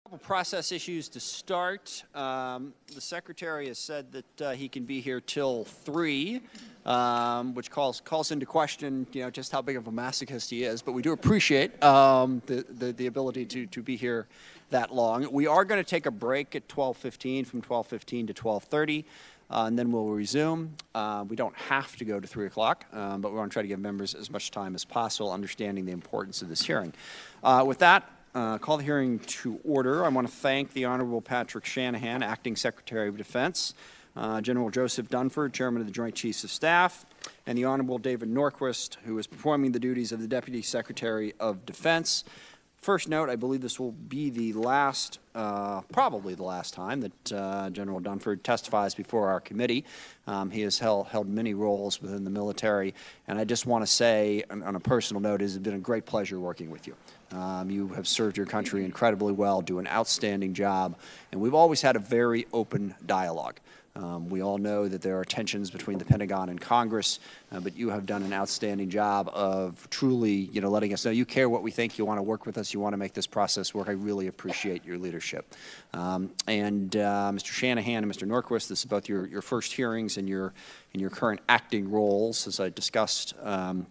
Couple process issues to start. The Secretary has said that he can be here till 3, which calls into question, just how big of a masochist he is. But we do appreciate the ability to be here that long. We are going to take a break at 12:15, from 12:15 to 12:30. And then we'll resume. We don't have to go to 3 o'clock, but we want to try to give members as much time as possible, understanding the importance of this hearing. With that, call the hearing to order. I want to thank the Honorable Patrick Shanahan, Acting Secretary of Defense, General Joseph Dunford, Chairman of the Joint Chiefs of Staff, and the Honorable David Norquist, who is performing the duties of the Deputy Secretary of Defense. First note, I believe this will be the last, probably the last time that General Dunford testifies before our committee. He has held many roles within the military, and I just want to say, on a personal note, it has been a great pleasure working with you. You have served your country incredibly well, do an outstanding job, and we've always had a very open dialogue. We all know that there are tensions between the Pentagon and Congress, but you have done an outstanding job of truly, letting us know you care what we think, you want to work with us, you want to make this process work. I really appreciate your leadership. Mr. Shanahan and Mr. Norquist, this is both your first hearings in your current acting roles. As I discussed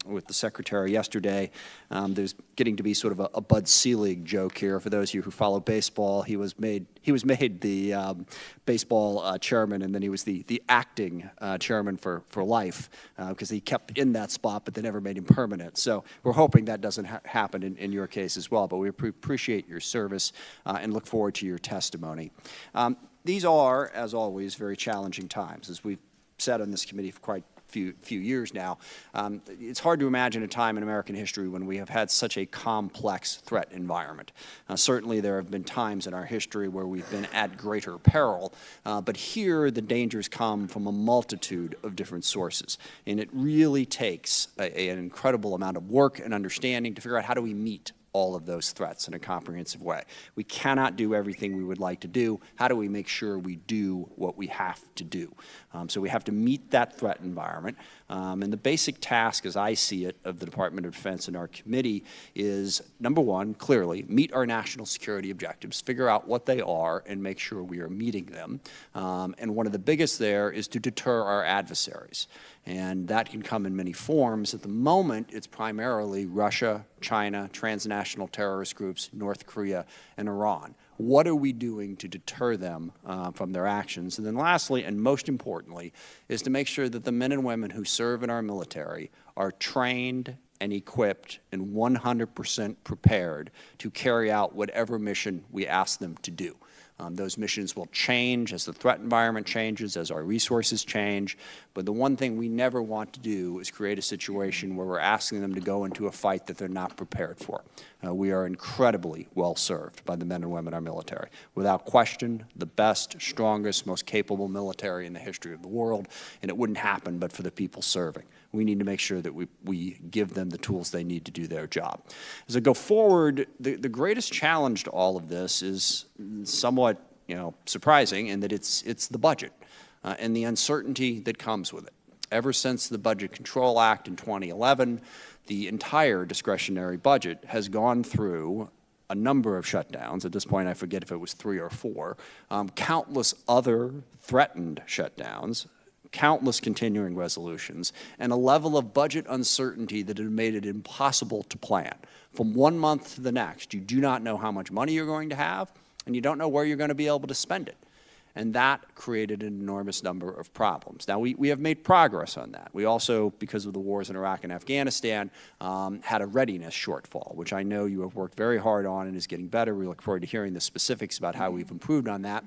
with the Secretary yesterday, there's getting to be sort of a Bud Selig joke here. For those of you who follow baseball, he was made the baseball chairman, and then he was the acting chairman for life because he kept in that spot, but they never made him permanent. So we're hoping that doesn't happen in your case as well. But we appreciate your service and look forward to your testimony. These are, as always, very challenging times. As we've said on this committee for quite few years now, it's hard to imagine a time in American history when we have had such a complex threat environment. Certainly there have been times in our history where we've been at greater peril, but here the dangers come from a multitude of different sources. And it really takes an incredible amount of work and understanding to figure out how do we meet all of those threats in a comprehensive way. We cannot do everything we would like to do. How do we make sure we do what we have to do? So we have to meet that threat environment. And the basic task, as I see it, of the Department of Defense and our committee is, number one, clearly, meet our national security objectives, figure out what they are, and make sure we are meeting them. And one of the biggest there is to deter our adversaries. And that can come in many forms. At the moment, it's primarily Russia, China, transnational terrorist groups, North Korea, and Iran. What are we doing to deter them from their actions? And then lastly, and most importantly, is to make sure that the men and women who serve in our military are trained and equipped and 100% prepared to carry out whatever mission we ask them to do. Those missions will change as the threat environment changes, as our resources change. But the one thing we never want to do is create a situation where we're asking them to go into a fight that they're not prepared for. We are incredibly well served by the men and women in our military. Without question, the best, strongest, most capable military in the history of the world. And it wouldn't happen but for the people serving. We need to make sure that we give them the tools they need to do their job. As I go forward, the greatest challenge to all of this is somewhat surprising in that it's the budget and the uncertainty that comes with it. Ever since the Budget Control Act in 2011, the entire discretionary budget has gone through a number of shutdowns. At this point, I forget if it was 3 or 4, countless other threatened shutdowns, countless continuing resolutions, and a level of budget uncertainty that had made it impossible to plan. From one month to the next, you do not know how much money you're going to have, and you don't know where you're going to be able to spend it. And that created an enormous number of problems. Now, we have made progress on that. We also, because of the wars in Iraq and Afghanistan, had a readiness shortfall, which I know you have worked very hard on and is getting better. We look forward to hearing the specifics about how we've improved on that.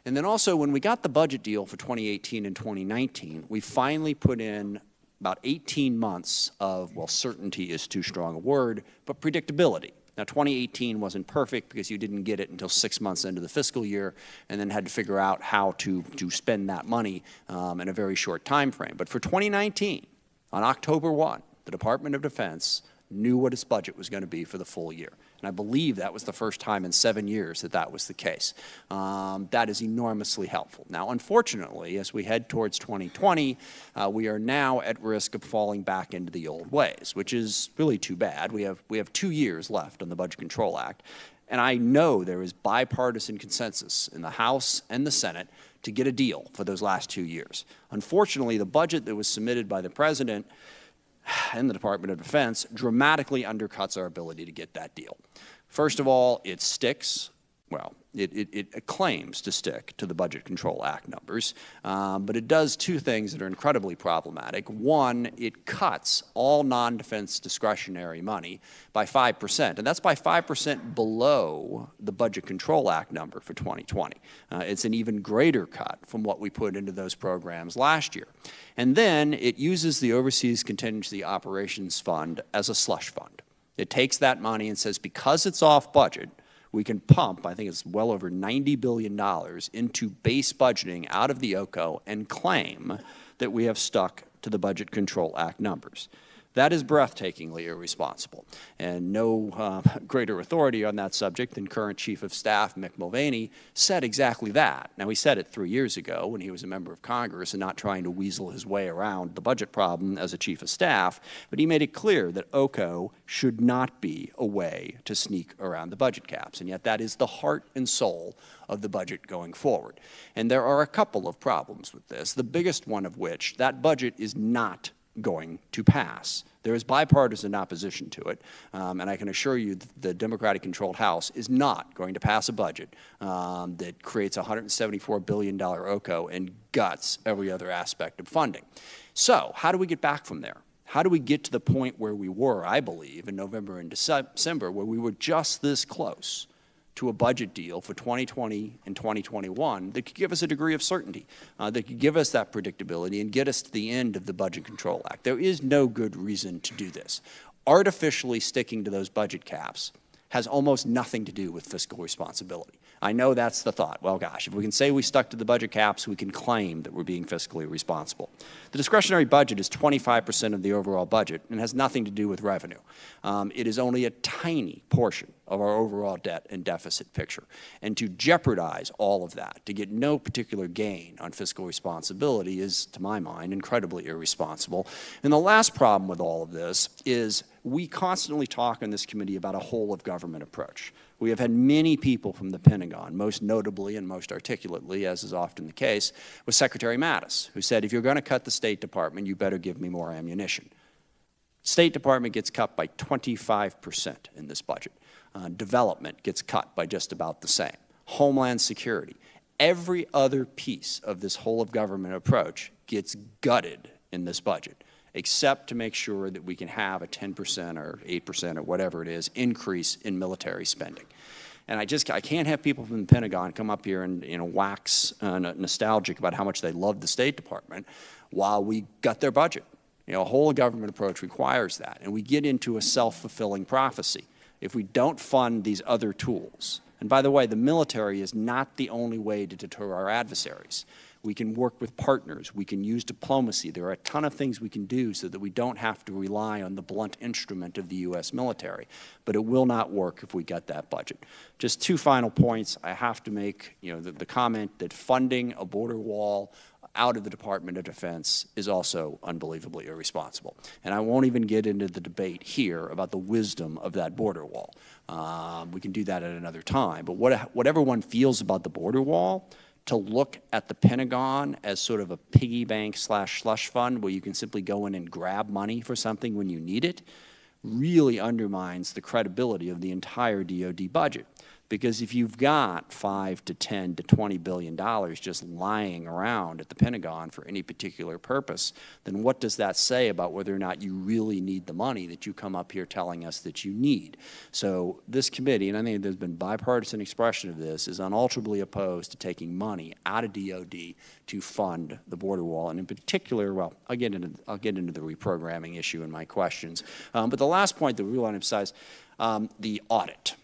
And then also, when we got the budget deal for 2018 and 2019, we finally put in about 18 months of, well, certainty is too strong a word, but predictability. Now, 2018 wasn't perfect because you didn't get it until 6 months into the fiscal year and then had to figure out how to spend that money in a very short time frame. But for 2019, on October 1, the Department of Defense knew what its budget was going to be for the full year. And I believe that was the first time in 7 years that that was the case. That is enormously helpful. Now, unfortunately, as we head towards 2020, we are now at risk of falling back into the old ways, which is really too bad. We have 2 years left on the Budget Control Act. And I know there is bipartisan consensus in the House and the Senate to get a deal for those last 2 years. Unfortunately, the budget that was submitted by the President and the Department of Defense dramatically undercuts our ability to get that deal. First of all, it sticks. Well, it claims to stick to the Budget Control Act numbers, but it does two things that are incredibly problematic. One, it cuts all non-defense discretionary money by 5%, and that's by 5% below the Budget Control Act number for 2020. It's an even greater cut from what we put into those programs last year. And then it uses the Overseas Contingency Operations Fund as a slush fund. It takes that money and says, because it's off budget, we can pump, I think it's well over $90 billion into base budgeting out of the OCO and claim that we have stuck to the Budget Control Act numbers. That is breathtakingly irresponsible. And no greater authority on that subject than current Chief of Staff Mick Mulvaney said exactly that. Now, he said it 3 years ago when he was a member of Congress and not trying to weasel his way around the budget problem as a Chief of Staff, but he made it clear that OCO should not be a way to sneak around the budget caps. And yet that is the heart and soul of the budget going forward. And there are a couple of problems with this, the biggest one of which, that budget is not going to pass. There is bipartisan opposition to it, and I can assure you the Democratic-controlled House is not going to pass a budget that creates a $174 billion OCO and guts every other aspect of funding. So how do we get back from there? How do we get to the point where we were, I believe, in November and December, where we were just this close to a budget deal for 2020 and 2021 that could give us a degree of certainty, that could give us that predictability and get us to the end of the Budget Control Act. There is no good reason to do this. Artificially sticking to those budget caps has almost nothing to do with fiscal responsibility. I know that's the thought. Well, gosh, if we can say we stuck to the budget caps, we can claim that we're being fiscally responsible. The discretionary budget is 25% of the overall budget and has nothing to do with revenue. It is only a tiny portion of our overall debt and deficit picture. And to jeopardize all of that, to get no particular gain on fiscal responsibility is, to my mind, incredibly irresponsible. And the last problem with all of this is we constantly talk in this committee about a whole-of-government approach. We have had many people from the Pentagon, most notably and most articulately, as is often the case, with Secretary Mattis, who said, if you're going to cut the State Department, you better give me more ammunition. State Department gets cut by 25% in this budget. Development gets cut by just about the same. Homeland Security. Every other piece of this whole-of-government approach gets gutted in this budget, except to make sure that we can have a 10% or 8% or whatever it is increase in military spending. And I can't have people from the Pentagon come up here and wax nostalgic about how much they love the State Department while we gut their budget. A whole government approach requires that, and we get into a self-fulfilling prophecy. If we don't fund these other tools, and by the way, the military is not the only way to deter our adversaries. We can work with partners. We can use diplomacy. There are a ton of things we can do so that we don't have to rely on the blunt instrument of the U.S. military. But it will not work if we get that budget. Just two final points. I have to make the comment that funding a border wall out of the Department of Defense is also unbelievably irresponsible. And I won't even get into the debate here about the wisdom of that border wall. We can do that at another time. But whatever one feels about the border wall, to look at the Pentagon as sort of a piggy bank / slush fund where you can simply go in and grab money for something when you need it really undermines the credibility of the entire DoD budget. Because if you've got $5 to $10 to $20 billion just lying around at the Pentagon for any particular purpose, then what does that say about whether or not you really need the money that you come up here telling us that you need? So this committee, and I think there's been bipartisan expression of this, is unalterably opposed to taking money out of DoD to fund the border wall. And in particular, well, I'll get into the reprogramming issue in my questions. But the last point that we want to emphasize, the audit.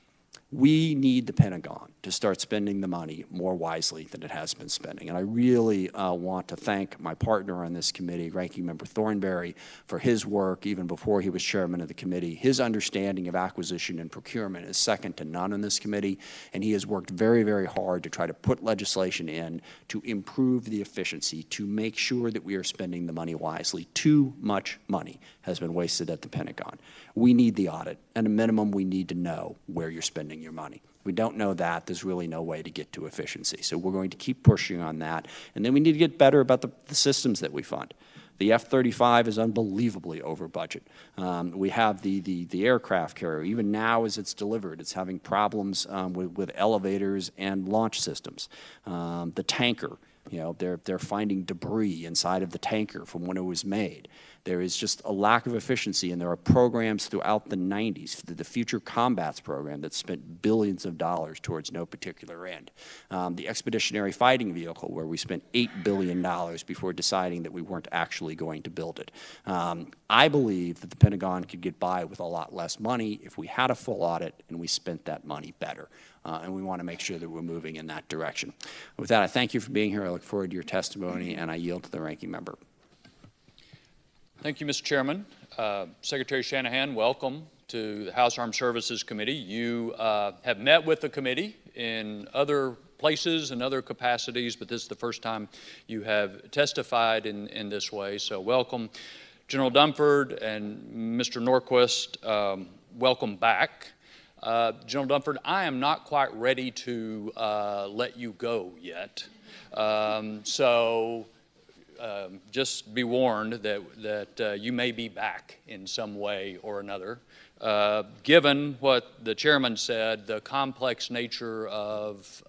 We need the Pentagon to start spending the money more wisely than it has been spending. And I really want to thank my partner on this committee, Ranking Member Thornberry, for his work even before he was chairman of the committee. His understanding of acquisition and procurement is second to none on this committee, and he has worked very, very hard to try to put legislation in to improve the efficiency, to make sure that we are spending the money wisely. Too much money has been wasted at the Pentagon. We need the audit. At a minimum, we need to know where you're spending your money. we don't know that, there's really no way to get to efficiency. So we're going to keep pushing on that. And then we need to get better about the systems that we fund. The F-35 is unbelievably over budget. We have the aircraft carrier. Even now as it's delivered, it's having problems with elevators and launch systems. The tanker, you know, they're finding debris inside of the tanker from when it was made. There is just a lack of efficiency, and there are programs throughout the 90s, the Future Combats program that spent billions of dollars towards no particular end. The Expeditionary Fighting Vehicle, where we spent $8 billion before deciding that we weren't actually going to build it. I believe that the Pentagon could get by with a lot less money if we had a full audit and we spent that money better. And we want to make sure that we're moving in that direction. With that, I thank you for being here. I look forward to your testimony, and I yield to the ranking member. Thank you, Mr. Chairman. Secretary Shanahan, welcome to the House Armed Services Committee. You have met with the committee in other places and other capacities, but this is the first time you have testified in this way, so welcome. General Dunford and Mr. Norquist, welcome back. General Dunford, I am not quite ready to let you go yet, just be warned that you may be back in some way or another. Given what the chairman said, the complex nature of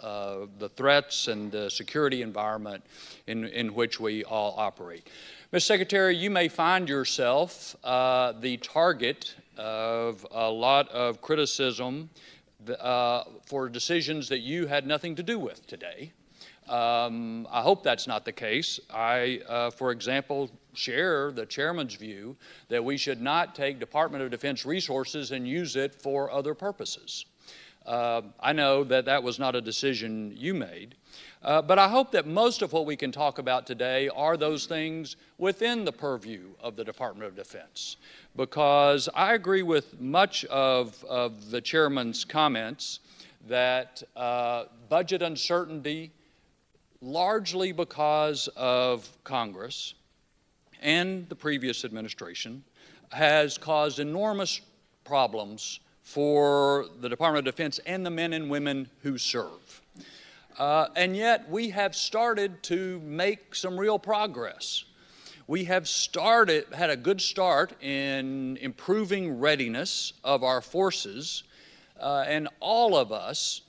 the threats and the security environment in which we all operate. Mr. Secretary, you may find yourself the target of a lot of criticism for decisions that you had nothing to do with today. I hope that's not the case. I, for example, share the chairman's view that we should not take Department of Defense resources and use it for other purposes. I know that that was not a decision you made, but I hope that most of what we can talk about today are those things within the purview of the Department of Defense, because I agree with much of the chairman's comments that budget uncertainty, largely because of Congress and the previous administration, has caused enormous problems for the Department of Defense and the men and women who serve. And yet we have started to make some real progress. We have had a good start in improving readiness of our forces. And all of us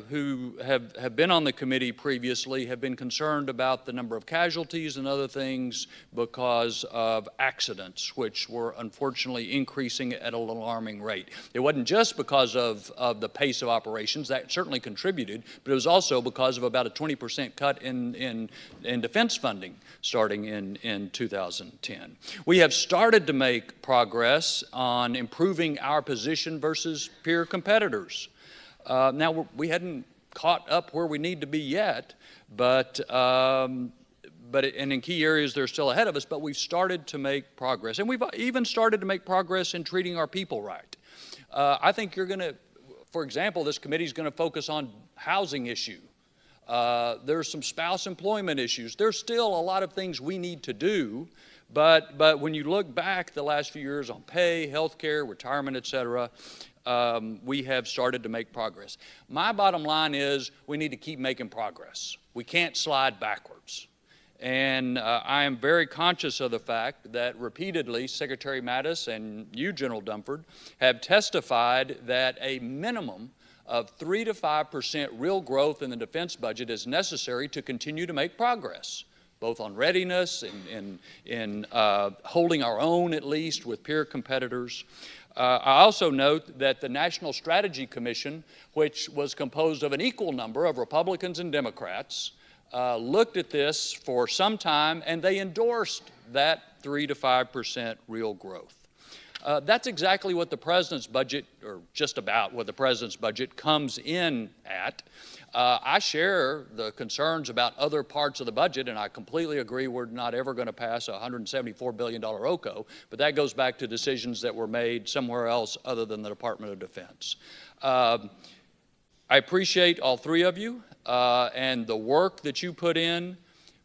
who have been on the committee previously have been concerned about the number of casualties and other things because of accidents, which were unfortunately increasing at an alarming rate. It wasn't just because of the pace of operations. That certainly contributed, but it was also because of about a 20% cut in defense funding starting in 2010. We have started to make progress on improving our position versus peer competitors. Now, we hadn't caught up where we need to be yet, and in key areas they're still ahead of us, but we've started to make progress. And we've even started to make progress in treating our people right. I think you're going to, for example, this committee is going to focus on housing issue. There's some spouse employment issues. There's still a lot of things we need to do, but when you look back the last few years on pay, health care, retirement, et cetera, we have started to make progress. My bottom line is we need to keep making progress. We can't slide backwards. And I am very conscious of the fact that repeatedly Secretary Mattis and you, General Dunford, have testified that a minimum of 3 to 5% real growth in the defense budget is necessary to continue to make progress, both on readiness and in holding our own, at least, with peer competitors. I also note that the National Strategy Commission, which was composed of an equal number of Republicans and Democrats, looked at this for some time, and they endorsed that 3 to 5% real growth. That's exactly what the President's budget, or just about what the President's budget comes in at. I share the concerns about other parts of the budget, and I completely agree we're not ever going to pass a $174 billion OCO, but that goes back to decisions that were made somewhere else other than the Department of Defense. I appreciate all three of you and the work that you put in.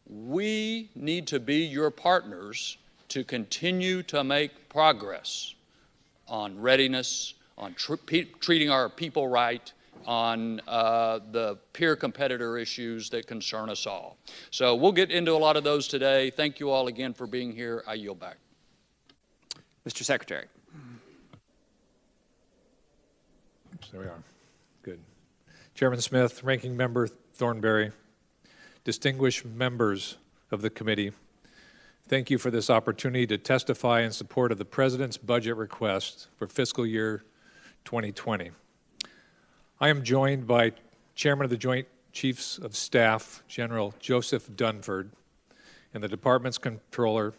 We need to be your partners to continue to make progress on readiness, on treating our people right, on the peer competitor issues that concern us all. So we'll get into a lot of those today. Thank you all again for being here. I yield back. Mr. Secretary. There we are. Good. Chairman Smith, Ranking Member Thornberry, distinguished members of the committee, thank you for this opportunity to testify in support of the President's budget request for fiscal year 2020. I am joined by Chairman of the Joint Chiefs of Staff, General Joseph Dunford, and the Department's Controller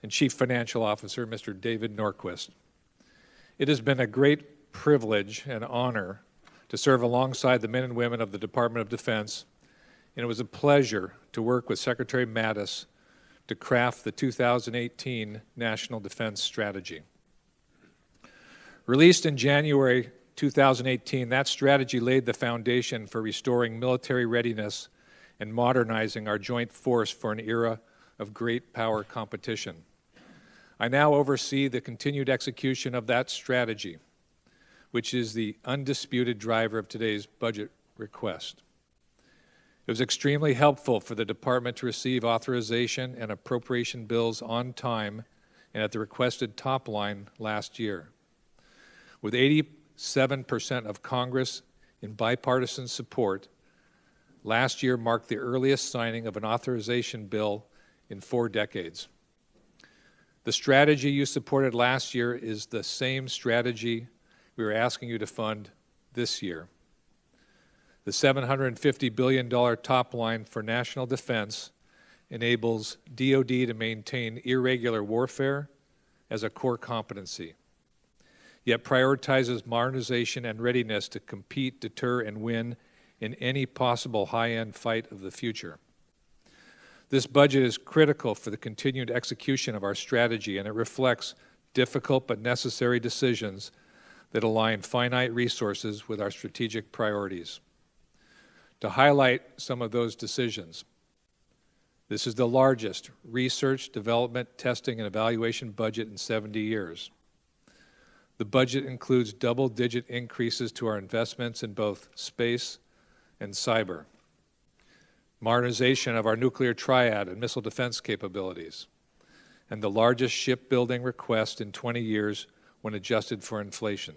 and Chief Financial Officer, Mr. David Norquist. It has been a great privilege and honor to serve alongside the men and women of the Department of Defense, and it was a pleasure to work with Secretary Mattis to craft the 2018 National Defense Strategy. Released in January 2018, that strategy laid the foundation for restoring military readiness and modernizing our joint force for an era of great power competition. I now oversee the continued execution of that strategy, which is the undisputed driver of today's budget request. It was extremely helpful for the Department to receive authorization and appropriation bills on time and at the requested top line last year. With 87% of Congress in bipartisan support, last year marked the earliest signing of an authorization bill in 4 decades. The strategy you supported last year is the same strategy we are asking you to fund this year. The $750 billion top line for national defense enables DoD to maintain irregular warfare as a core competency, yet prioritizes modernization and readiness to compete, deter, and win in any possible high-end fight of the future. This budget is critical for the continued execution of our strategy, and it reflects difficult but necessary decisions that align finite resources with our strategic priorities. To highlight some of those decisions, this is the largest research, development, testing, and evaluation budget in 70 years. The budget includes double-digit increases to our investments in both space and cyber, modernization of our nuclear triad and missile defense capabilities, and the largest shipbuilding request in 20 years when adjusted for inflation.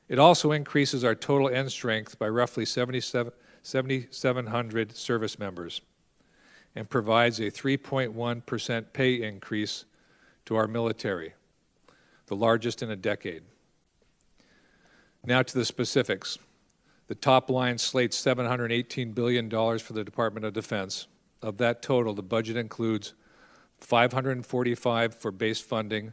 It also increases our total end strength by roughly 7,700 service members and provides a 3.1% pay increase to our military, the largest in a decade. Now to the specifics. The top line slates $718 billion for the Department of Defense. Of that total, the budget includes $545 for base funding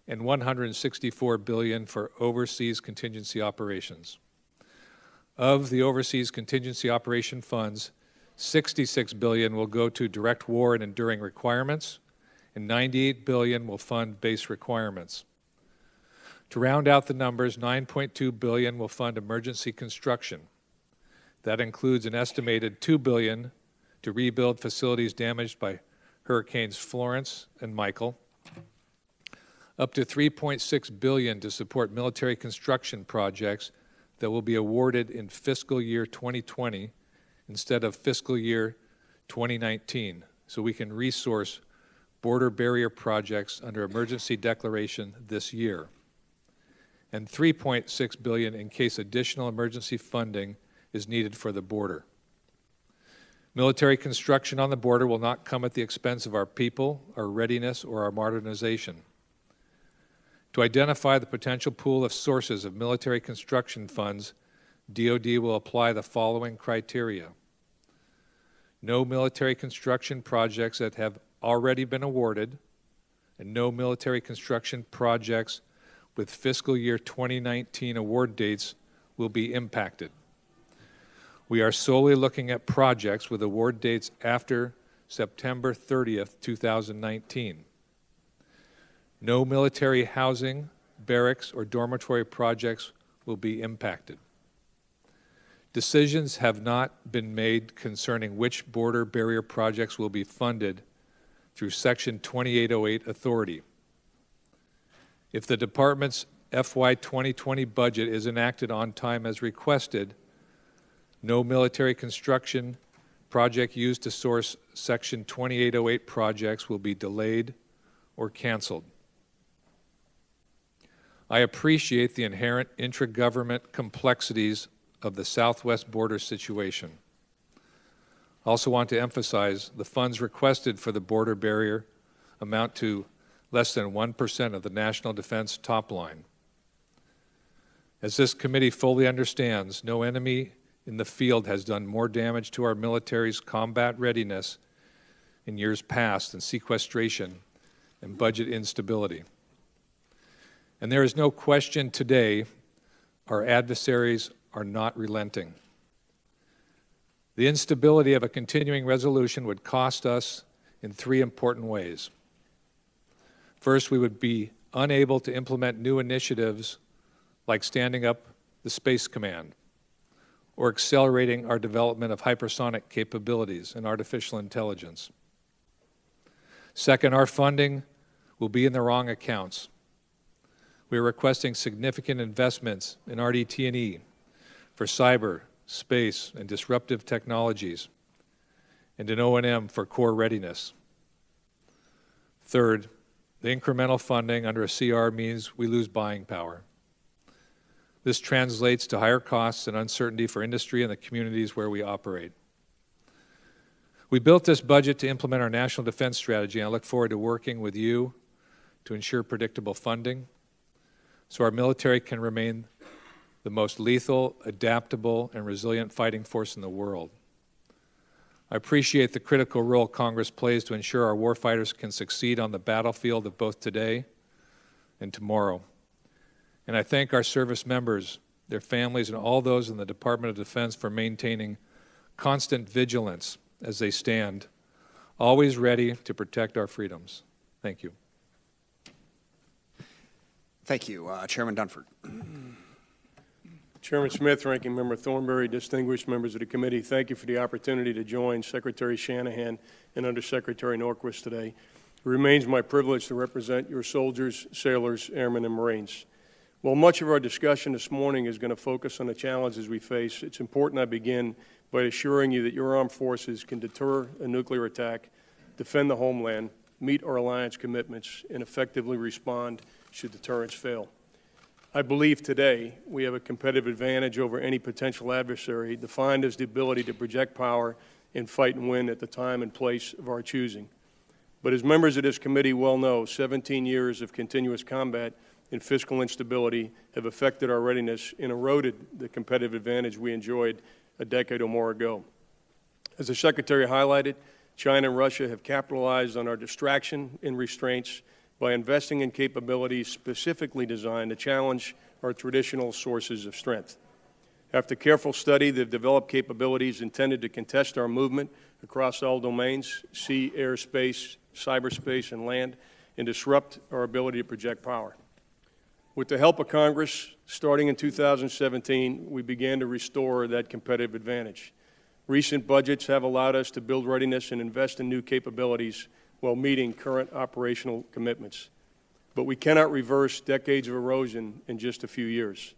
and $164 billion for overseas contingency operations. Of the overseas contingency operation funds, $66 billion will go to direct war and enduring requirements, and $98 billion will fund base requirements. To round out the numbers, $9.2 billion will fund emergency construction. That includes an estimated $2 billion to rebuild facilities damaged by Hurricanes Florence and Michael, up to $3.6 billion to support military construction projects that will be awarded in fiscal year 2020 instead of fiscal year 2019, so we can resource border barrier projects under emergency declaration this year, and $3.6 billion in case additional emergency funding is needed for the border. Military construction on the border will not come at the expense of our people, our readiness, or our modernization. To identify the potential pool of sources of military construction funds, DoD will apply the following criteria. No military construction projects that have already been awarded, and no military construction projects with fiscal year 2019 award dates will be impacted. We are solely looking at projects with award dates after September 30th, 2019. No military housing, barracks, or dormitory projects will be impacted. Decisions have not been made concerning which border barrier projects will be funded through Section 2808 authority. If the Department's FY 2020 budget is enacted on time as requested, no military construction project used to source Section 2808 projects will be delayed or canceled. I appreciate the inherent intra-government complexities of the southwest border situation. I also want to emphasize the funds requested for the border barrier amount to less than 1% of the national defense top line. As this committee fully understands, no enemy in the field has done more damage to our military's combat readiness in years past than sequestration and budget instability. And there is no question today our adversaries are not relenting. The instability of a continuing resolution would cost us in three important ways. First, we would be unable to implement new initiatives like standing up the Space Command or accelerating our development of hypersonic capabilities and artificial intelligence. Second, our funding will be in the wrong accounts. We are requesting significant investments in RDT&E for cyber, space, and disruptive technologies, and in O&M for core readiness. Third, the incremental funding under a CR means we lose buying power. This translates to higher costs and uncertainty for industry and the communities where we operate. We built this budget to implement our national defense strategy, and I look forward to working with you to ensure predictable funding so our military can remain the most lethal, adaptable, and resilient fighting force in the world. I appreciate the critical role Congress plays to ensure our warfighters can succeed on the battlefield of both today and tomorrow. And I thank our service members, their families, and all those in the Department of Defense for maintaining constant vigilance as they stand, always ready to protect our freedoms. Thank you. Thank you. Chairman Dunford. Chairman Smith, Ranking Member Thornberry, distinguished members of the committee, thank you for the opportunity to join Secretary Shanahan and Undersecretary Norquist today. It remains my privilege to represent your soldiers, sailors, airmen, and Marines. While much of our discussion this morning is going to focus on the challenges we face, it's important I begin by assuring you that your armed forces can deter a nuclear attack, defend the homeland, meet our alliance commitments, and effectively respond should deterrence fail. I believe today we have a competitive advantage over any potential adversary, defined as the ability to project power and fight and win at the time and place of our choosing. But as members of this committee well know, 17 years of continuous combat and fiscal instability have affected our readiness and eroded the competitive advantage we enjoyed a decade or more ago. As the Secretary highlighted, China and Russia have capitalized on our distraction and restraints by investing in capabilities specifically designed to challenge our traditional sources of strength. After careful study, they've developed capabilities intended to contest our movement across all domains, sea, air, space, cyberspace, and land, and disrupt our ability to project power. With the help of Congress, starting in 2017, we began to restore that competitive advantage. Recent budgets have allowed us to build readiness and invest in new capabilities while meeting current operational commitments. But we cannot reverse decades of erosion in just a few years.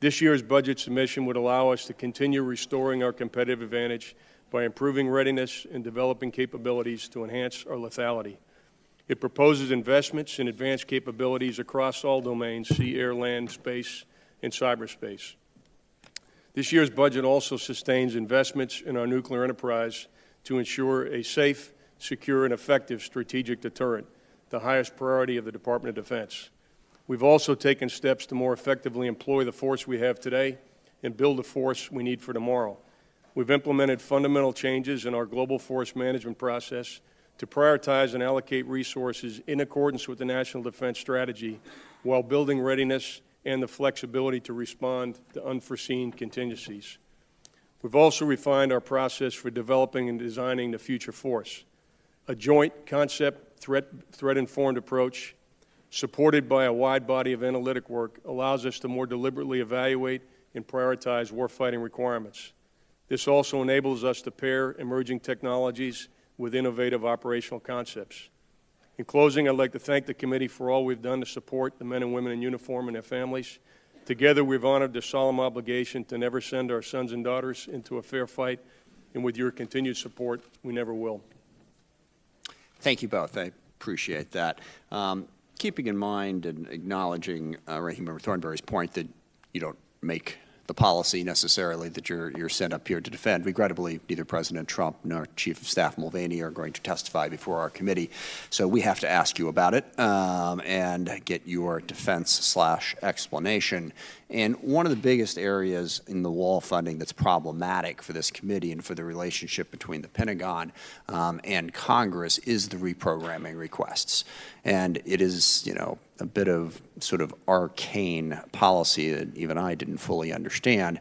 This year's budget submission would allow us to continue restoring our competitive advantage by improving readiness and developing capabilities to enhance our lethality. It proposes investments in advanced capabilities across all domains, sea, air, land, space, and cyberspace. This year's budget also sustains investments in our nuclear enterprise to ensure a safe, secure, and effective strategic deterrent, the highest priority of the Department of Defense. We've also taken steps to more effectively employ the force we have today and build the force we need for tomorrow. We've implemented fundamental changes in our global force management process to prioritize and allocate resources in accordance with the National Defense Strategy while building readiness and the flexibility to respond to unforeseen contingencies. We've also refined our process for developing and designing the future force. A joint concept, threat-informed approach, supported by a wide body of analytic work, allows us to more deliberately evaluate and prioritize warfighting requirements. This also enables us to pair emerging technologies with innovative operational concepts. In closing, I'd like to thank the committee for all we've done to support the men and women in uniform and their families. Together, we've honored the solemn obligation to never send our sons and daughters into a fair fight, and with your continued support, we never will. Thank you both. I appreciate that. Keeping in mind and acknowledging Ranking Member Thornberry's point that you don't make the policy necessarily that you're sent up here to defend. Regrettably, neither President Trump nor Chief of Staff Mulvaney are going to testify before our committee, so we have to ask you about it and get your defense/explanation. And one of the biggest areas in the wall funding that's problematic for this committee and for the relationship between the Pentagon and Congress is the reprogramming requests. And it is, you know, a bit of sort of arcane policy that even I didn't fully understand.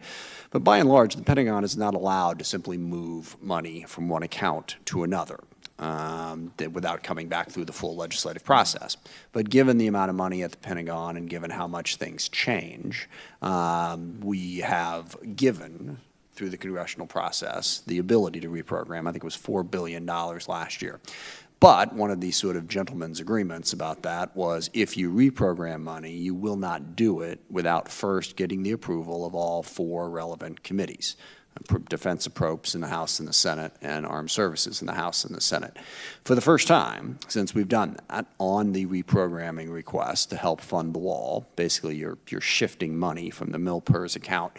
But by and large, the Pentagon is not allowed to simply move money from one account to another without coming back through the full legislative process. But given the amount of money at the Pentagon and given how much things change, we have given, through the congressional process, the ability to reprogram. I think it was $4 billion last year. But one of the sort of gentlemen's agreements about that was if you reprogram money, you will not do it without first getting the approval of all 4 relevant committees. Defense Appropriations in the House and the Senate, and Armed Services in the House and the Senate. For the first time since we've done that on the reprogramming request to help fund the wall, basically you're shifting money from the MilPERS account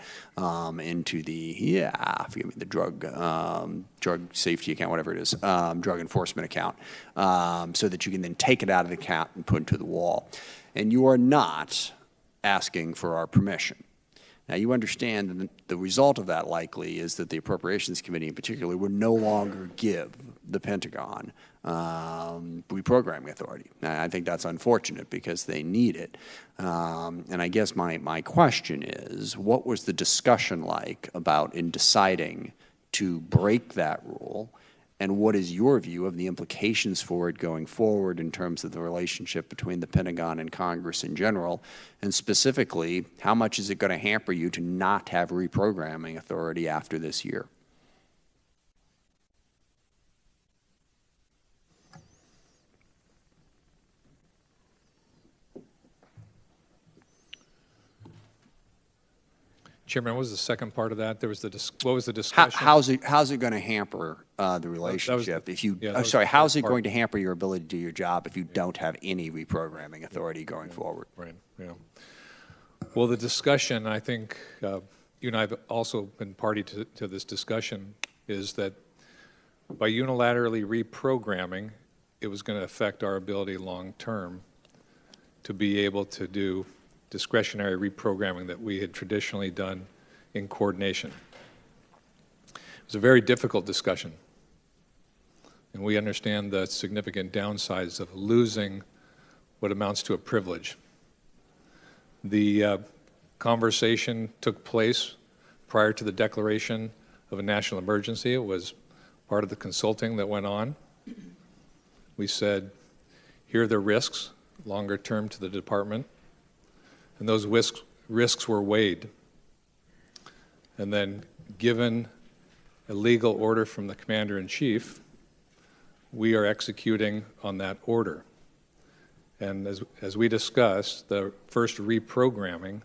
into the, forgive me, the drug safety account, whatever it is, drug enforcement account, so that you can then take it out of the account and put it into the wall. And you are not asking for our permission. Now, you understand that the result of that likely is that the Appropriations Committee in particular would no longer give the Pentagon reprogramming authority. Now, I think that's unfortunate because they need it. And I guess my question is, what was the discussion like about in deciding to break that rule? And what is your view of the implications for it going forward in terms of the relationship between the Pentagon and Congress in general? And specifically, how much is it going to hamper you to not have reprogramming authority after this year? Chairman, what was the second part of that? There was what was the discussion? How's it going to hamper the relationship if you? Sorry, how's it going to hamper your ability to do your job if you don't have any reprogramming authority going forward? Right. Yeah. Well, the discussion, I think you and I have also been party to this discussion, is that by unilaterally reprogramming, it was going to affect our ability long term to be able to do discretionary reprogramming that we had traditionally done in coordination. It was a very difficult discussion, and we understand the significant downsides of losing what amounts to a privilege. The conversation took place prior to the declaration of a national emergency. It was part of the consulting that went on. We said, here are the risks, longer term to the department. And those risks were weighed. And then, given a legal order from the Commander-in-Chief, we are executing on that order. And as we discussed, the first reprogramming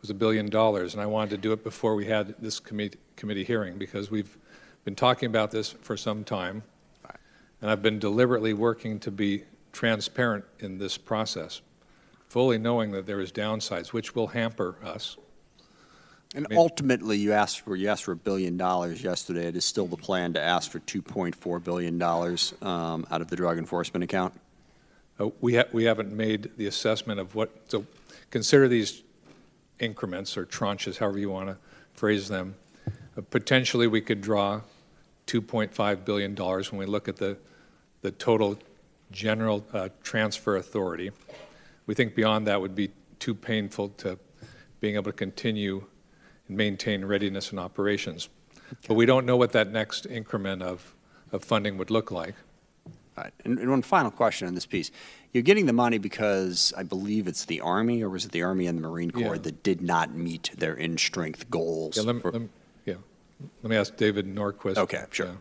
was $1 billion, and I wanted to do it before we had this committee hearing because we've been talking about this for some time, and I've been deliberately working to be transparent in this process, fully knowing that there is downsides, which will hamper us. And ultimately, you asked for $1 billion yesterday. It is still the plan to ask for $2.4 billion out of the drug enforcement account? We haven't made the assessment of what, so consider these increments or tranches, however you want to phrase them. Potentially, we could draw $2.5 billion when we look at the total general transfer authority. We think beyond that would be too painful to being able to continue and maintain readiness and operations. Okay. But we don't know what that next increment of funding would look like. All right. And one final question on this piece. You're getting the money because I believe it's the Army, or was it the Army and the Marine Corps that did not meet their in-strength goals? Yeah, let me ask David Norquist. Okay, sure.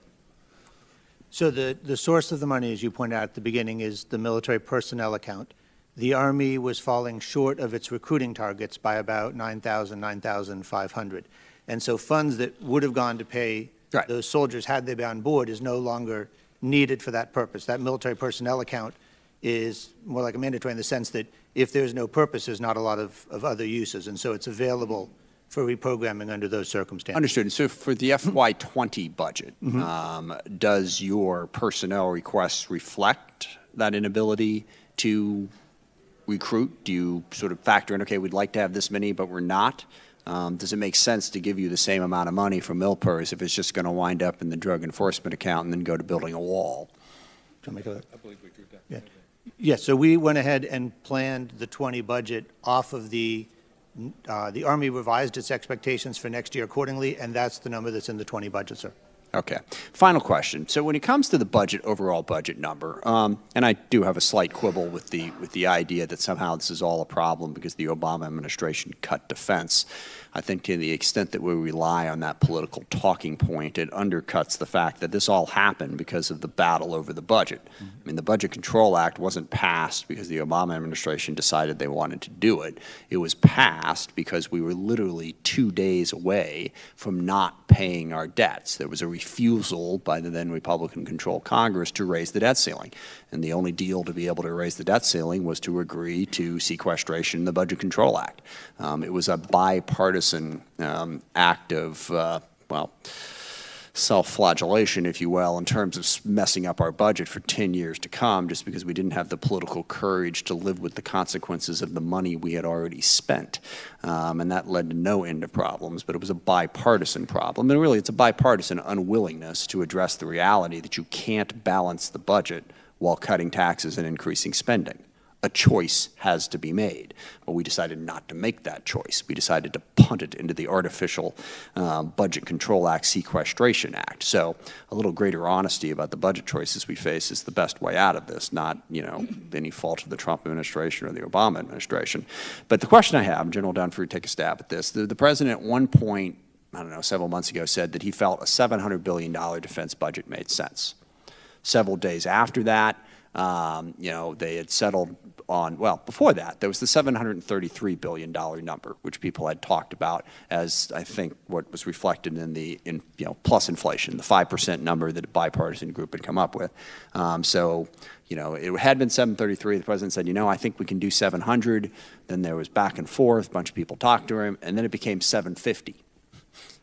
So the source of the money, as you pointed out at the beginning, is the military personnel account. The Army was falling short of its recruiting targets by about 9,500. And so funds that would have gone to pay those soldiers had they been on board is no longer needed for that purpose. That military personnel account is more like a mandatory in the sense that if there's no purpose, there's not a lot of other uses. And so it's available for reprogramming under those circumstances. Understood. So for the FY20 budget, does your personnel requests reflect that inability to recruit? Do you sort of factor in, okay, we'd like to have this many, but we're not? Does it make sense to give you the same amount of money for MilPers if it's just going to wind up in the drug enforcement account and then go to building a wall? I believe we drew that. Yeah. Yes, so we went ahead and planned the 20 budget off of the Army revised its expectations for next year accordingly, and that's the number that's in the 20 budget, sir. Okay. Final question. So when it comes to the budget, overall budget number, and I do have a slight quibble with the idea that somehow this is all a problem because the Obama administration cut defense. I think to the extent that we rely on that political talking point, it undercuts the fact that this all happened because of the battle over the budget. I mean, the Budget Control Act wasn't passed because the Obama administration decided they wanted to do it. It was passed because we were literally 2 days away from not paying our debts. There was a refusal by the then Republican-controlled Congress to raise the debt ceiling. And the only deal to be able to raise the debt ceiling was to agree to sequestration in the Budget Control Act. It was a bipartisan act of, well, self-flagellation, if you will, in terms of messing up our budget for 10 years to come just because we didn't have the political courage to live with the consequences of the money we had already spent. And that led to no end of problems, but it was a bipartisan problem. And really, it's a bipartisan unwillingness to address the reality that you can't balance the budget while cutting taxes and increasing spending. A choice has to be made. But we decided not to make that choice. We decided to punt it into the artificial Budget Control Act Sequestration Act. So a little greater honesty about the budget choices we face is the best way out of this, not, you know, any fault of the Trump administration or the Obama administration. But the question I have, General Dunford, take a stab at this. The president at one point, I don't know, several months ago said that he felt a $700 billion defense budget made sense. Several days after that, you know, they had settled on, well, before that, there was the $733 billion number, which people had talked about as, I think, what was reflected in the, you know, plus inflation, the 5% number that a bipartisan group had come up with. So, you know, it had been 733. The president said, you know, I think we can do 700. Then there was back and forth. A bunch of people talked to him. And then it became 750.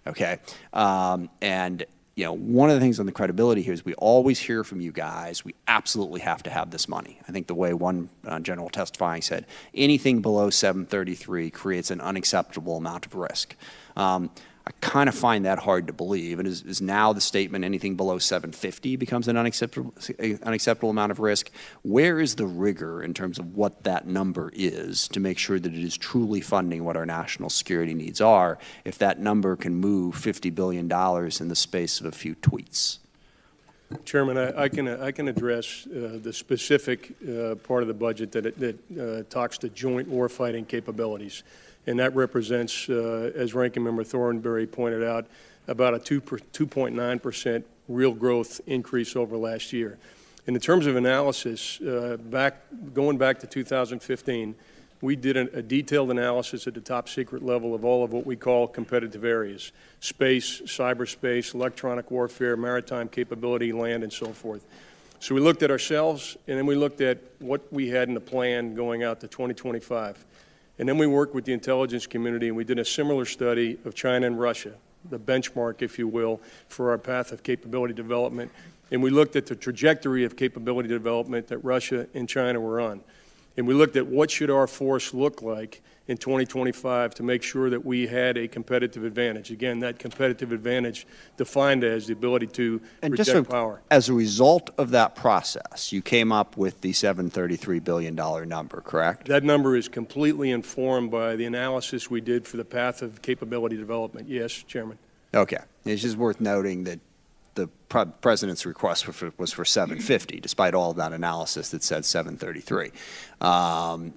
Okay. And you know, one of the things on the credibility here is we always hear from you guys, we absolutely have to have this money. I think the way one general testifying said, anything below 733 creates an unacceptable amount of risk. I kind of find that hard to believe. And is now the statement anything below 750 becomes an unacceptable amount of risk? Where is the rigor in terms of what that number is to make sure that it is truly funding what our national security needs are if that number can move $50 billion in the space of a few tweets? Chairman, I can address the specific part of the budget that talks to joint warfighting capabilities. And that represents, as Ranking Member Thornberry pointed out, about a 2.9% real growth increase over last year. And in terms of analysis, going back to 2015, we did a detailed analysis at the top secret level of all of what we call competitive areas: space, cyberspace, electronic warfare, maritime capability, land, and so forth. So we looked at ourselves, and then we looked at what we had in the plan going out to 2025. And then we worked with the intelligence community, and we did a similar study of China and Russia, the benchmark, if you will, for our path of capability development. And we looked at the trajectory of capability development that Russia and China were on. And we looked at what should our force look like in 2025 to make sure that we had a competitive advantage. Again, that competitive advantage defined as the ability to protect power. As a result of that process, you came up with the $733 billion number, correct? That number is completely informed by the analysis we did for the path of capability development. Yes, Chairman. Okay. It's just worth noting that the president's request was for 750, despite all of that analysis that said 733.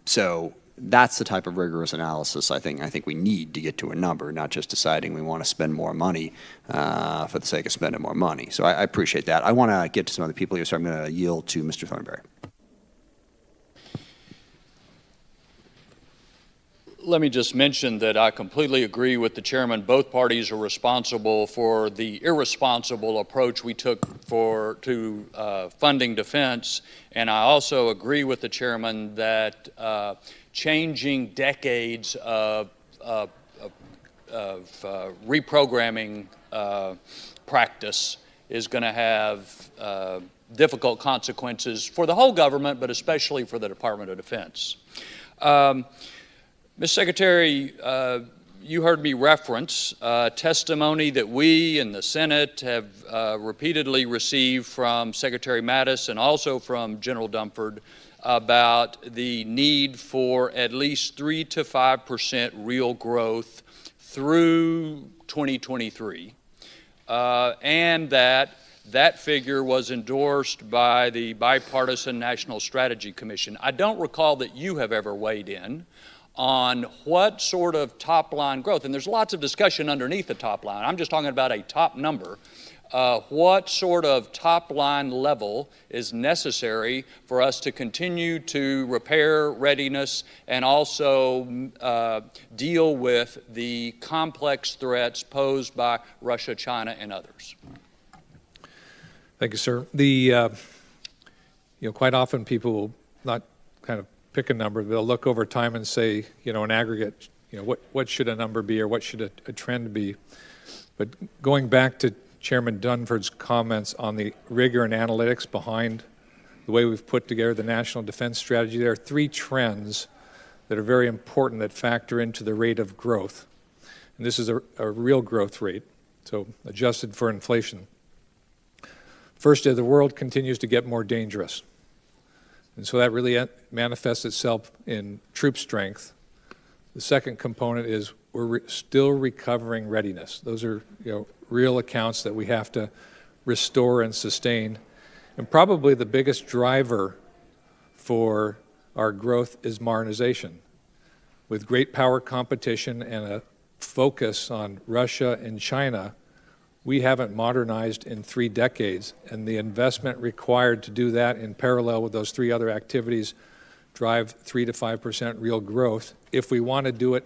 So that's the type of rigorous analysis I think we need to get to a number, not just deciding we want to spend more money for the sake of spending more money. So I appreciate that. I want to get to some other people here, so I'm going to yield to Mr. Thornberry. Let me just mention that I completely agree with the chairman. Both parties are responsible for the irresponsible approach we took to funding defense, and I also agree with the chairman that changing decades of reprogramming practice is going to have difficult consequences for the whole government, but especially for the Department of Defense. Mr. Secretary, you heard me reference testimony that we in the Senate have repeatedly received from Secretary Mattis and also from General Dunford about the need for at least 3 to 5% real growth through 2023, and that figure was endorsed by the Bipartisan National Strategy Commission. I don't recall that you have ever weighed in on what sort of top-line growth, and there's lots of discussion underneath the top line. I'm just talking about a top number. What sort of top-line level is necessary for us to continue to repair readiness and also deal with the complex threats posed by Russia, China, and others? Thank you, sir. Quite often people will not kind of pick a number. They'll look over time and say, in aggregate, what should a number be or what should a trend be? But going back to Chairman Dunford's comments on the rigor and analytics behind the way we've put together the National Defense Strategy, there are 3 trends that are very important that factor into the rate of growth. And this is a real growth rate, so adjusted for inflation. First, the world continues to get more dangerous. And so that really manifests itself in troop strength. The second component is we're still recovering readiness. Those are real accounts that we have to restore and sustain. And probably the biggest driver for our growth is modernization. With great power competition and a focus on Russia and China, we haven't modernized in 3 decades, and the investment required to do that in parallel with those 3 other activities drive 3 to 5% real growth if we want to do it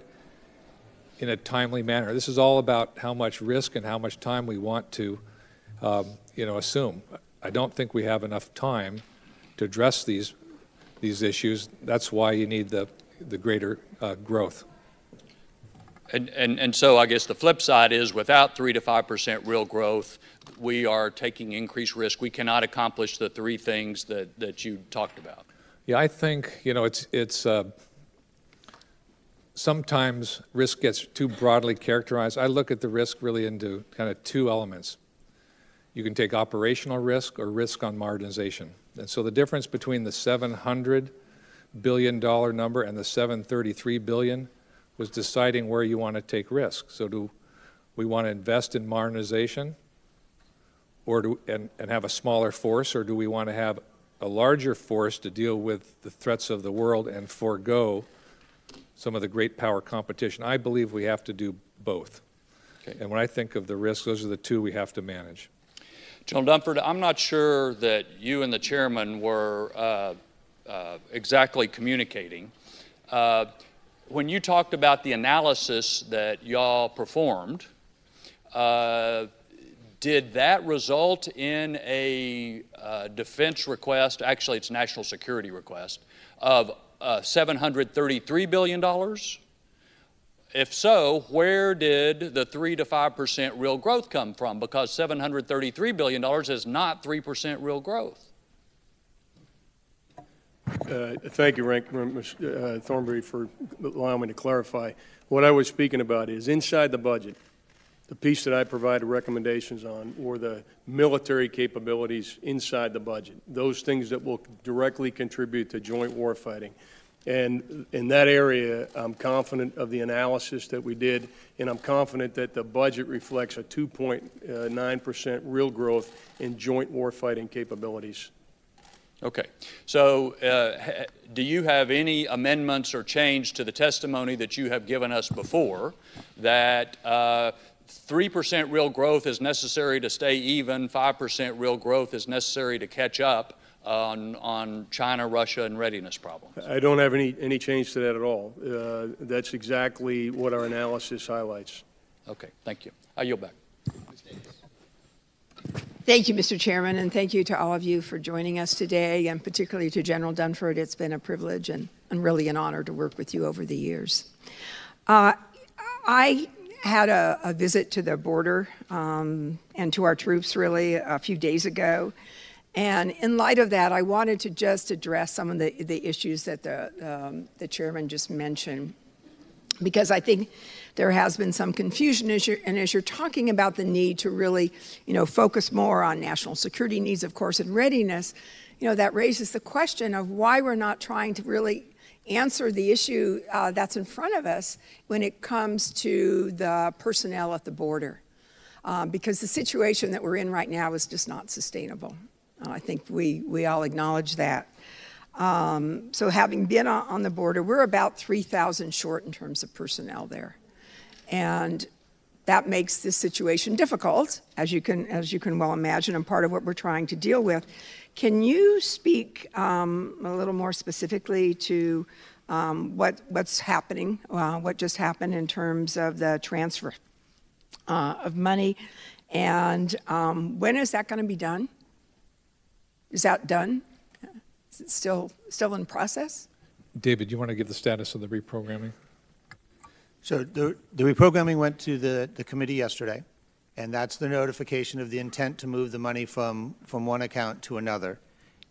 in a timely manner. This is all about how much risk and how much time we want to assume. I don't think we have enough time to address these issues. That's why you need the greater growth. And so I guess the flip side is without 3 to 5% real growth, we are taking increased risk. We cannot accomplish the 3 things that you talked about. Yeah, I think, it's sometimes risk gets too broadly characterized. I look at the risk really into kind of 2 elements. You can take operational risk or risk on modernization. And so the difference between the $700 billion number and the $733 billion was deciding where you want to take risk. So do we want to invest in modernization and have a smaller force, or do we want to have a larger force to deal with the threats of the world and forego some of the great power competition? I believe we have to do both. Okay. And when I think of the risks, those are the 2 we have to manage. General Dunford, I'm not sure that you and the chairman were exactly communicating. When you talked about the analysis that y'all performed, did that result in a defense request, actually it's national security request, of $733 billion? If so, where did the 3 to 5% real growth come from? Because $733 billion is not 3% real growth. Thank you, Mr. Thornberry, for allowing me to clarify. What I was speaking about is inside the budget, the piece that I provided recommendations on were the military capabilities inside the budget, those things that will directly contribute to joint warfighting. And in that area, I'm confident of the analysis that we did, and I'm confident that the budget reflects a 2.9% real growth in joint warfighting capabilities. Okay. So do you have any amendments or change to the testimony that you have given us before that 3% real growth is necessary to stay even, 5% real growth is necessary to catch up on China, Russia, and readiness problems? I don't have any change to that at all. That's exactly what our analysis highlights. Okay, thank you. I yield back. Thank you, Mr. Chairman, and thank you to all of you for joining us today, and particularly to General Dunford. It's been a privilege and really an honor to work with you over the years. I had a visit to the border and to our troops really a few days ago, and in light of that, I wanted to just address some of the issues that the chairman just mentioned, because I think there has been some confusion as you're talking about the need to really, focus more on national security needs, of course, and readiness, that raises the question of why we're not trying to really answer the issue that's in front of us when it comes to the personnel at the border. Because the situation that we're in right now is just not sustainable. I think we all acknowledge that. So having been on the border, we're about 3,000 short in terms of personnel there. And that makes this situation difficult, as you can well imagine, and part of what we're trying to deal with. Can you speak a little more specifically to what's happening, what just happened in terms of the transfer of money, and when is that going to be done? Is that done? Is it still in process? David, you want to give the status of the reprogramming? So the reprogramming went to the committee yesterday, and that's the notification of the intent to move the money from one account to another.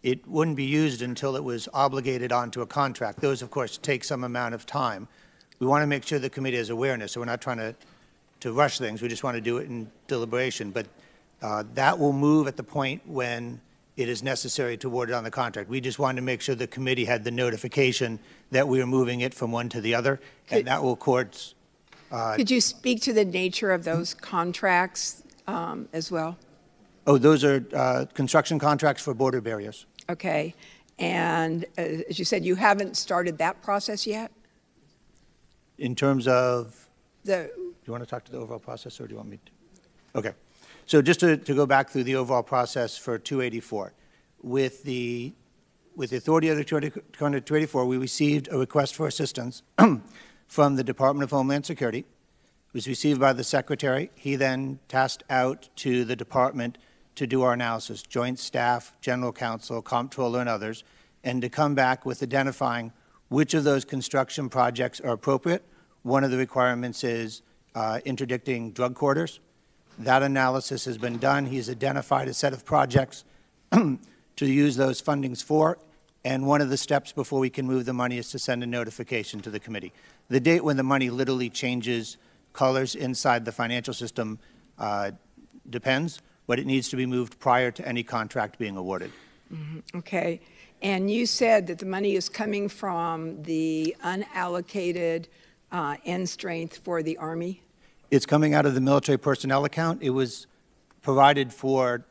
It wouldn't be used until it was obligated onto a contract. Those, of course, take some amount of time. We want to make sure the committee has awareness, so we're not trying to rush things. We just want to do it in deliberation. But that will move at the point when it is necessary to award it on the contract. We just wanted to make sure the committee had the notification that we are moving it from one to the other, and that will courts. Could you speak to the nature of those contracts as well? Oh, those are construction contracts for border barriers. Okay. And as you said, you haven't started that process yet? In terms of? Do you want to talk to the overall process, or do you want me to? Okay. So just to go back through the overall process for 284, with the authority of the 284, we received a request for assistance from the Department of Homeland Security. It was received by the Secretary. He then tasked out to the department to do our analysis, joint staff, general counsel, comptroller, and others, and to come back with identifying which of those construction projects are appropriate. One of the requirements is interdicting drug corridors. That analysis has been done. He's identified a set of projects to use those fundings for, and one of the steps before we can move the money is to send a notification to the committee. The date when the money literally changes colors inside the financial system depends, but it needs to be moved prior to any contract being awarded. Mm-hmm. Okay. And you said that the money is coming from the unallocated end strength for the Army? It's coming out of the military personnel account. It was provided for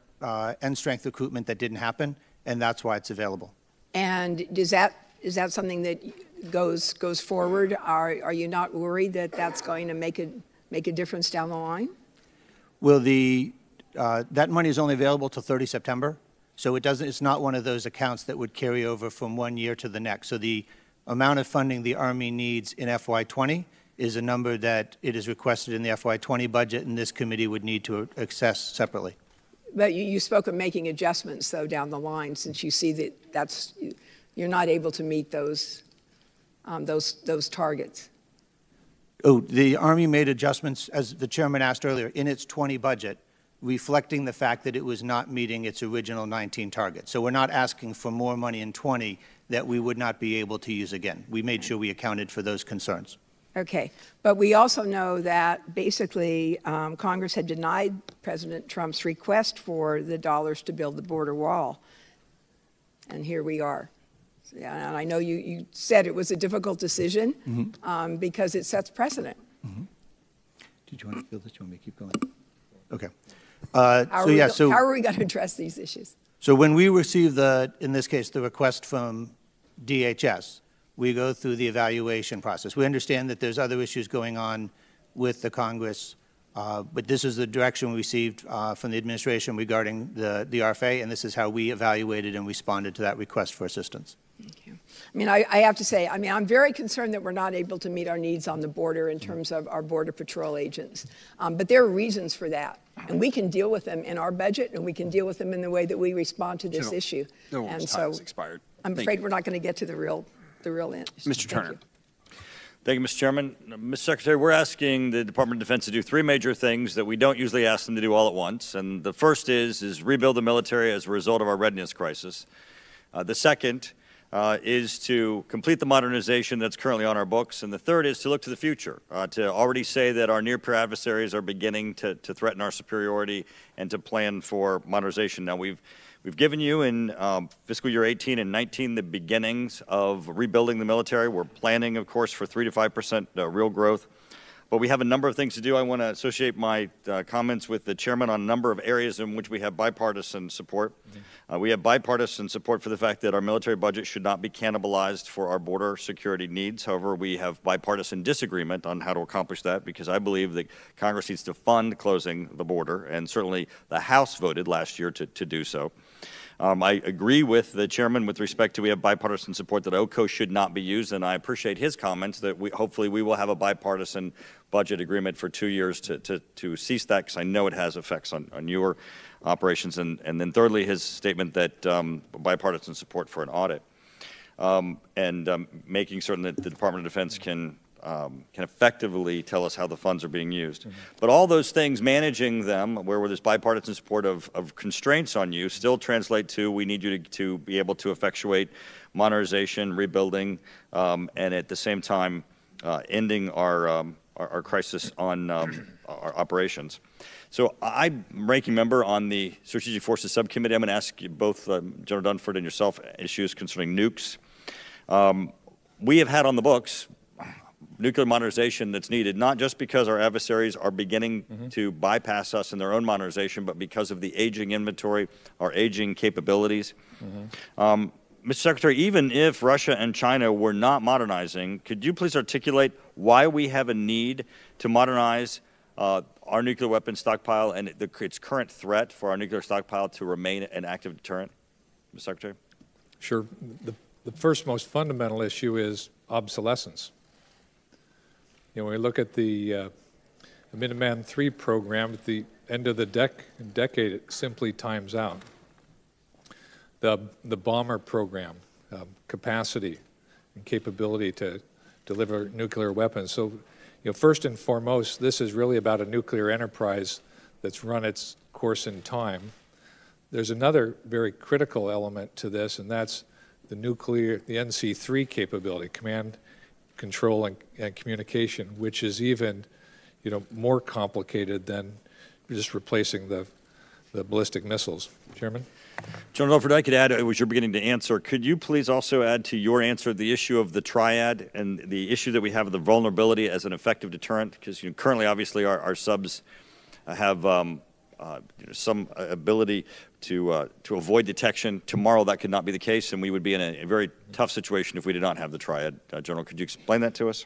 end strength recruitment that didn't happen, and that's why it's available. And is that something that goes forward? Are you not worried that that's going to make a difference down the line? Well, that money is only available till 30 September, so it's not one of those accounts that would carry over from one year to the next. So the amount of funding the Army needs in FY20 is a number that it is requested in the FY20 budget, and this committee would need to access separately. But you spoke of making adjustments, though, down the line, since you see that you're not able to meet those targets. Oh, the Army made adjustments, as the chairman asked earlier, in its 20 budget, reflecting the fact that it was not meeting its original 19 target. So we're not asking for more money in 20 that we would not be able to use again. We made sure we accounted for those concerns. Okay, but we also know that basically Congress had denied President Trump's request for the dollars to build the border wall, and here we are. And I know you said it was a difficult decision because it sets precedent. Mm-hmm. Did you want to feel this? Do you want me to keep going? Okay. How are we going to address these issues? So when we receive in this case, the request from DHS, we go through the evaluation process. We understand that there's other issues going on with the Congress, but this is the direction we received from the administration regarding the RFA, and this is how we evaluated and responded to that request for assistance. Thank you. I mean, I have to say, I mean, I'm very concerned that we're not able to meet our needs on the border in terms of our Border Patrol agents. But there are reasons for that. And we can deal with them in our budget, and we can deal with them in the way that we respond to this issue. And so expired. I'm afraid we're not going to get to the real end. Mr. Turner. Thank you, Mr. Chairman. Mr. Secretary, we're asking the Department of Defense to do three major things that we don't usually ask them to do all at once. And the first is rebuild the military as a result of our readiness crisis. The second is to complete the modernization that's currently on our books. And the third is to look to the future, to already say that our near-peer adversaries are beginning to threaten our superiority and to plan for modernization. Now, we've given you in fiscal year 18 and 19 the beginnings of rebuilding the military. We're planning, of course, for 3 to 5% real growth. But we have a number of things to do. I want to associate my comments with the chairman on a number of areas in which we have bipartisan support. We have bipartisan support for the fact that our military budget should not be cannibalized for our border security needs. However, we have bipartisan disagreement on how to accomplish that, because I believe that Congress needs to fund closing the border, and certainly the House voted last year to do so. I agree with the chairman with respect to we have bipartisan support that OCO should not be used, and I appreciate his comments that hopefully we will have a bipartisan budget agreement for 2 years to cease that, because I know it has effects on your operations. And then thirdly, his statement that bipartisan support for an audit and making certain that the Department of Defense can effectively tell us how the funds are being used. But all those things, managing them, where there's bipartisan support of constraints on you, still translate to we need you to be able to effectuate modernization, rebuilding, and at the same time ending our crisis on our operations. So I'm ranking member on the Strategic Forces Subcommittee. I'm going to ask you both, General Dunford and yourself, issues concerning nukes. We have had on the books nuclear modernization that's needed, not just because our adversaries are beginning to bypass us in their own modernization, but because of the aging inventory, our aging capabilities. Mr. Secretary, even if Russia and China were not modernizing, could you please articulate why we have a need to modernize our nuclear weapons stockpile and its current threat for our nuclear stockpile to remain an active deterrent? Mr. Secretary? Sure. The first most fundamental issue is obsolescence. You know, when we look at the Minuteman III program, at the end of the decade, it simply times out. The bomber program, capacity and capability to deliver nuclear weapons. So, you know, first and foremost, this is really about a nuclear enterprise that's run its course in time. There's another very critical element to this, and that's the NC3 capability, command, control, and communication, which is even, you know, more complicated than just replacing the ballistic missiles. Chairman? General Dunford, I could add, as you're beginning to answer, could you please also add to your answer the issue of the triad and the issue that we have of the vulnerability as an effective deterrent? Because currently, obviously, our subs have some ability to avoid detection. Tomorrow, that could not be the case, and we would be in a very tough situation if we did not have the triad. General, could you explain that to us?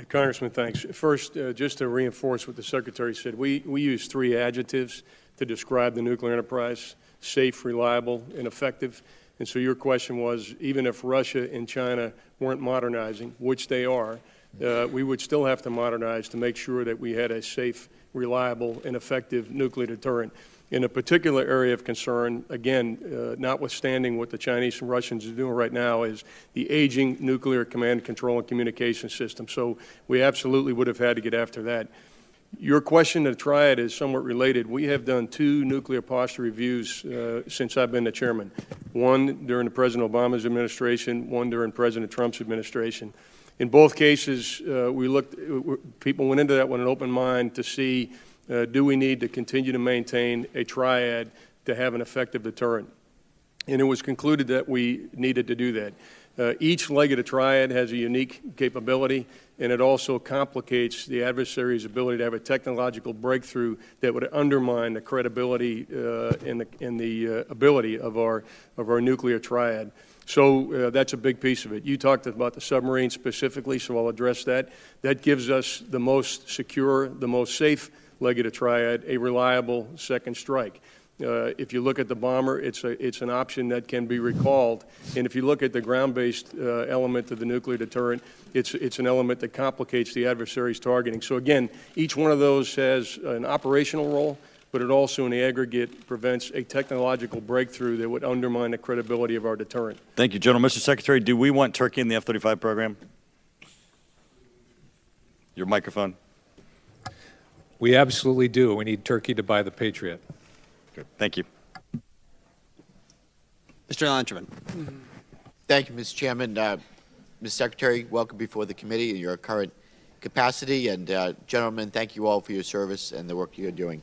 Congressman, thanks. First, just to reinforce what the Secretary said, we use 3 adjectives to describe the nuclear enterprise: safe, reliable, and effective. And so your question was, even if Russia and China weren't modernizing, which they are, we would still have to modernize to make sure that we had a safe, reliable, and effective nuclear deterrent. In a particular area of concern, again, notwithstanding what the Chinese and Russians are doing right now, is the aging nuclear command, control, and communication system. So we absolutely would have had to get after that. Your question to triad is somewhat related. We have done 2 nuclear posture reviews since I've been the chairman. One during the President Obama's administration, one during President Trump's administration. In both cases, people went into that with an open mind to see, do we need to continue to maintain a triad to have an effective deterrent? And it was concluded that we needed to do that. Each leg of the triad has a unique capability, and it also complicates the adversary's ability to have a technological breakthrough that would undermine the credibility and the ability of our nuclear triad. So that's a big piece of it. You talked about the submarine specifically, so I'll address that. That gives us the most secure, the most safe leg of the triad, a reliable second strike. If you look at the bomber, it's an option that can be recalled. And if you look at the ground-based element of the nuclear deterrent, it's an element that complicates the adversary's targeting. So again, each one of those has an operational role, but it also in the aggregate prevents a technological breakthrough that would undermine the credibility of our deterrent. Thank you, General. Mr. Secretary, do we want Turkey in the F-35 program? Your microphone. We absolutely do. We need Turkey to buy the Patriot. Good. Thank you. Mr. Lanterman. Thank you, Mr. Chairman. Mr. Secretary, welcome before the committee in your current capacity. And gentlemen, thank you all for your service and the work you're doing.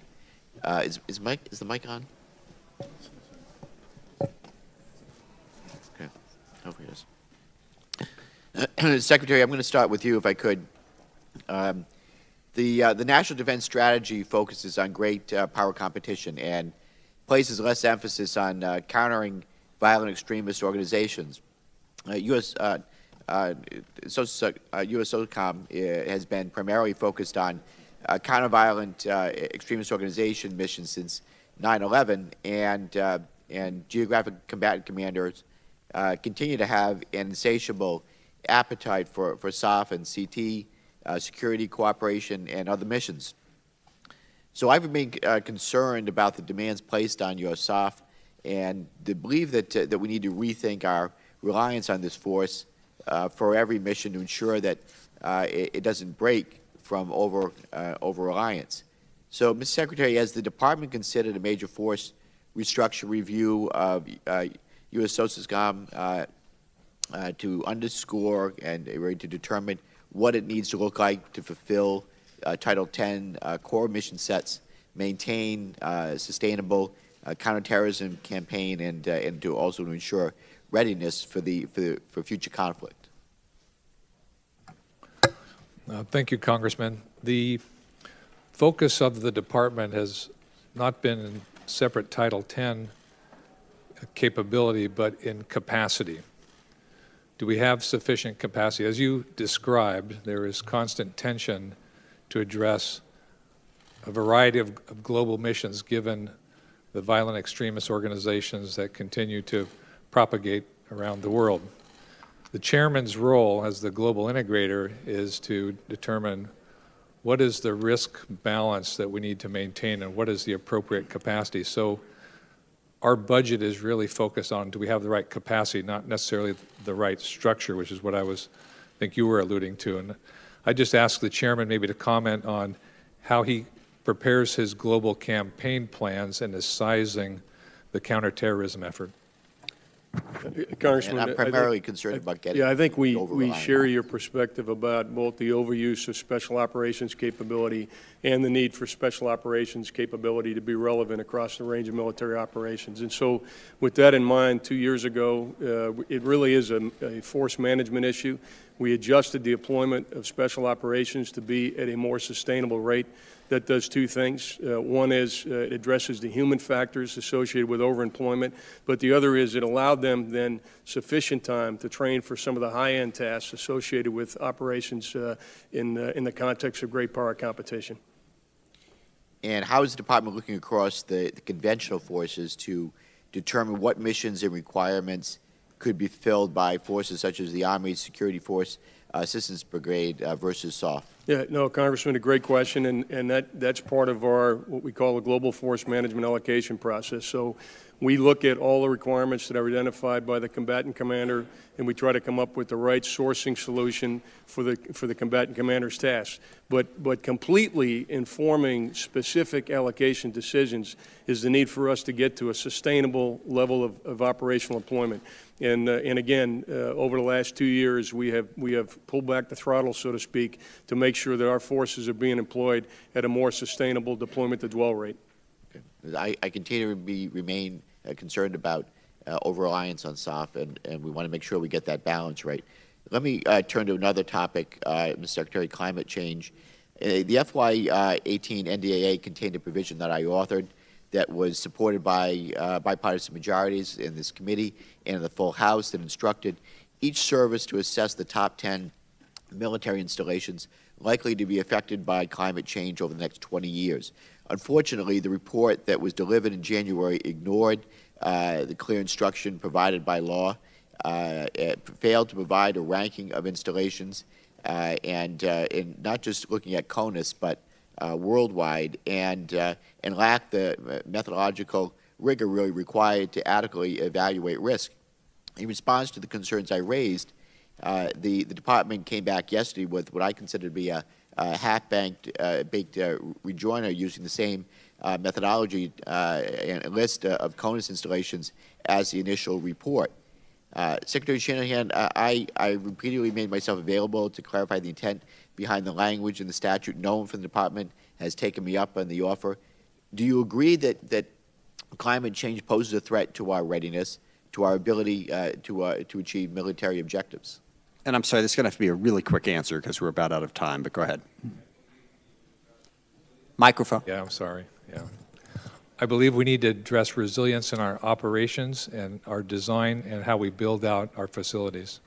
Is the mic on? Okay. Hopefully it is. Secretary, I'm going to start with you, if I could. The National Defense Strategy focuses on great power competition and places less emphasis on countering violent extremist organizations. U.S. SOCOM has been primarily focused on counter-violent extremist organization missions since 9/11, and geographic combatant commanders continue to have an insatiable appetite for SOF and CT, security, cooperation, and other missions. So I've been concerned about the demands placed on U.S. SOF and the belief that we need to rethink our reliance on this force for every mission to ensure that it doesn't break from over-reliance. So, Mr. Secretary, has the Department considered a major force restructure review of U.S. SOCOM to underscore and to determine what it needs to look like to fulfill Title X core mission sets, maintain sustainable counterterrorism campaign, and to also ensure readiness for future conflict? Thank you, Congressman. The focus of the department has not been in separate Title X capability, but in capacity. Do we have sufficient capacity? As you described, there is constant tension to address a variety of global missions given the violent extremist organizations that continue to propagate around the world. The chairman's role as the global integrator is to determine what is the risk balance that we need to maintain and what is the appropriate capacity. So our budget is really focused on, do we have the right capacity, not necessarily the right structure, which is what I think you were alluding to. And I just asked the chairman maybe to comment on how he prepares his global campaign plans and is sizing the counterterrorism effort. Congressman, I'm primarily concerned about getting. Yeah, I think we share your perspective about both the overuse of special operations capability and the need for special operations capability to be relevant across the range of military operations. And so with that in mind, 2 years ago, it really is a force management issue. We adjusted the deployment of special operations to be at a more sustainable rate. That does two things. One is it addresses the human factors associated with overemployment, but the other is it allowed them then sufficient time to train for some of the high-end tasks associated with operations in the context of great power competition. And how is the department looking across the conventional forces to determine what missions and requirements could be filled by forces such as the Army Security Force Assistance Brigade versus SOF? Yeah, no, Congressman, a great question, and that's part of our, what we call a global force management allocation process. So we look at all the requirements that are identified by the combatant commander, and we try to come up with the right sourcing solution for the combatant commander's tasks. But completely informing specific allocation decisions is the need for us to get to a sustainable level of operational employment. And again, over the last 2 years, we have pulled back the throttle, so to speak, to make sure that our forces are being employed at a more sustainable deployment to dwell rate. Okay. I continue to remain concerned about over-reliance on SOF, and we want to make sure we get that balance right. Let me turn to another topic, Mr. Secretary, climate change. The FY18 NDAA contained a provision that I authored that was supported by bipartisan majorities in this committee and in the full House that instructed each service to assess the top 10 military installations likely to be affected by climate change over the next 20 years. Unfortunately, the report that was delivered in January ignored the clear instruction provided by law. It failed to provide a ranking of installations, and not just looking at CONUS, but worldwide, and lacked the methodological rigor really required to adequately evaluate risk. In response to the concerns I raised, the department came back yesterday with what I consider to be a half-baked rejoinder using the same methodology and list of CONUS installations as the initial report. Secretary Shanahan, I repeatedly made myself available to clarify the intent behind the language in the statute. No one from the department has taken me up on the offer. Do you agree that climate change poses a threat to our readiness, to our ability to achieve military objectives? And I'm sorry, this is going to have to be a really quick answer because we're about out of time, but go ahead. Microphone. Yeah, I'm sorry. Yeah. I believe we need to address resilience in our operations and our design and how we build out our facilities.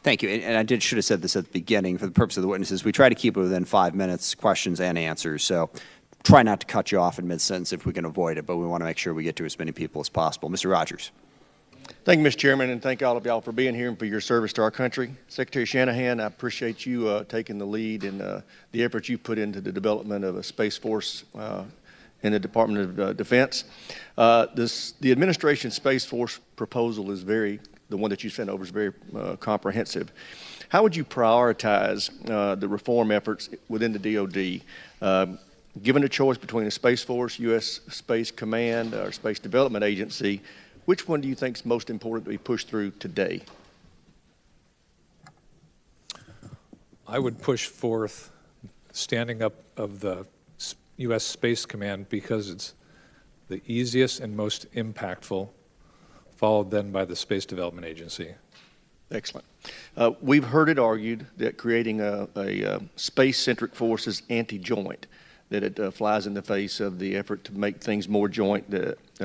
Thank you. And I should have said this at the beginning. For the purpose of the witnesses, we try to keep it within 5 minutes, questions and answers. So try not to cut you off in mid-sentence if we can avoid it, but we want to make sure we get to as many people as possible. Mr. Rogers. Thank you, Mr. Chairman, and thank all of y'all for being here and for your service to our country. Secretary Shanahan, I appreciate you taking the lead in the effort you put into the development of a Space Force in the Department of Defense. The administration Space Force proposal is the one that you sent over is very comprehensive. How would you prioritize the reform efforts within the DoD? Given a choice between a Space Force, U.S. Space Command, or Space Development Agency, which one do you think is most important to be pushed through today? I would push forth standing up of the U.S. Space Command because it's the easiest and most impactful, followed then by the Space Development Agency. Excellent. We've heard it argued that creating a space-centric force is anti-joint, that it flies in the face of the effort to make things more joint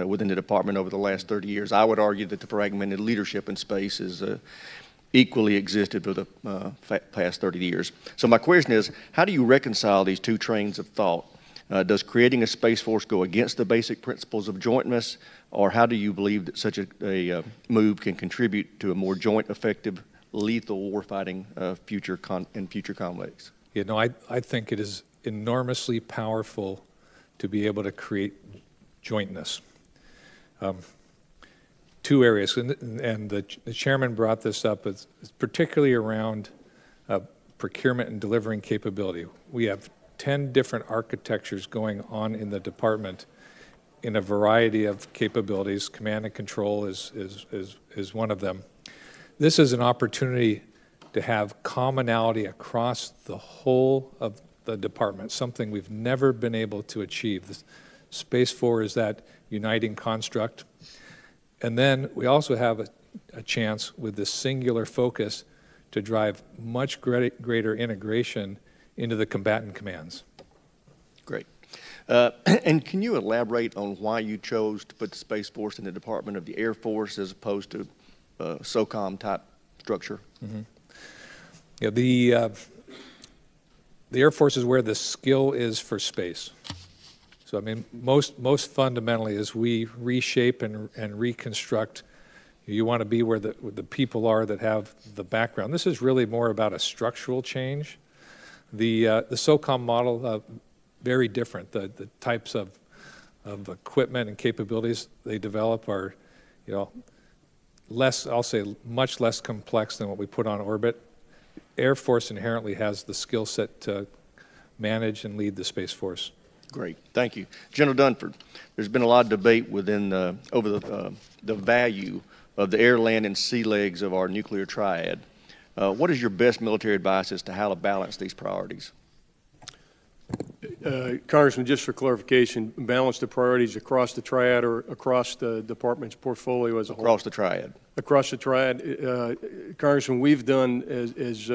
within the department over the last 30 years. I would argue that the fragmented leadership in space is equally existed for the past 30 years. So my question is, how do you reconcile these two trains of thought? Does creating a Space Force go against the basic principles of jointness, or how do you believe that such a move can contribute to a more joint, effective, lethal warfighting in future conflicts? You know, I think it is enormously powerful to be able to create jointness. Two areas, and the chairman brought this up, it's particularly around procurement and delivering capability. We have 10 different architectures going on in the department in a variety of capabilities. Command and control is one of them. This is an opportunity to have commonality across the whole of the department, something we've never been able to achieve. The Space Force is that uniting construct. And then we also have a chance with this singular focus to drive much greater integration into the combatant commands. Great. And can you elaborate on why you chose to put the Space Force in the Department of the Air Force as opposed to SOCOM type structure? Mm-hmm. Yeah, the Air Force is where the skill is for space. So, I mean, most fundamentally, as we reshape and reconstruct, you want to be where the people are that have the background. This is really more about a structural change. The SOCOM model, very different. The types of equipment and capabilities they develop are, you know, less, I'll say, much less complex than what we put on orbit. Air Force inherently has the skill set to manage and lead the Space Force. Great, thank you. General Dunford, there's been a lot of debate within over the value of the air, land, and sea legs of our nuclear triad. What is your best military advice as to how to balance these priorities? Congressman, just for clarification, balance the priorities across the triad or across the department's portfolio as a whole? Across the triad. Across the triad. Congressman, we've done, as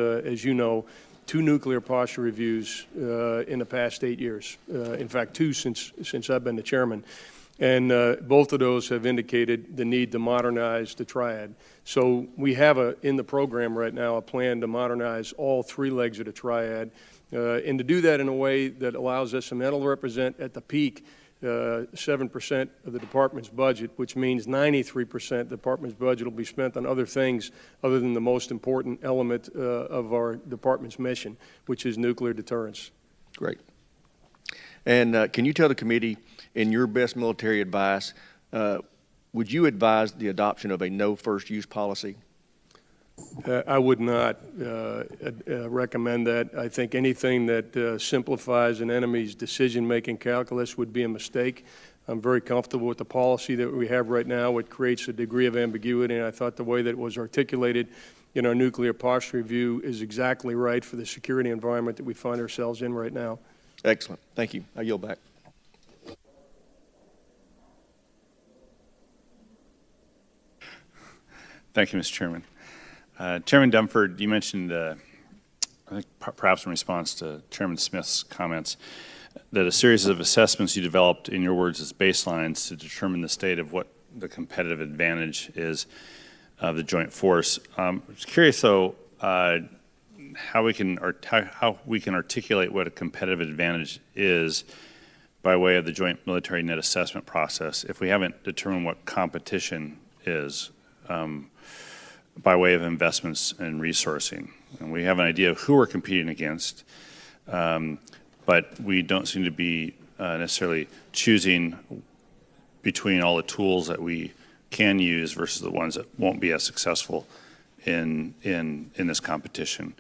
you know, 2 nuclear posture reviews in the past 8 years. In fact, 2 since I've been the chairman. And both of those have indicated the need to modernize the triad. So we have in the program right now a plan to modernize all 3 legs of the triad, and to do that in a way that allows us, and that'll represent at the peak 7% of the department's budget, which means 93% of the department's budget will be spent on other things other than the most important element of our department's mission, which is nuclear deterrence. Great. And can you tell the committee, in your best military advice, would you advise the adoption of a no first use policy? I would not recommend that. I think anything that simplifies an enemy's decision-making calculus would be a mistake. I'm very comfortable with the policy that we have right now. It creates a degree of ambiguity, and I thought the way that it was articulated in our nuclear posture review is exactly right for the security environment that we find ourselves in right now. Excellent. Thank you. I yield back. Thank you, Mr. Chairman. Chairman Dunford, you mentioned, I think perhaps in response to Chairman Smith's comments, that a series of assessments you developed, in your words, as baselines to determine the state of what the competitive advantage is of the joint force. I was curious, though, how we can articulate what a competitive advantage is by way of the joint military net assessment process if we haven't determined what competition is by way of investments and resourcing. And we have an idea of who we're competing against, but we don't seem to be necessarily choosing between all the tools that we can use versus the ones that won't be as successful in this competition.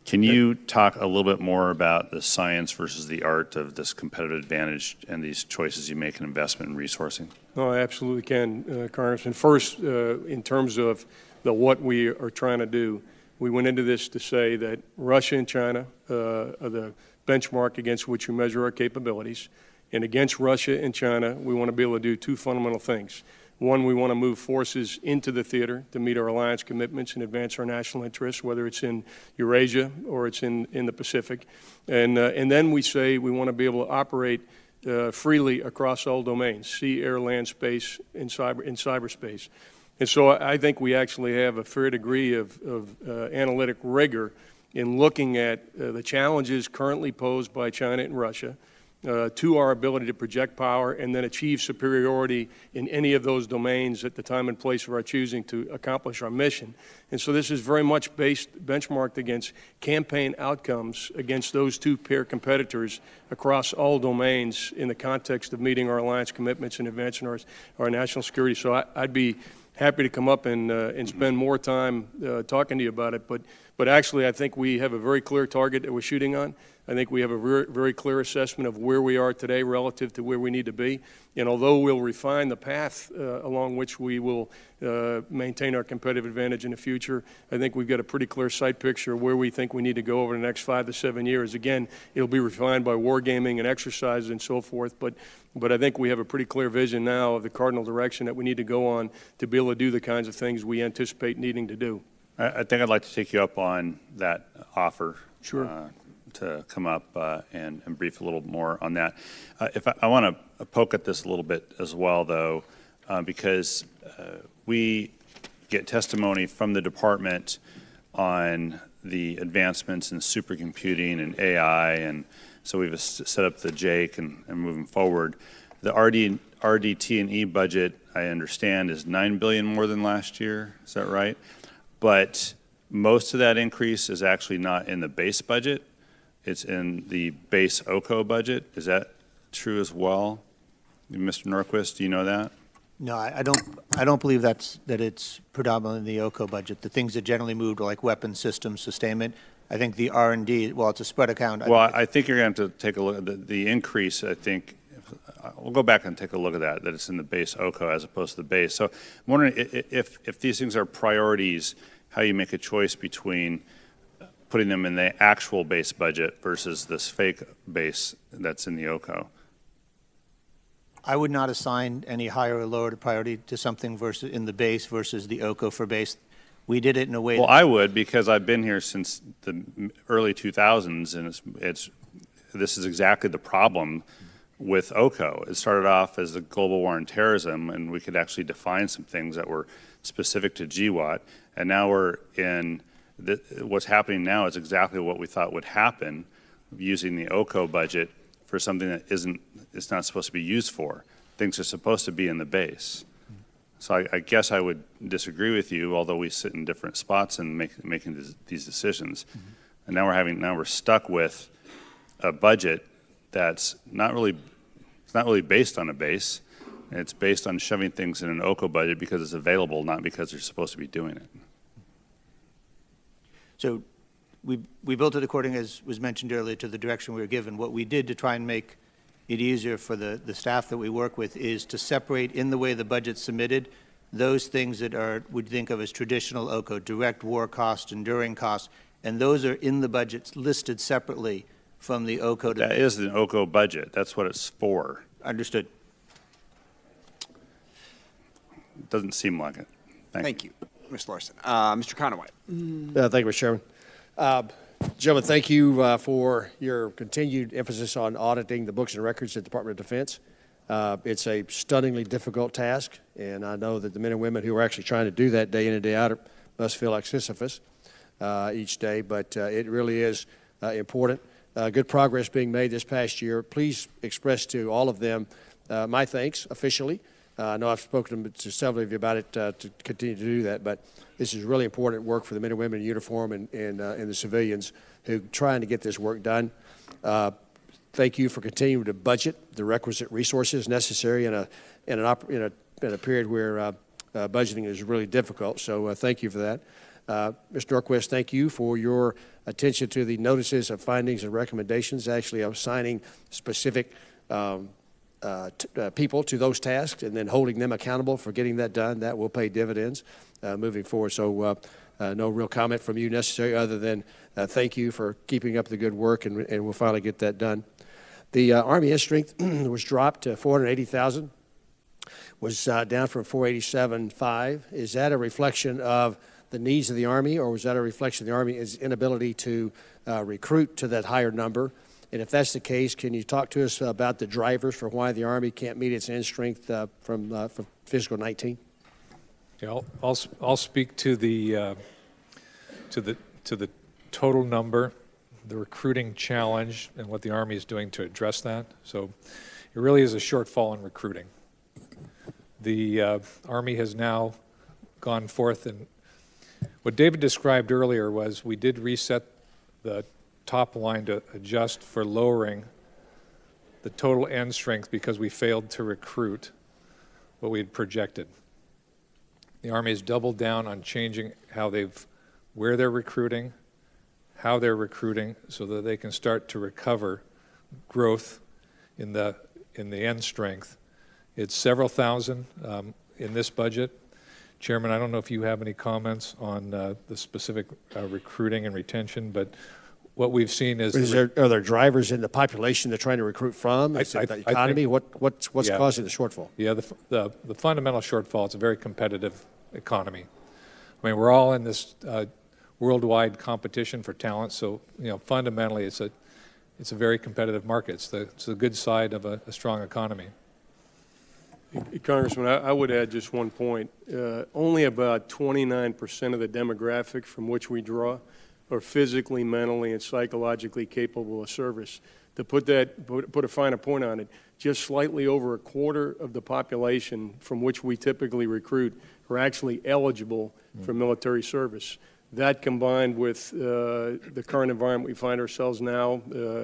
Can you talk a little bit more about the science versus the art of this competitive advantage and these choices you make in investment and resourcing? Oh, I absolutely can, Congressman. First, in terms of what we are trying to do, we went into this to say that Russia and China are the benchmark against which we measure our capabilities. And against Russia and China, we want to be able to do 2 fundamental things. One, we want to move forces into the theater to meet our alliance commitments and advance our national interests, whether it's in Eurasia or it's in the Pacific. And then we say we want to be able to operate freely across all domains, sea, air, land, space, and cyberspace. And so I think we actually have a fair degree of analytic rigor in looking at the challenges currently posed by China and Russia to our ability to project power and then achieve superiority in any of those domains at the time and place of our choosing to accomplish our mission. And so this is very much benchmarked against campaign outcomes against those 2 peer competitors across all domains in the context of meeting our alliance commitments and advancing our national security. So I'd be happy to come up and spend more time talking to you about it. But actually, I think we have a very clear target that we're shooting on. I think we have a very, very clear assessment of where we are today relative to where we need to be. And although we'll refine the path along which we will maintain our competitive advantage in the future, I think we've got a pretty clear sight picture of where we think we need to go over the next 5 to 7 years. Again, it'll be refined by wargaming and exercises and so forth, but I think we have a pretty clear vision now of the cardinal direction that we need to go on to be able to do the kinds of things we anticipate needing to do. I think I'd like to take you up on that offer. Sure. To come up and brief a little more on that. If I want to poke at this a little bit as well, though, because we get testimony from the department on the advancements in supercomputing and AI, and so we've set up the JAIC and moving forward. The RDT&E budget, I understand, is $9 billion more than last year. Is that right? But most of that increase is actually not in the base budget. It's in the base OCO budget. Is that true as well? Mr. Norquist, do you know that? No, I don't believe that it's predominantly in the OCO budget. The things that generally moved are like weapons system sustainment. I think the R&D, well, it's a spread account. Well, I think you're going to have to take a look at the increase. I think we'll go back and take a look at that it's in the base OCO as opposed to the base. So I'm wondering if these things are priorities, how you make a choice between putting them in the actual base budget versus this fake base that's in the OCO? I would not assign any higher or lower priority to something versus in the base versus the OCO for base. We did it in a way. Well, I would, because I've been here since the early 2000s, and this is exactly the problem with OCO. It started off as the global war on terrorism, and we could actually define some things that were specific to GWAT, and now we're in what's happening now is exactly what we thought would happen, using the OCO budget for something that it's not supposed to be used for. Things are supposed to be in the base. So I guess I would disagree with you, although we sit in different spots and making these decisions. Mm-hmm. And now we're stuck with a budget that's not really based on a base. It's based on shoving things in an OCO budget because it's available, not because they're supposed to be doing it. So we built it according, as was mentioned earlier, to the direction we were given. What we did to try and make it easier for the staff that we work with is to separate, in the way the budget's submitted, those things that we'd think of as traditional OCO, direct war costs, enduring costs, and those are in the budgets listed separately from the OCO. That is an OCO budget. That's what it's for. Understood. Doesn't seem like it. Thank you, Ms. Larson. Mr. Conaway. Thank you, Mr. Chairman. Gentlemen, thank you for your continued emphasis on auditing the books and records at the Department of Defense. It's a stunningly difficult task, and I know that the men and women who are actually trying to do that day in and day out must feel like Sisyphus each day, but it really is important. Good progress being made this past year. Please express to all of them my thanks officially. I know I've spoken to several of you about it to continue to do that, but this is really important work for the men and women in uniform and the civilians who are trying to get this work done. Thank you for continuing to budget the requisite resources necessary in a period where budgeting is really difficult. So thank you for that. Mr. Norquist, thank you for your attention to the notices of findings and recommendations. Actually, I'm assigning specific people to those tasks and then holding them accountable for getting that done. That will pay dividends moving forward. So no real comment from you necessary other than thank you for keeping up the good work, and we'll finally get that done. The Army end strength was dropped to 480,000, was down from 487.5. Is that a reflection of the needs of the Army, or was that a reflection of the Army's inability to recruit to that higher number? And if that's the case, can you talk to us about the drivers for why the Army can't meet its end strength from fiscal 19? Yeah, I'll speak to the total number, the recruiting challenge, and what the Army is doing to address that. So it really is a shortfall in recruiting. The Army has now gone forth, and what David described earlier was we did reset the top line to adjust for lowering the total end strength because we failed to recruit what we had projected. The Army has doubled down on changing where they're recruiting, how they're recruiting, so that they can start to recover growth in the end strength. It's several thousand in this budget. Chairman, I don't know if you have any comments on the specific recruiting and retention, but what we've seen is... Are there drivers in the population they're trying to recruit from? Is it the economy? What's causing the shortfall? Yeah, the fundamental shortfall, it's a very competitive economy. I mean, we're all in this worldwide competition for talent, so fundamentally it's a very competitive market. It's the good side of a strong economy. Congressman, I would add just one point. Only about 29% of the demographic from which we draw are physically, mentally, and psychologically capable of service. To put a finer point on it, just slightly over a quarter of the population from which we typically recruit are actually eligible for military service. That, combined with the current environment we find ourselves now,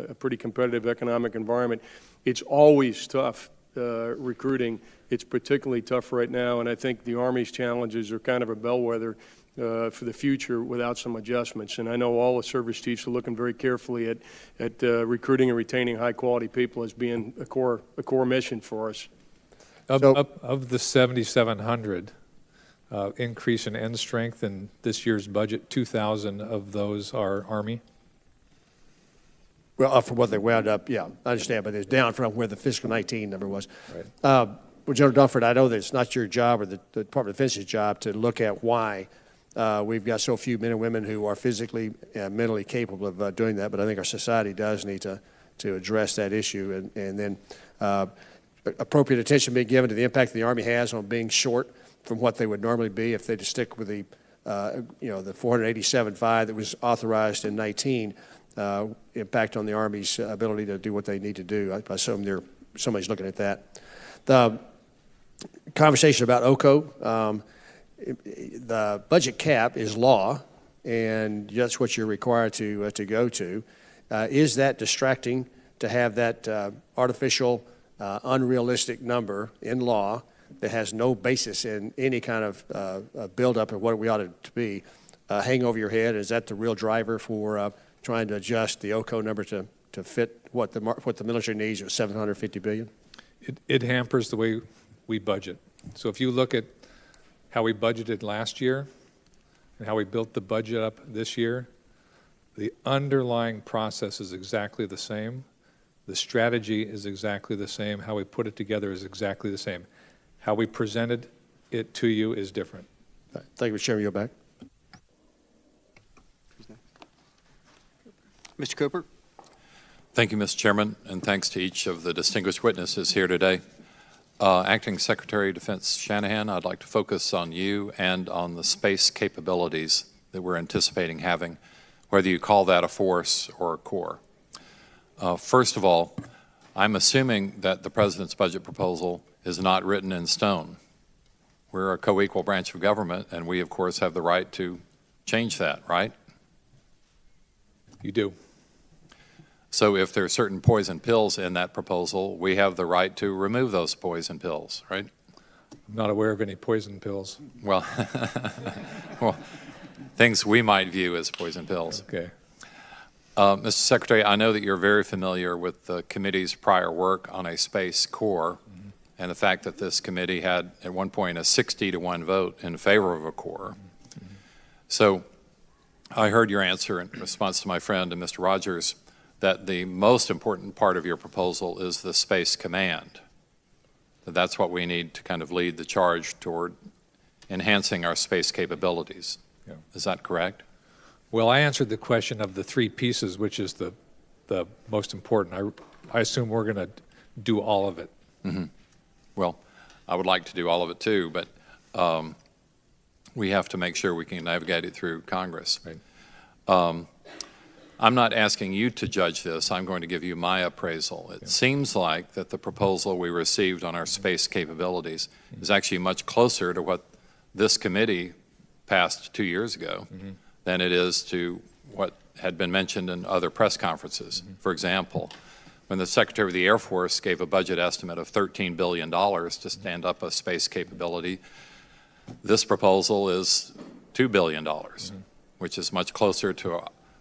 a pretty competitive economic environment, it's always tough recruiting. It's particularly tough right now, and I think the Army's challenges are kind of a bellwether for the future without some adjustments. And I know all the service chiefs are looking very carefully at recruiting and retaining high-quality people as being a core mission for us. Of the 7,700 increase in end strength in this year's budget, 2,000 of those are Army. Well, up from what they wound up, yeah, I understand, but it's down from where the fiscal 19 number was. Right. Well, General Dunford, I know that it's not your job or the Department of Defense's job to look at why we've got so few men and women who are physically and mentally capable of doing that, but I think our society does need to address that issue, and then appropriate attention being given to the impact the Army has on being short from what they would normally be if they just stick with the the 487.5 that was authorized in 19, impact on the Army's ability to do what they need to do. I assume somebody's looking at that. The conversation about OCO, the budget cap is law, and that's what you're required to go to. Is that distracting to have that artificial, unrealistic number in law that has no basis in any kind of buildup of what we ought it to be hang over your head? Is that the real driver for trying to adjust the OCO number to fit what the military needs of $750 billion? It hampers the way we budget. So if you look at how we budgeted last year and how we built the budget up this year, the underlying process is exactly the same. The strategy is exactly the same. How we put it together is exactly the same. How we presented it to you is different. Thank you, Mr. Chairman. You're back. Mr. Cooper. Thank you, Mr. Chairman, and thanks to each of the distinguished witnesses here today. Acting Secretary of Defense Shanahan, I'd like to focus on you and on the space capabilities that we're anticipating having, whether you call that a force or a corps. First of all, I'm assuming that the President's budget proposal is not written in stone. We're a co-equal branch of government, and we, of course, have the right to change that, right? You do. So if there are certain poison pills in that proposal, we have the right to remove those poison pills, right? I'm not aware of any poison pills. Well, well, things we might view as poison pills. Okay. Mr. Secretary, I know that you're very familiar with the committee's prior work on a space corps, and the fact that this committee had at one point a 60-to-1 vote in favor of a corps. So I heard your answer in response to my friend and Mr. Rogers that the most important part of your proposal is the Space Command. That's what we need to kind of lead the charge toward enhancing our space capabilities. Yeah. Is that correct? Well, I answered the question of the three pieces, which is the most important. I assume we're going to do all of it. Mm-hmm. Well, I would like to do all of it too, but we have to make sure we can navigate it through Congress. Right. I'm not asking you to judge this. I'm going to give you my appraisal. It seems like that the proposal we received on our space capabilities is actually much closer to what this committee passed 2 years ago than it is to what had been mentioned in other press conferences. For example, when the Secretary of the Air Force gave a budget estimate of $13 billion to stand up a space capability, this proposal is $2 billion, which is much closer to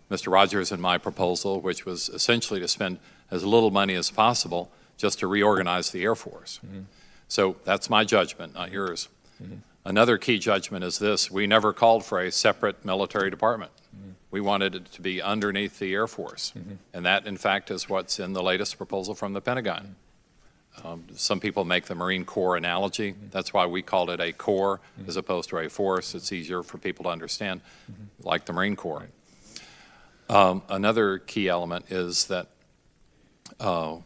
Mr. Rogers and my proposal, which was essentially to spend as little money as possible just to reorganize the Air Force. So that's my judgment, not yours. Another key judgment is this: we never called for a separate military department. We wanted it to be underneath the Air Force, and that, in fact, is what's in the latest proposal from the Pentagon. Some people make the Marine Corps analogy. That's why we called it a corps as opposed to a force. It's easier for people to understand, like the Marine Corps. Another key element is that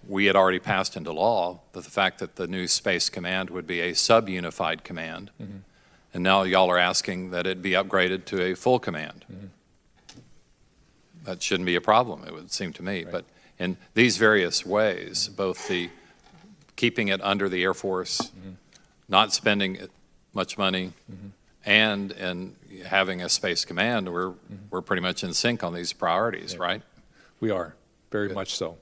we had already passed into law the fact that the new Space Command would be a sub-unified command, and now y'all are asking that it be upgraded to a full command. That shouldn't be a problem, it would seem to me. Right. But in these various ways, both the keeping it under the Air Force, not spending much money, and having a space command, we're pretty much in sync on these priorities, right? We are, very much so.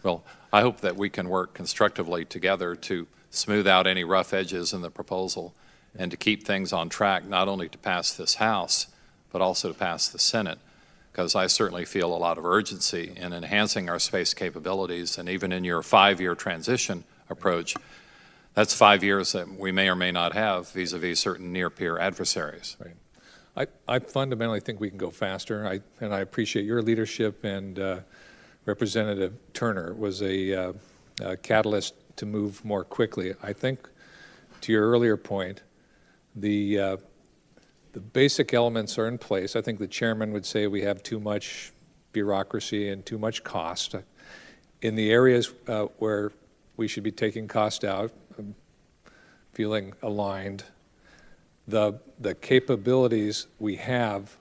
Well, I hope that we can work constructively together to smooth out any rough edges in the proposal and to keep things on track, not only to pass this House, but also to pass the Senate, because I certainly feel a lot of urgency in enhancing our space capabilities, and even in your 5-year transition approach, that's 5 years that we may or may not have vis-a-vis certain near-peer adversaries. Right. I fundamentally think we can go faster, and I appreciate your leadership and Representative Turner was a catalyst to move more quickly. I think, to your earlier point, the basic elements are in place. I think the chairman would say we have too much bureaucracy and too much cost. In the areas where we should be taking cost out, I'm feeling aligned. The capabilities we have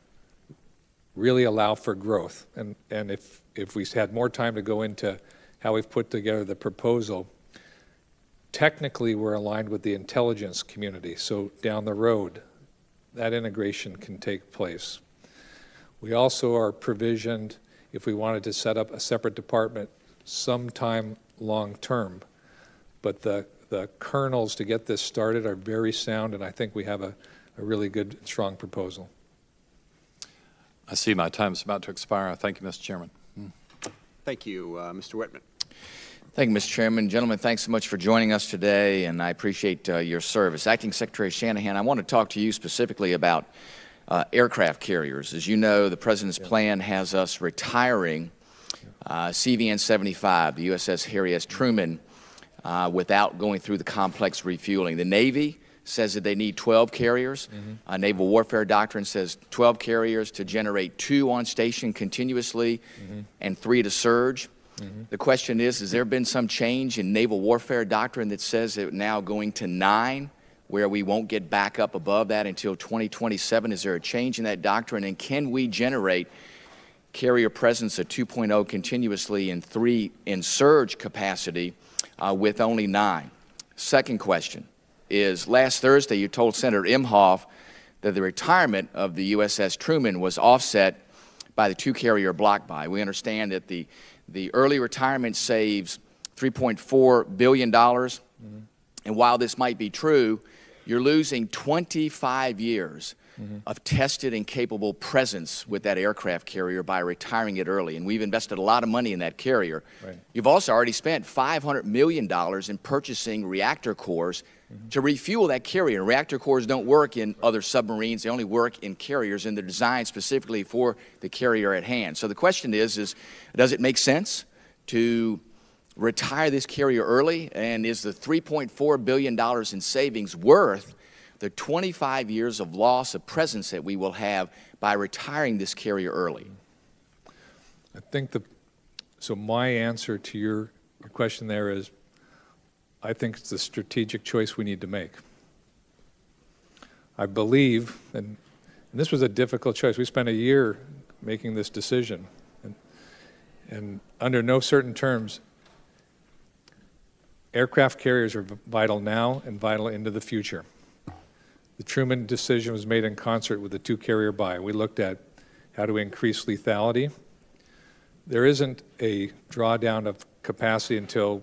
really allow for growth. And if we had more time to go into how we've put together the proposal, technically we're aligned with the intelligence community. So down the road, that integration can take place. We also are provisioned, if we wanted to set up a separate department sometime long term. But the kernels to get this started are very sound, and I think we have a really good, strong proposal. I see my time is about to expire. Thank you, Mr. Chairman. Thank you, Mr. Whitman. Thank you, Mr. Chairman. Gentlemen, thanks so much for joining us today, and I appreciate your service. Acting Secretary Shanahan, I want to talk to you specifically about aircraft carriers. As you know, the President's plan has us retiring CVN-75, the USS Harry S. Truman, without going through the complex refueling. The Navy says that they need 12 carriers. Naval Warfare Doctrine says 12 carriers to generate 2 on station continuously and 3 to surge. The question is, has there been some change in Naval Warfare Doctrine that says that now going to 9, where we won't get back up above that until 2027? Is there a change in that doctrine? And can we generate carrier presence at 2.0 continuously and 3 in surge capacity with only 9? Second question is, last Thursday you told Senator Imhoff that the retirement of the USS Truman was offset by the 2-carrier block buy. We understand that the early retirement saves $3.4 billion, and while this might be true, you're losing 25 years of tested and capable presence with that aircraft carrier by retiring it early. And we've invested a lot of money in that carrier. Right. You've also already spent $500 million in purchasing reactor cores to refuel that carrier. Reactor cores don't work in other submarines. They only work in carriers, and they're designed specifically for the carrier at hand. So the question is does it make sense to retire this carrier early? And is the $3.4 billion in savings worth the 25 years of loss of presence that we will have by retiring this carrier early? I think so my answer to your question there is, I think it's the strategic choice we need to make. I believe, and this was a difficult choice. We spent a year making this decision, and under no certain terms, aircraft carriers are vital now and vital into the future. The Truman decision was made in concert with the 2-carrier buy. We looked at how to increase lethality. There isn't a drawdown of capacity until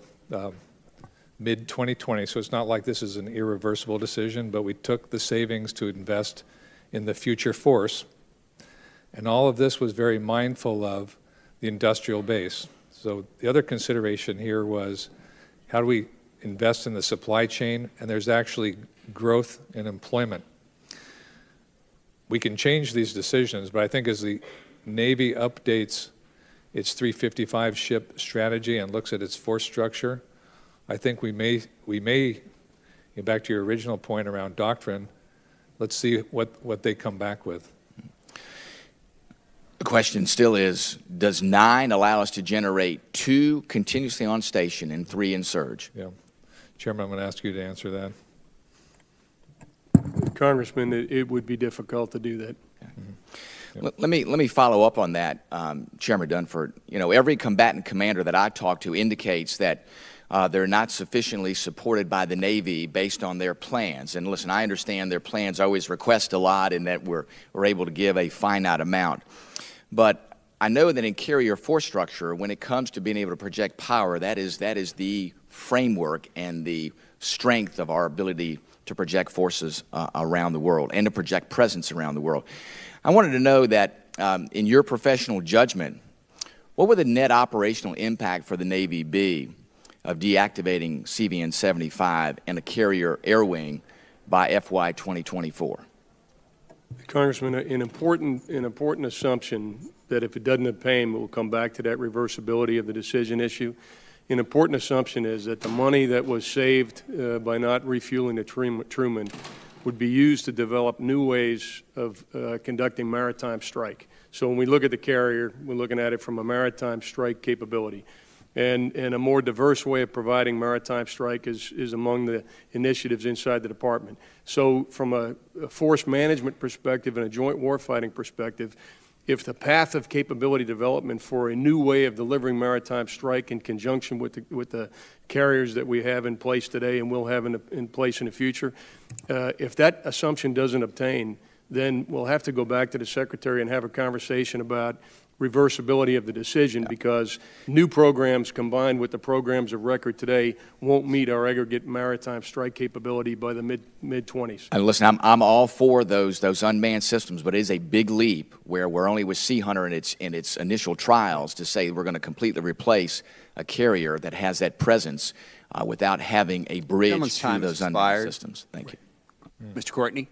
mid-2020, so it's not like this is an irreversible decision, but we took the savings to invest in the future force, and all of this was very mindful of the industrial base. So the other consideration here was, how do we invest in the supply chain? And there's actually growth in employment. We can change these decisions, but I think as the Navy updates its 355 ship strategy and looks at its force structure, I think we may, back to your original point around doctrine, let's see what they come back with. The question still is, does 9 allow us to generate 2 continuously on station and 3 in surge? Yeah. Chairman, I'm going to ask you to answer that. Congressman, it would be difficult to do that. Yep. Let me follow up on that, Chairman Dunford. You know, every combatant commander that I talk to indicates that they're not sufficiently supported by the Navy based on their plans. And listen, I understand their plans always request a lot and that we're able to give a finite amount. But I know that in carrier force structure, when it comes to being able to project power, that is the framework and the strength of our ability to project forces around the world and to project presence around the world. I wanted to know that in your professional judgment, what would the net operational impact for the Navy be of deactivating CVN-75 and a carrier air wing by FY 2024? Congressman, an important assumption that if it doesn't obtain, we'll come back to that reversibility of the decision issue. An important assumption is that the money that was saved by not refueling the Truman would be used to develop new ways of conducting maritime strike. So when we look at the carrier, we're looking at it from a maritime strike capability. And a more diverse way of providing maritime strike is among the initiatives inside the department. So from a force management perspective and a joint warfighting perspective, if the path of capability development for a new way of delivering maritime strike in conjunction with the carriers that we have in place today and will have in place in the future, if that assumption doesn't obtain, then we'll have to go back to the Secretary and have a conversation about reversibility of the decision, because new programs combined with the programs of record today won't meet our aggregate maritime strike capability by the mid-20s. And listen, I'm all for those unmanned systems, but it is a big leap where we're only with Sea Hunter in its initial trials to say we're going to completely replace a carrier that has that presence without having a bridge to those unmanned systems. Thank you. Mr. Courtney.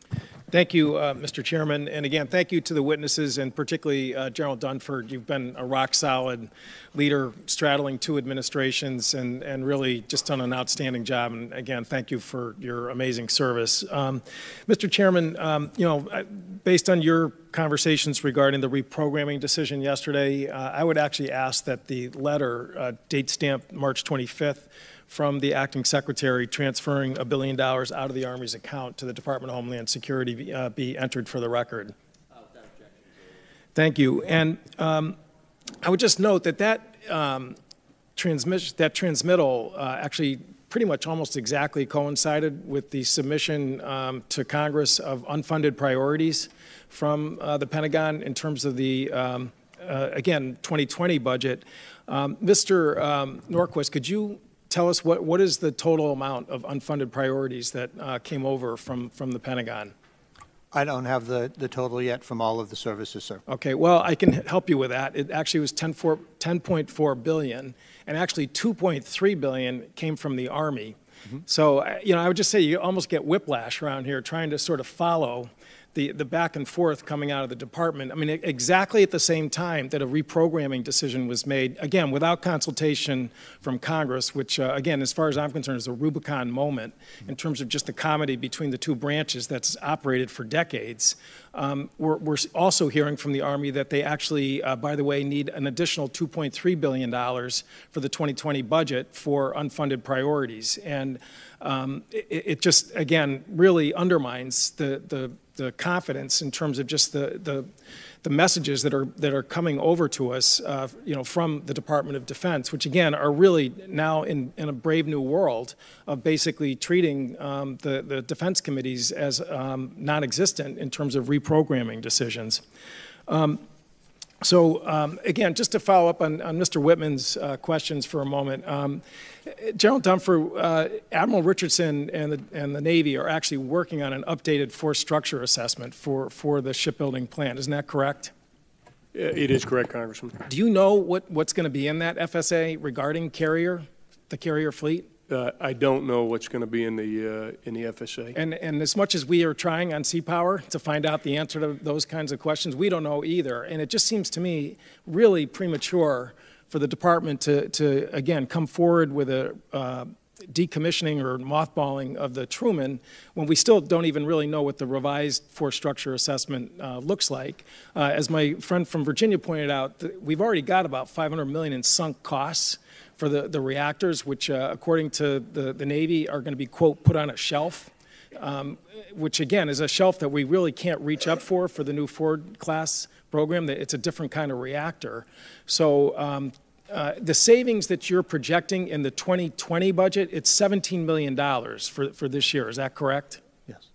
Thank you, Mr. Chairman. And again, thank you to the witnesses, and particularly General Dunford. You've been a rock-solid leader straddling two administrations and really just done an outstanding job. And again, thank you for your amazing service. Mr. Chairman, you know, based on your conversations regarding the reprogramming decision yesterday, I would actually ask that the letter, date stamped March 25th, from the acting secretary transferring $1 billion out of the Army's account to the Department of Homeland Security be entered for the record. Thank you. And I would just note that transmittal actually pretty much almost exactly coincided with the submission to Congress of unfunded priorities from the Pentagon in terms of the, again, 2020 budget. Mr. Norquist, could you tell us what is the total amount of unfunded priorities that came over from the Pentagon? I don't have the total yet from all of the services, sir. Okay, well, I can help you with that. It actually was $10.4 billion, and actually $2.3 billion came from the Army. Mm-hmm. So, you know, I would just say you almost get whiplash around here trying to sort of follow the back and forth coming out of the department. I mean, exactly at the same time that a reprogramming decision was made, again, without consultation from Congress, which, again, as far as I'm concerned, is a Rubicon moment in terms of just the comedy between the two branches that's operated for decades. We're also hearing from the Army that they actually, by the way, need an additional $2.3 billion for the 2020 budget for unfunded priorities. And it just, again, really undermines the confidence in terms of just the messages that are coming over to us, you know, from the Department of Defense, which again are really now in a brave new world of basically treating the defense committees as non-existent in terms of reprogramming decisions. So again, just to follow up on Mr. Whitman's questions for a moment, General Dunford, Admiral Richardson and the Navy are actually working on an updated force structure assessment for the shipbuilding plan. Isn't that correct? It is correct, Congressman. Do you know what's going to be in that FSA regarding the carrier fleet? I don't know what's going to be in the FSA. And as much as we are trying on Sea Power to find out the answer to those kinds of questions, we don't know either. And it just seems to me really premature for the department to again, come forward with a decommissioning or mothballing of the Truman when we still don't even really know what the revised force structure assessment looks like. As my friend from Virginia pointed out, we've already got about $500 million in sunk costs for the reactors, which according to the Navy are going to be, quote, put on a shelf, which again is a shelf that we really can't reach up for the new Ford class program. It's a different kind of reactor. So the savings that you're projecting in the 2020 budget, it's $17 million for this year. Is that correct? Yes.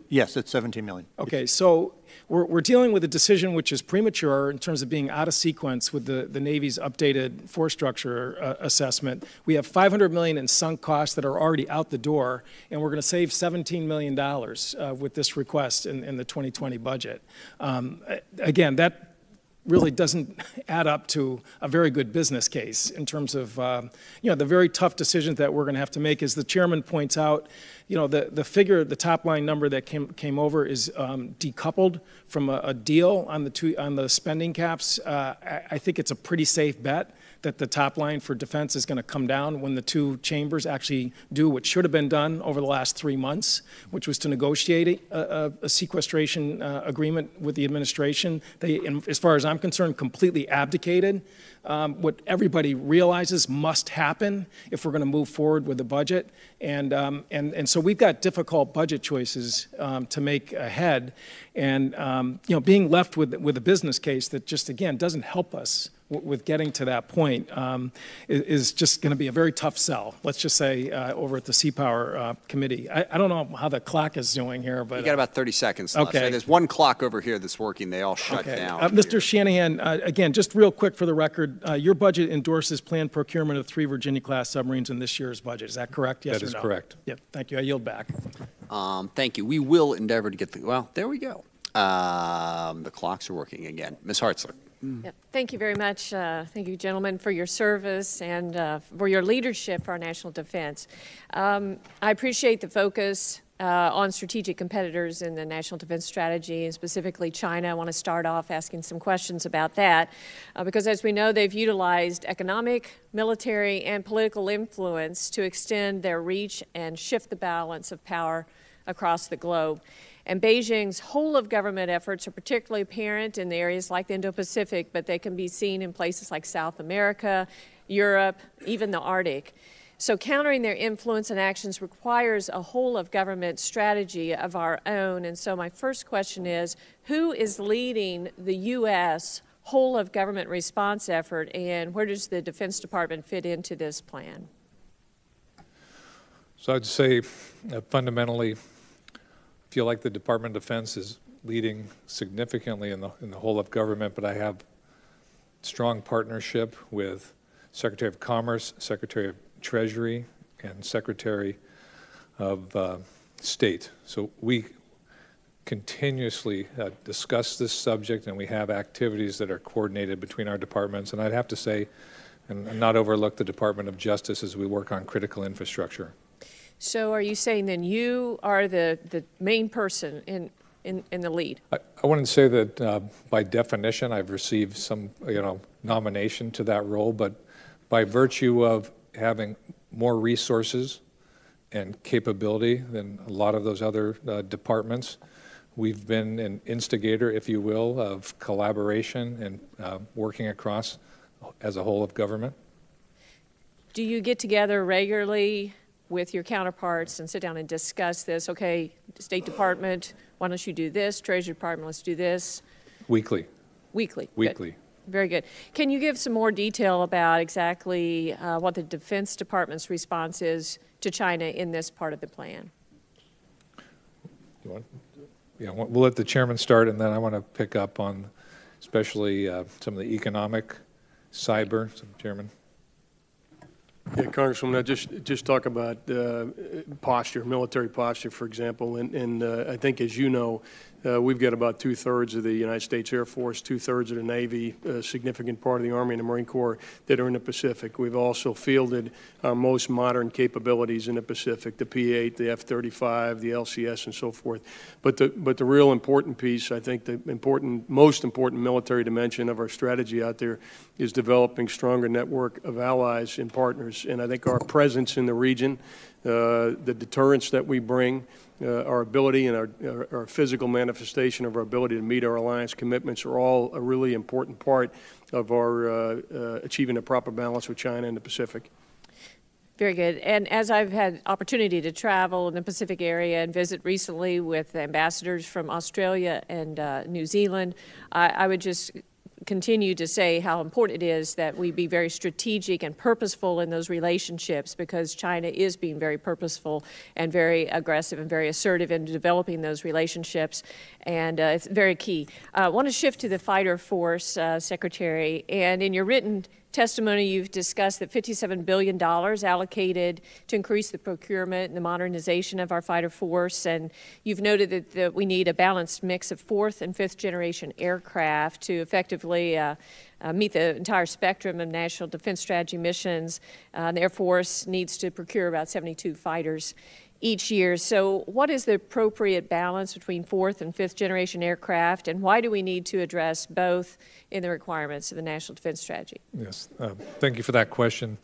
Yes, it's $17 million. Okay, so we're dealing with a decision which is premature in terms of being out of sequence with the Navy's updated force structure assessment. We have $500 million in sunk costs that are already out the door, and we're going to save $17 million with this request in the 2020 budget. Again, really doesn't add up to a very good business case in terms of, the very tough decisions that we're going to have to make. As the chairman points out, the figure, the top line number that came over is decoupled from a deal on the spending caps. I think it's a pretty safe bet that the top line for defense is going to come down when the two chambers actually do what should have been done over the last 3 months, which was to negotiate a sequestration agreement with the administration. They, as far as I'm concerned, completely abdicated. What everybody realizes must happen if we're going to move forward with the budget. And so we've got difficult budget choices to make ahead. And, being left with a business case that just, again, doesn't help us with getting to that point is just going to be a very tough sell, let's just say, over at the Sea Power Committee. I don't know how the clock is doing here, but... You got about 30 seconds left. Okay. There's one clock over here that's working. They all shut down. Mr. Shanahan, again, just real quick for the record, your budget endorses planned procurement of 3 Virginia-class submarines in this year's budget. Is that correct? Yes or no? That is correct. Yep. Thank you. I yield back. Thank you. We will endeavor to get well, there we go. The clocks are working again. Ms. Hartzler. Yep. Thank you very much. Thank you, gentlemen, for your service and for your leadership for our national defense. I appreciate the focus on strategic competitors in the national defense strategy, and specifically China. I want to start off asking some questions about that, because as we know, they've utilized economic, military, and political influence to extend their reach and shift the balance of power across the globe. And Beijing's whole-of-government efforts are particularly apparent in the areas like the Indo-Pacific, but they can be seen in places like South America, Europe, even the Arctic. So countering their influence and actions requires a whole-of-government strategy of our own. And so my first question is, who is leading the U.S. whole-of-government response effort, and where does the Defense Department fit into this plan? So I'd say fundamentally, I feel like the Department of Defense is leading significantly in the whole of government, but I have strong partnership with Secretary of Commerce, Secretary of Treasury, and Secretary of State. So we continuously discuss this subject, and we have activities that are coordinated between our departments. And I'd have to say, and not overlook the Department of Justice as we work on critical infrastructure. So are you saying then you are the main person in the lead? I wouldn't say that by definition I've received some nomination to that role, but by virtue of having more resources and capability than a lot of those other departments, we've been an instigator, if you will, of collaboration and working across as a whole of government. Do you get together regularly with your counterparts and sit down and discuss this? Okay, State Department, why don't you do this? Treasury Department, let's do this. Weekly. Weekly. Weekly. Good. Very good. Can you give some more detail about exactly what the Defense Department's response is to China in this part of the plan? You want? Yeah, we'll let the chairman start, and then I want to pick up on especially some of the economic, cyber. So, Chairman. Yeah, Congresswoman, I just talk about posture, military posture, for example, and I think, as you know, we've got about 2/3 of the United States Air Force, 2/3 of the Navy, a significant part of the Army and the Marine Corps that are in the Pacific. We've also fielded our most modern capabilities in the Pacific, the P-8, the F-35, the LCS, and so forth. But the real important piece, I think the most important military dimension of our strategy out there is developing stronger network of allies and partners. And I think our presence in the region, the deterrence that we bring, our ability and our physical manifestation of our ability to meet our alliance commitments are all a really important part of our achieving a proper balance with China in the Pacific. Very good. And as I've had opportunity to travel in the Pacific area and visit recently with ambassadors from Australia and New Zealand, I would just continue to say how important it is that we be very strategic and purposeful in those relationships, because China is being very purposeful and very aggressive and very assertive in developing those relationships, and it's very key. I want to shift to the fighter force, Secretary, and in your written testimony, you've discussed that $57 billion allocated to increase the procurement and the modernization of our fighter force, and you've noted that we need a balanced mix of fourth and fifth generation aircraft to effectively meet the entire spectrum of national defense strategy missions. The Air Force needs to procure about 72 fighters each year. So what is the appropriate balance between fourth and fifth generation aircraft, and why do we need to address both in the requirements of the National Defense Strategy? Yes, thank you for that question.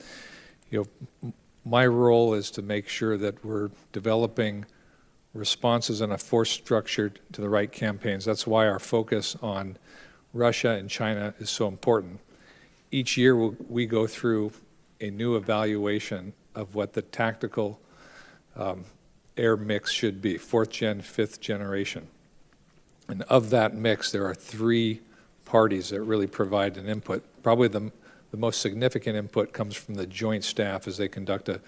My role is to make sure that we're developing responses and a force structure to the right campaigns. That's why our focus on Russia and China is so important. Each year we go through a new evaluation of what the tactical air mix should be, fourth gen, fifth generation. And of that mix, there are three parties that really provide an input. Probably the most significant input comes from the Joint Staff as they conduct a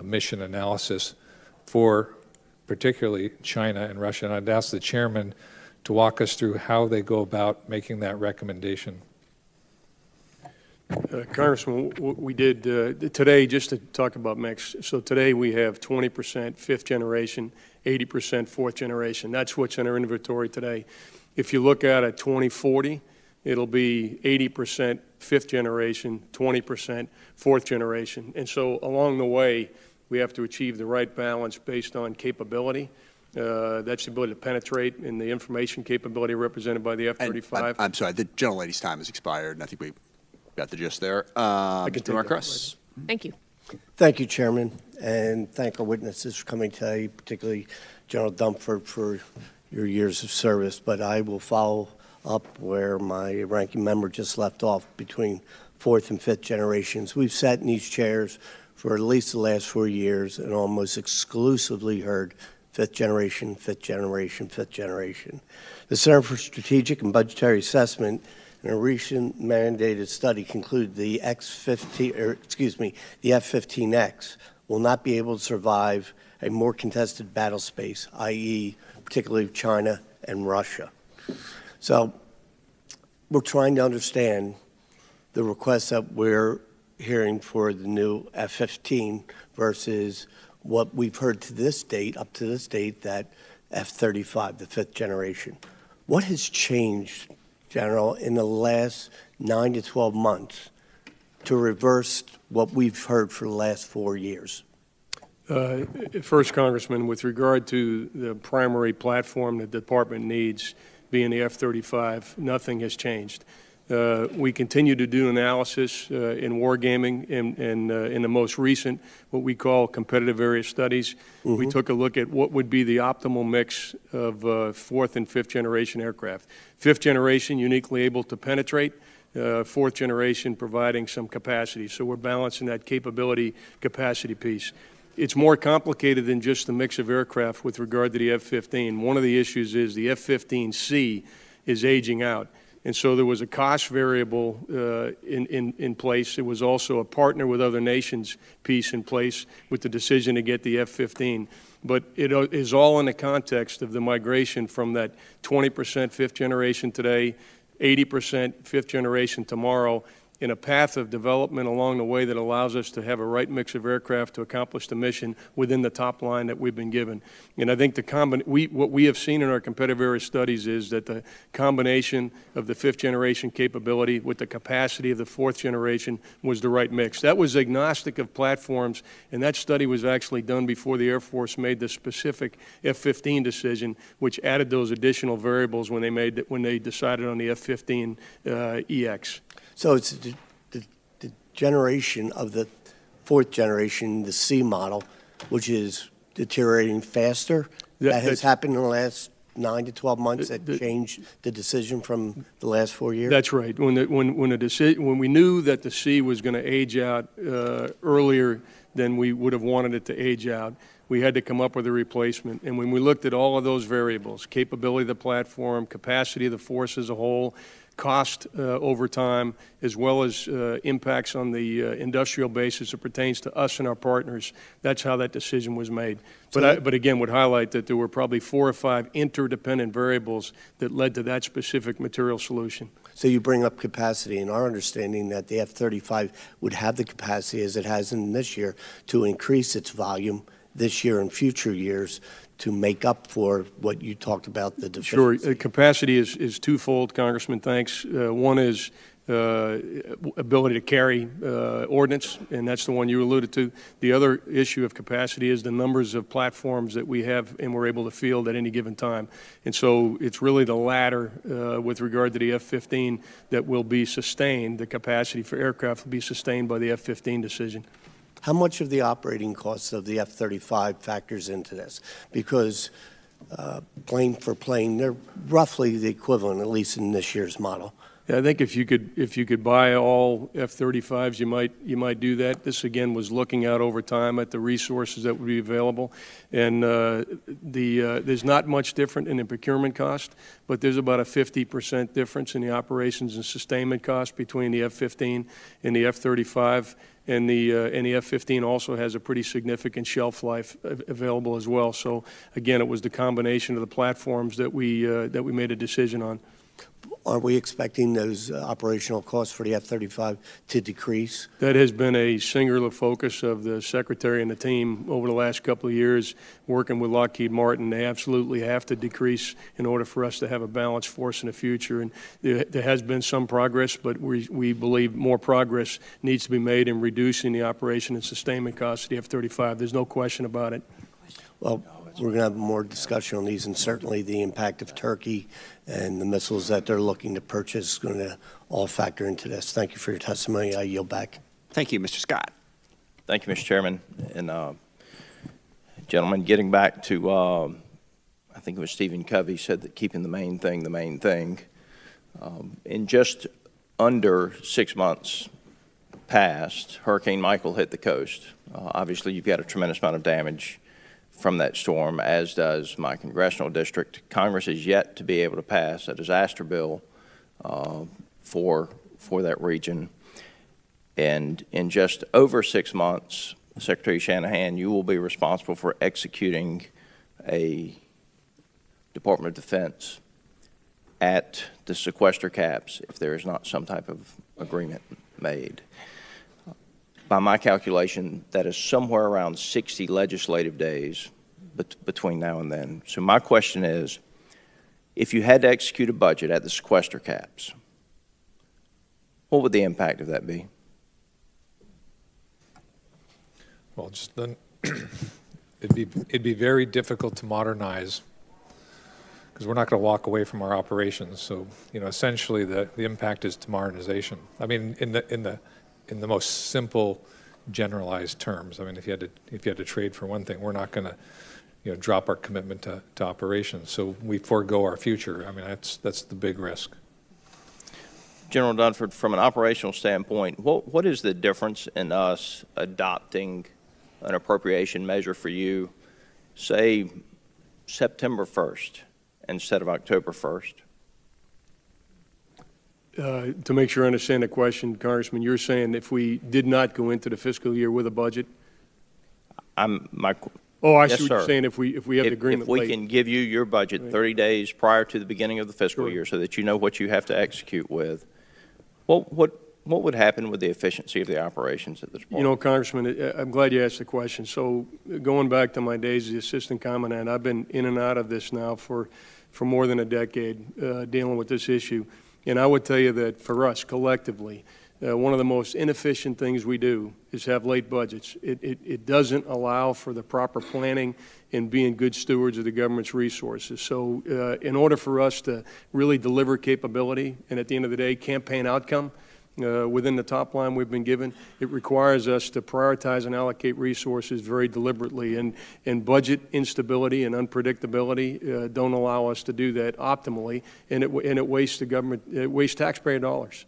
mission analysis for particularly China and Russia. And I'd ask the chairman to walk us through how they go about making that recommendation. Congressman, we did today, just to talk about mix, so today we have 20% fifth generation, 80% fourth generation. That's what's in our inventory today. If you look at 2040, it'll be 80% fifth generation, 20% fourth generation. And so along the way, we have to achieve the right balance based on capability. That's the ability to penetrate and the information capability represented by the F-35. I'm sorry, the gentlelady's time has expired, and I think we got the gist there. Marcos. Thank you. Thank you, Chairman, and thank our witnesses for coming today, particularly General Dunford for your years of service. But I will follow up where my ranking member just left off between fourth and fifth generations. We've sat in these chairs for at least the last 4 years and almost exclusively heard fifth generation, fifth generation, fifth generation. The Center for Strategic and Budgetary Assessment in a recent mandated study concluded the the F-15X will not be able to survive a more contested battle space, i.e., particularly China and Russia. So we're trying to understand the requests that we're hearing for the new F-15 versus what we've heard to this date, up to this date, that F-35, the fifth generation. What has changed, General, in the last 9 to 12 months to reverse what we've heard for the last 4 years? First, Congressman, with regard to the primary platform the department needs, being the F-35, nothing has changed. We continue to do analysis in wargaming, and in the most recent, what we call competitive area studies, we took a look at what would be the optimal mix of fourth and fifth generation aircraft. Fifth generation, uniquely able to penetrate. Fourth generation, providing some capacity. So we're balancing that capability capacity piece. It's more complicated than just the mix of aircraft with regard to the F-15. One of the issues is the F-15C is aging out. And so there was a cost variable in place. There was also a partner with other nations piece in place with the decision to get the F-15. But it is all in the context of the migration from that 20% fifth generation today, 80% fifth generation tomorrow, in a path of development along the way that allows us to have a right mix of aircraft to accomplish the mission within the top line that we've been given. And I think what we have seen in our competitive area studies is that the combination of the fifth generation capability with the capacity of the fourth generation was the right mix. That was agnostic of platforms, and that study was actually done before the Air Force made the specific F-15 decision, which added those additional variables when they decided on the F-15 EX. So it's the generation of the fourth generation, the C model, which is deteriorating faster. That has happened in the last 9 to 12 months that changed the decision from the last 4 years? That's right. When we knew that the C was going to age out earlier than we would have wanted it to age out, we had to come up with a replacement. And when we looked at all of those variables, capability of the platform, capacity of the force as a whole, cost over time, as well as impacts on the industrial base as it pertains to us and our partners. That's how that decision was made. But again, would highlight that there were probably 4 or 5 interdependent variables that led to that specific material solution. So you bring up capacity, and our understanding that the F-35 would have the capacity, as it has in this year, to increase its volume this year and future years to make up for what you talked about, the deficiency. Sure. Capacity is twofold, Congressman. Thanks. One is ability to carry ordnance, and that's the one you alluded to. The other issue of capacity is the numbers of platforms that we have and we're able to field at any given time. And so it's really the latter with regard to the F-15 that will be sustained. The capacity for aircraft will be sustained by the F-15 decision. How much of the operating costs of the F-35 factors into this? Because plane for plane, they're roughly the equivalent, at least in this year's model. Yeah, I think if you could buy all F-35s, you might do that. This again was looking out over time at the resources that would be available, and there's not much different in the procurement cost, but there's about a 50% difference in the operations and sustainment cost between the F-15 and the F-35. And the F-15 also has a pretty significant shelf life available as well. So again, it was the combination of the platforms that we made a decision on. Are we expecting those operational costs for the F-35 to decrease? That has been a singular focus of the Secretary and the team over the last couple of years, working with Lockheed Martin. They absolutely have to decrease in order for us to have a balanced force in the future. And there has been some progress, but we believe more progress needs to be made in reducing the operation and sustainment costs of the F-35. There's no question about it. Well, we're going to have more discussion on these, and certainly the impact of Turkey and the missiles that they're looking to purchase is going to all factor into this. Thank you for your testimony. I yield back. Thank you, Mr. Scott. Thank you, Mr. Chairman. And gentlemen, getting back to, I think it was Stephen Covey said that keeping the main thing the main thing. In just under 6 months past, Hurricane Michael hit the coast. Obviously, you've got a tremendous amount of damage from that storm, as does my congressional district. Congress is yet to be able to pass a disaster bill for that region. And in just over 6 months, Secretary Shanahan, you will be responsible for executing a Department of Defense at the sequester caps if there is not some type of agreement made. By my calculation, that is somewhere around 60 legislative days between now and then. So my question is, if you had to execute a budget at the sequester caps, what would the impact of that be? Well, just then it'd be very difficult to modernize because we're not going to walk away from our operations. So, you know, essentially the impact is to modernization. I mean, in the most simple, generalized terms. I mean, if you had to trade for one thing, we're not going to, you know, drop our commitment to operations. So we forego our future. I mean, that's the big risk. General Dunford, from an operational standpoint, what is the difference in us adopting an appropriation measure for you, say September 1st instead of October 1st? To make sure I understand the question, Congressman, you're saying if we did not go into the fiscal year with a budget? I Yes, see what you're saying. If we have the agreement if we late. can give you your budget 30 days prior to the beginning of the fiscal Sure. year so that you know what you have to execute with, what would happen with the efficiency of the operations at this point? You know, Congressman, I'm glad you asked the question. So going back to my days as the assistant commandant, I've been in and out of this now for more than a decade dealing with this issue. And I would tell you that for us collectively, one of the most inefficient things we do is have late budgets. It doesn't allow for the proper planning and being good stewards of the government's resources. So in order for us to really deliver capability and at the end of the day campaign outcome within the top line we've been given, it requires us to prioritize and allocate resources very deliberately. And budget instability and unpredictability don't allow us to do that optimally, and it wastes the government, it wastes taxpayer dollars.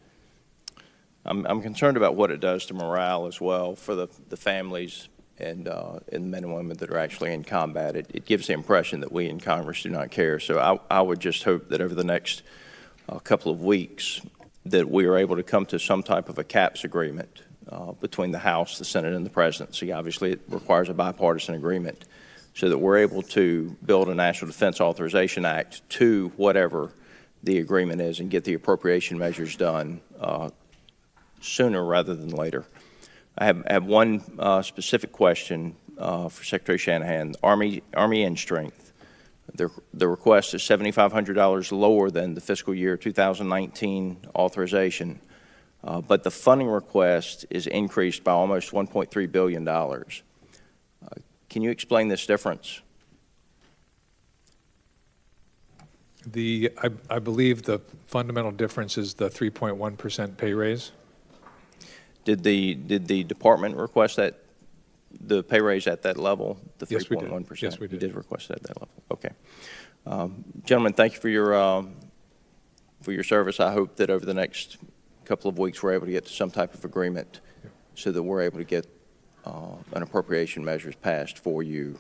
I'm concerned about what it does to morale as well for the families and the men and women that are actually in combat. It gives the impression that we in Congress do not care. So I would just hope that over the next a couple of weeks that we are able to come to some type of a caps agreement between the House, the Senate, and the presidency. Obviously, it requires a bipartisan agreement so that we're able to build a National Defense Authorization Act to whatever the agreement is and get the appropriation measures done sooner rather than later. I have one specific question for Secretary Shanahan. Army End Strength. The request is $7,500 lower than the fiscal year 2019 authorization, but the funding request is increased by almost $1.3 billion. Can you explain this difference? I believe the fundamental difference is the 3.1% pay raise. Did the department request that, the pay raise at that level, the 3.1%? Yes, we did. You did request that at that level. Okay. Gentlemen, thank you for your service. I hope that over the next couple of weeks we're able to get to some type of agreement so that we're able to get an appropriation measures passed for you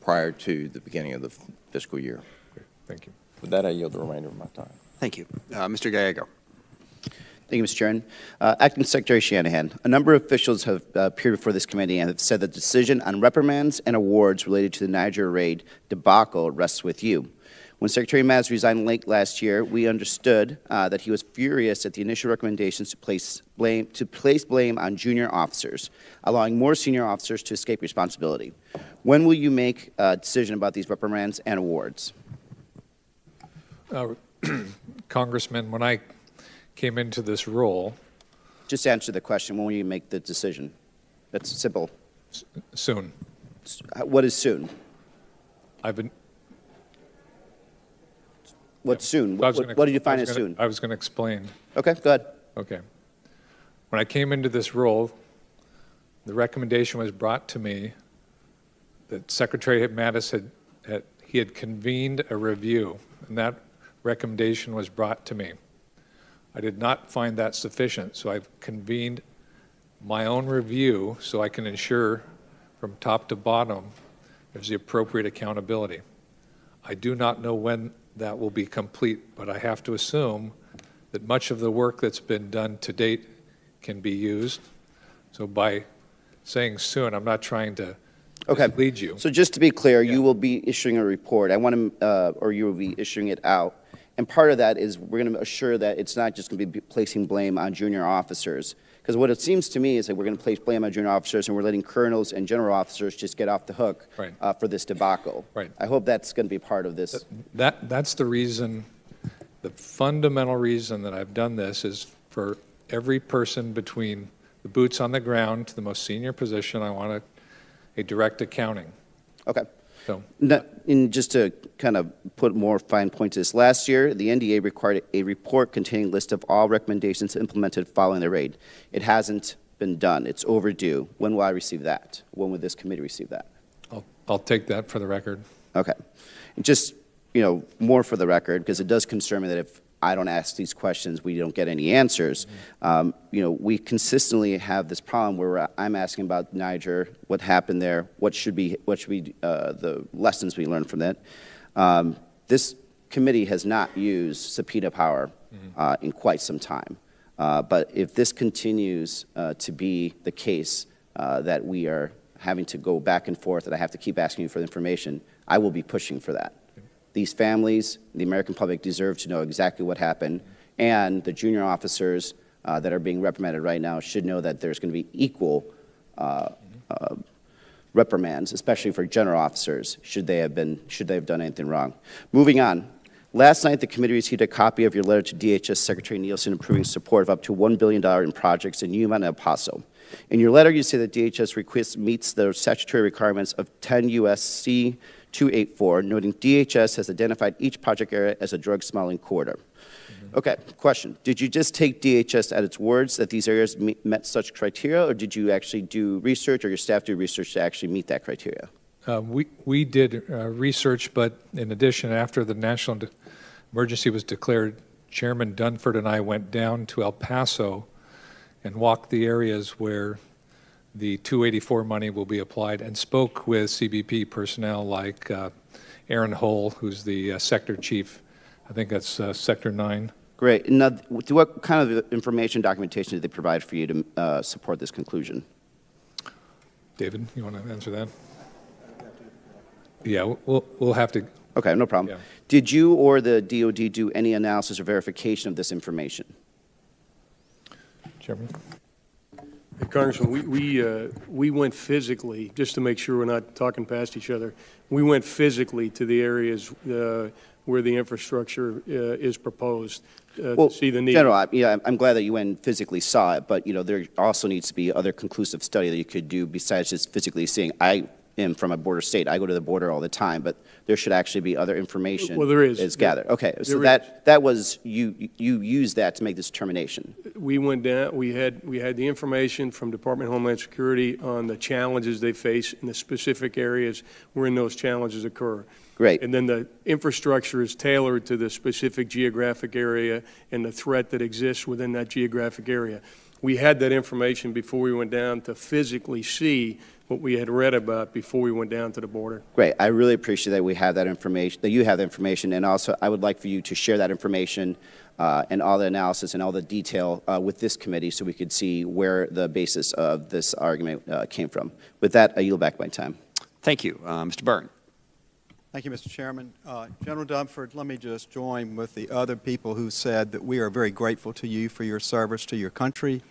prior to the beginning of the fiscal year. Okay. Thank you. With that, I yield the remainder of my time. Thank you. Mr. Gallego. Thank you, Mr. Chairman. Acting Secretary Shanahan, a number of officials have appeared before this committee and have said the decision on reprimands and awards related to the Niger raid debacle rests with you. When Secretary Maz resigned late last year, we understood that he was furious at the initial recommendations to place blame on junior officers, allowing more senior officers to escape responsibility. When will you make a decision about these reprimands and awards? Congressman, when I came into this role... Just answer the question. When will you make the decision? That's simple. Soon. What is soon? I've been... What's soon? What did you find as soon? I was going to explain. Okay, go ahead. Okay. When I came into this role, the recommendation was brought to me that Secretary Mattis had convened a review, and that recommendation was brought to me. I did not find that sufficient, so I've convened my own review so I can ensure from top to bottom there's the appropriate accountability. I do not know when that will be complete, but I have to assume that much of the work that's been done to date can be used. So by saying soon, I'm not trying to mislead you. So just to be clear, you will be issuing a report. I want to, or you will be issuing it out. And part of that is we're going to assure that it's not just going to be placing blame on junior officers. Because what it seems to me is that we're going to place blame on junior officers and we're letting colonels and general officers just get off the hook for this debacle. Right. I hope that's going to be part of this. That's the reason, the fundamental reason that I've done this is for every person between the boots on the ground to the most senior position, I want a direct accounting. Okay. So, and just to kind of put more fine points to this, last year, the NDA required a report containing a list of all recommendations implemented following the raid. It hasn't been done. It's overdue. When will I receive that? When will this committee receive that? I'll take that for the record. Okay. And just, more for the record, because it does concern me that if I don't ask these questions, we don't get any answers. We consistently have this problem where I'm asking about Niger, what happened there, what should be the lessons we learned from that. This committee has not used subpoena power in quite some time. But if this continues to be the case that we are having to go back and forth and I have to keep asking you for the information, I will be pushing for that. These families, the American public deserve to know exactly what happened, and the junior officers that are being reprimanded right now should know that there's going to be equal reprimands, especially for general officers, should they have done anything wrong. Moving on. Last night, the committee received a copy of your letter to DHS Secretary Nielsen approving support of up to $1 billion in projects in Yuma and El Paso. In your letter, you say that DHS request meets the statutory requirements of 10 U.S.C. 284, noting DHS has identified each project area as a drug smuggling corridor. Okay, question. Did you just take DHS at its words that these areas met such criteria, or did you actually do research, or your staff do research to actually meet that criteria? We did research, but in addition, after the national emergency was declared, Chairman Dunford and I went down to El Paso and walked the areas where the 284 money will be applied and spoke with CBP personnel like Aaron Hull, who's the sector chief I think that's Sector 9. Great. And now, what kind of information documentation did they provide for you to support this conclusion? David, you want to answer that? Yeah, we'll have to. Okay, no problem. Yeah. Did you or the DOD do any analysis or verification of this information? Chairman? Hey, Congressman, we went physically, just to make sure we're not talking past each other, we went physically to the areas where the infrastructure is proposed to see the need. General, I'm glad that you went and physically saw it, but there also needs to be other conclusive study that you could do besides just physically seeing. I am from a border state. I go to the border all the time, but there should actually be other information. Well, there is. Is gathered. Okay, so there that was you used that to make this determination. We went down. We had the information from Department of Homeland Security on the challenges they face in the specific areas wherein those challenges occur. Great. And then the infrastructure is tailored to the specific geographic area and the threat that exists within that geographic area. We had that information before we went down to physically see what we had read about before we went down to the border. Great. I really appreciate that we have that information, that you have the information, and also I would like for you to share that information and all the analysis and all the detail with this committee so we could see where the basis of this argument came from. With that, I yield back my time. Thank you. Mr. Byrne. Thank you, Mr. Chairman. General Dunford, let me just join with the other people who said that we are very grateful to you for your service to your country.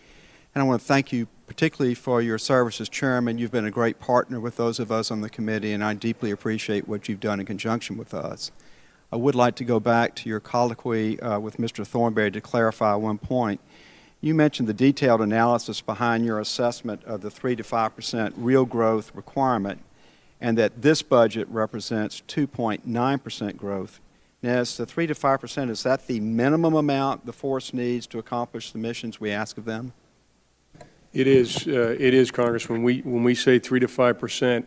And I want to thank you particularly for your service as chairman. You've been a great partner with those of us on the committee, and I deeply appreciate what you've done in conjunction with us. I would like to go back to your colloquy with Mr. Thornberry to clarify one point. You mentioned the detailed analysis behind your assessment of the 3 to 5% real growth requirement, and that this budget represents 2.9% growth. Now, is the 3 to 5%, is that the minimum amount the force needs to accomplish the missions we ask of them? It is, Congressman. When we say 3 to 5%,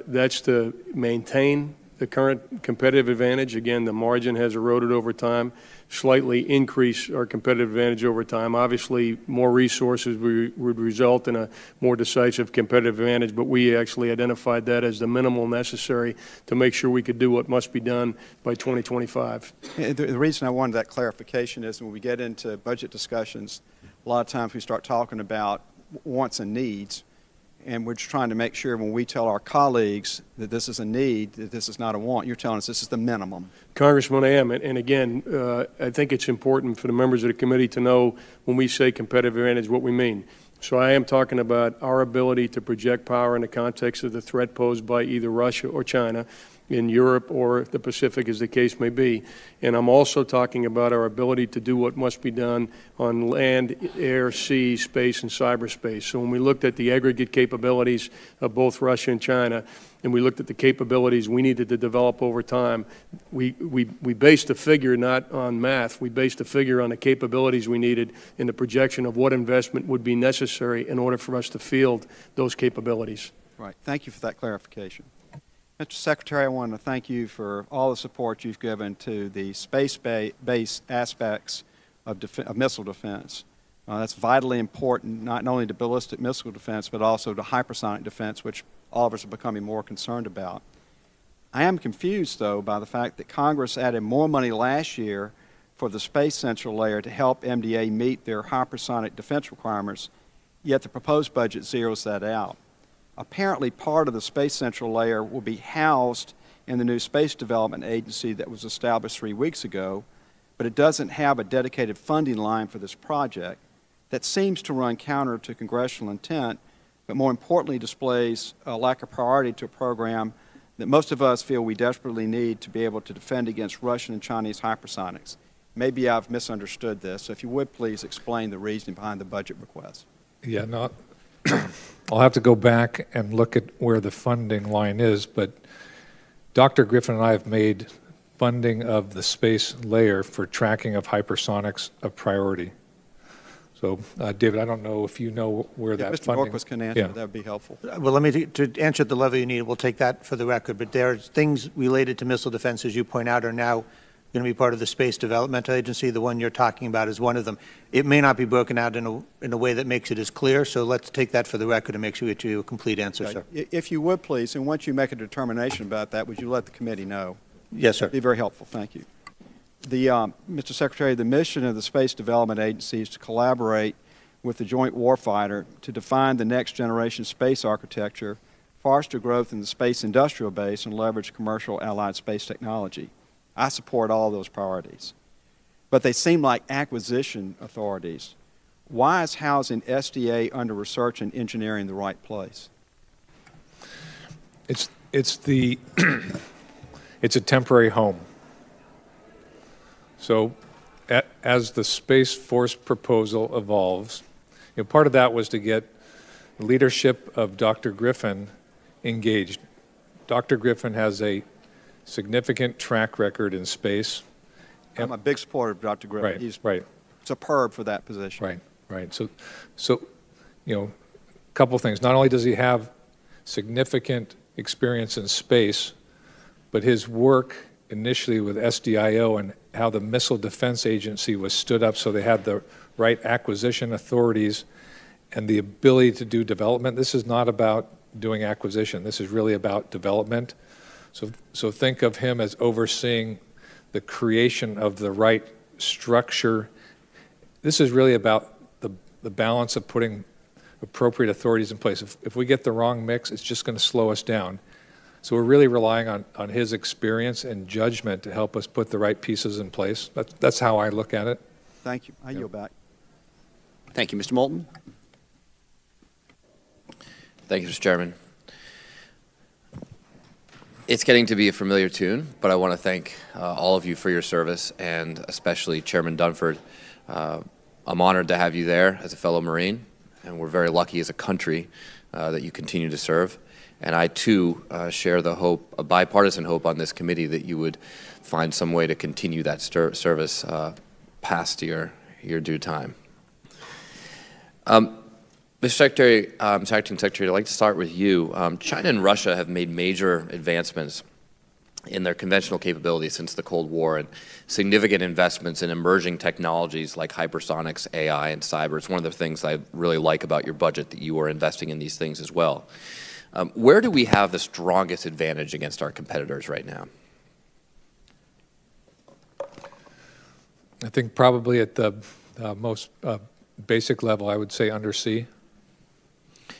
that's to maintain the current competitive advantage. Again, the margin has eroded over time, slightly increase our competitive advantage over time. Obviously, more resources would result in a more decisive competitive advantage, but we actually identified that as the minimal necessary to make sure we could do what must be done by 2025. The reason I wanted that clarification is when we get into budget discussions, a lot of times we start talking about wants and needs, and we're just trying to make sure when we tell our colleagues that this is a need, that this is not a want, you're telling us this is the minimum. Congressman, I am. And again, I think it's important for the members of the committee to know when we say competitive advantage what we mean. So I am talking about our ability to project power in the context of the threat posed by either Russia or China, in Europe or the Pacific, as the case may be. And I'm also talking about our ability to do what must be done on land, air, sea, space, and cyberspace. So when we looked at the aggregate capabilities of both Russia and China, and we looked at the capabilities we needed to develop over time, we based a figure not on math. We based a figure on the capabilities we needed and the projection of what investment would be necessary in order for us to field those capabilities. Right. Thank you for that clarification. Mr. Secretary, I want to thank you for all the support you've given to the space-based aspects of missile defense. That's vitally important, not only to ballistic missile defense, but also to hypersonic defense, which all of us are becoming more concerned about. I am confused, though, by the fact that Congress added more money last year for the Space Central Layer to help MDA meet their hypersonic defense requirements, yet the proposed budget zeroes that out. Apparently, part of the Space Central Layer will be housed in the new Space Development Agency that was established 3 weeks ago, but it doesn't have a dedicated funding line for this project. That seems to run counter to congressional intent, but more importantly displays a lack of priority to a program that most of us feel we desperately need to be able to defend against Russian and Chinese hypersonics. Maybe I've misunderstood this, so if you would please explain the reasoning behind the budget request. Yeah, no, I'll have to go back and look at where the funding line is, but Dr. Griffin and I have made funding of the space layer for tracking of hypersonics a priority. So, David, I don't know if you know where that Mr. funding... Borquist can answer, that would be helpful. Well, let me, to answer at the level you need, we'll take that for the record, but there are things related to missile defense, as you point out, are now going to be part of the Space Development Agency. The one you're talking about is one of them. It may not be broken out in a way that makes it as clear, so let's take that for the record and make sure we get you a complete answer, sir. If you would, please, and once you make a determination about that, would you let the committee know? Yes, sir. That'd be very helpful. Thank you. Mr. Secretary, the mission of the Space Development Agency is to collaborate with the joint warfighter to define the next generation space architecture, foster growth in the space industrial base, and leverage commercial allied space technology. I support all of those priorities. But they seem like acquisition authorities. Why is housing SDA under research and engineering the right place? It's a temporary home. So as the Space Force proposal evolves, part of that was to get leadership of Dr. Griffin engaged. Dr. Griffin has a significant track record in space. I'm a big supporter of Dr. Griffin. Right, He's right. superb for that position. Right, right. So a couple things. Not only does he have significant experience in space, but his work initially with SDIO and how the Missile Defense Agency was stood up so they had the right acquisition authorities and the ability to do development. This is not about doing acquisition. This is really about development. So think of him as overseeing the creation of the right structure. This is really about the balance of putting appropriate authorities in place. If we get the wrong mix, it's just going to slow us down. So we're really relying on his experience and judgment to help us put the right pieces in place. That's how I look at it. Thank you. I yield back. Thank you, Mr. Moulton. Thank you, Mr. Chairman. It's getting to be a familiar tune, but I want to thank all of you for your service, and especially Chairman Dunford. I'm honored to have you there as a fellow Marine, and we're very lucky as a country that you continue to serve. And I, too, share the hope, a bipartisan hope on this committee, that you would find some way to continue that service past your due time. Mr. Secretary, Mr. Acting Secretary, I'd like to start with you. China and Russia have made major advancements in their conventional capabilities since the Cold War, and significant investments in emerging technologies like hypersonics, AI, and cyber. It's one of the things I really like about your budget, that you are investing in these things as well. Where do we have the strongest advantage against our competitors right now? I think probably at the most basic level, I would say undersea.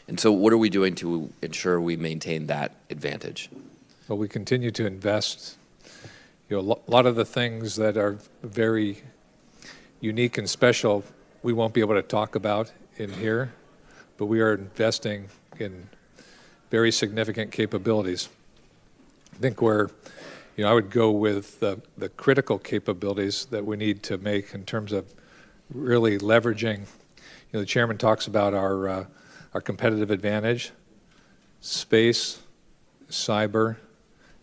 And so what are we doing to ensure we maintain that advantage? Well, we continue to invest. A lot of the things that are very unique and special, we won't be able to talk about in here, but we are investing in very significant capabilities. I think where, I would go with the critical capabilities that we need to make in terms of really leveraging. The chairman talks about our competitive advantage. Space, cyber,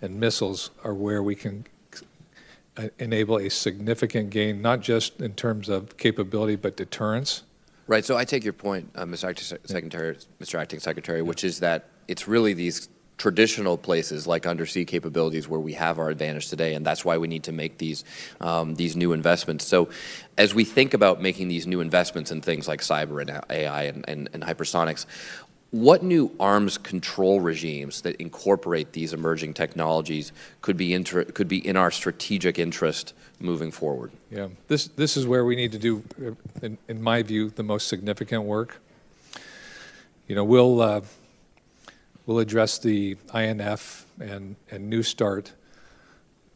and missiles are where we can enable a significant gain, not just in terms of capability, but deterrence. Right. So I take your point, Mr. Acting Secretary, which is that it's really these traditional places like undersea capabilities where we have our advantage today, and that's why we need to make these new investments. So as we think about making these new investments in things like cyber and AI and hypersonics, what new arms control regimes that incorporate these emerging technologies could be in our strategic interest moving forward? Yeah, this is where we need to do, in my view, the most significant work. We'll address the INF and New START,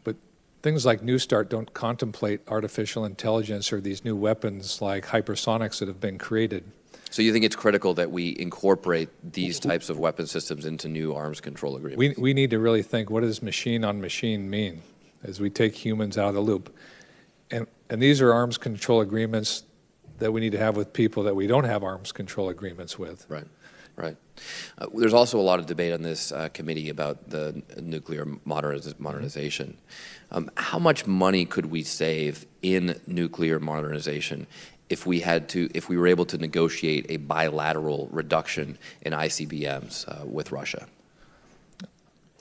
but things like New START don't contemplate artificial intelligence or these new weapons like hypersonics that have been created. So you think it's critical that we incorporate these types of weapon systems into new arms control agreements? We need to really think, what does machine on machine mean as we take humans out of the loop? And these are arms control agreements that we need to have with people that we don't have arms control agreements with. Right, right. There's also a lot of debate on this committee about the nuclear modernization. How much money could we save in nuclear modernization if we were able to negotiate a bilateral reduction in ICBMs with Russia?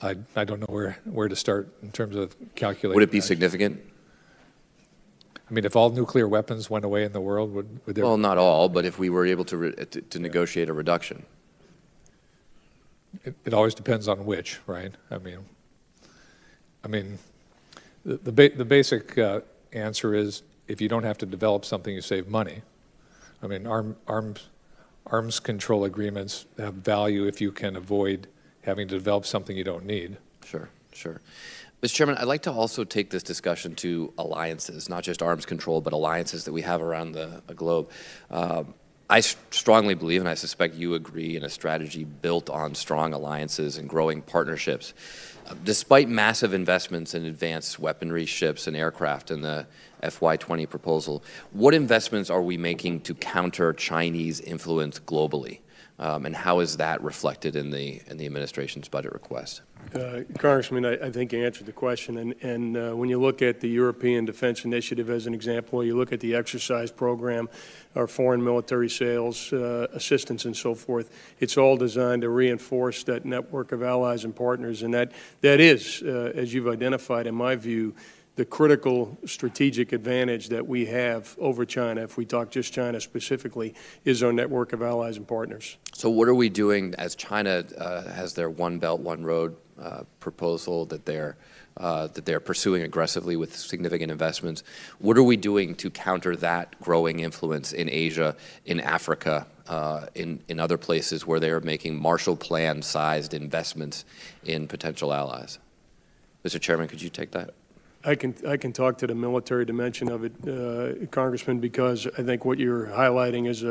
I don't know where to start in terms of calculating. Would it be significant? I mean, if all nuclear weapons went away in the world, would there? Well, not all, but if we were able to negotiate a reduction. It always depends on which, right? I mean, the basic answer is if you don't have to develop something, you save money. I mean, arms control agreements have value if you can avoid having to develop something you don't need. Sure, sure. Mr. Chairman, I'd like to also take this discussion to alliances, not just arms control, but alliances that we have around the globe. I strongly believe, and I suspect you agree, in a strategy built on strong alliances and growing partnerships. Despite massive investments in advanced weaponry, ships, and aircraft in the FY20 proposal, what investments are we making to counter Chinese influence globally? And how is that reflected in the administration's budget request? Congressman, I think you answered the question. And when you look at the European Defense Initiative as an example, you look at the exercise program, our foreign military sales, assistance, and so forth, it's all designed to reinforce that network of allies and partners. And that is, as you've identified, in my view, the critical strategic advantage that we have over China, if we talk just China specifically, is our network of allies and partners. So what are we doing as China has their One Belt, One Road proposal that they're pursuing aggressively with significant investments? What are we doing to counter that growing influence in Asia, in Africa, in other places where they are making Marshall Plan-sized investments in potential allies? Mr. Chairman, could you take that? I can talk to the military dimension of it, Congressman, because I think what you're highlighting is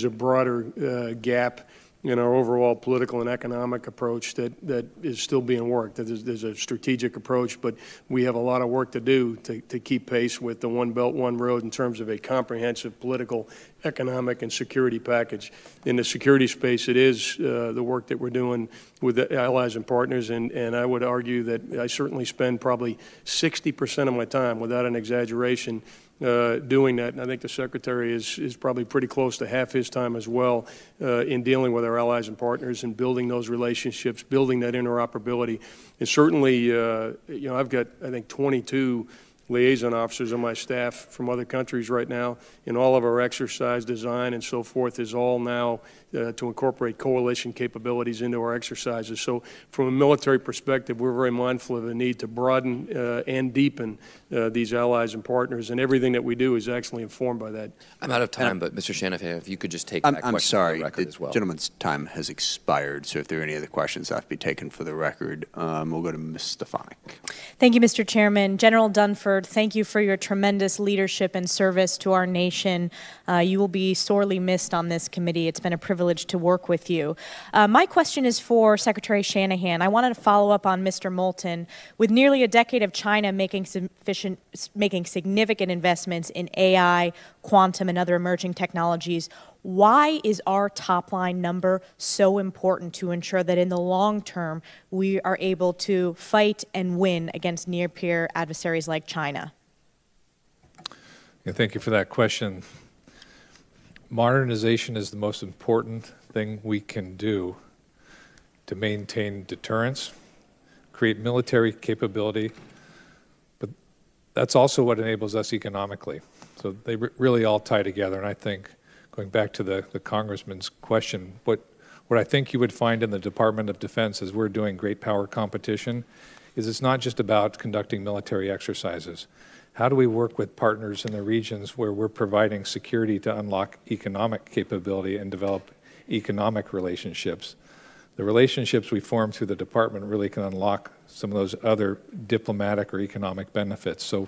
a broader gap in our overall political and economic approach that is still being worked. There's a strategic approach, but we have a lot of work to do to keep pace with the One Belt, One Road in terms of a comprehensive political, economic, and security package. In the security space, it is the work that we're doing with the allies and partners, and I would argue that I certainly spend probably 60% of my time, without an exaggeration, doing that, and I think the Secretary is probably pretty close to half his time as well in dealing with our allies and partners and building those relationships, building that interoperability. And certainly, I've got, I think, 22 liaison officers on my staff from other countries right now, and all of our exercise design and so forth is all now to incorporate coalition capabilities into our exercises. So from a military perspective, we're very mindful of the need to broaden and deepen these allies and partners, and everything that we do is actually informed by that. I'm out of time, but Mr. Shanahan, if you could just take that question I'm sorry, for the record as well. The gentleman's time has expired, so if there are any other questions that have to be taken for the record, we'll go to Ms. Stefanik. Thank you, Mr. Chairman. General Dunford, thank you for your tremendous leadership and service to our nation. You will be sorely missed on this committee. It's been a privilege to work with you. My question is for Secretary Shanahan. I wanted to follow up on Mr. Moulton. With nearly a decade of China making significant investments in AI, quantum, and other emerging technologies, why is our top-line number so important to ensure that in the long term we are able to fight and win against near-peer adversaries like China? Yeah, thank you for that question. Modernization is the most important thing we can do to maintain deterrence, create military capability, but that's also what enables us economically. So they really all tie together, and I think, going back to the Congressman's question, what I think you would find in the Department of Defense as we're doing great power competition is it's not just about conducting military exercises. How do we work with partners in the regions where we're providing security to unlock economic capability and develop economic relationships? The relationships we form through the department really can unlock some of those other diplomatic or economic benefits. So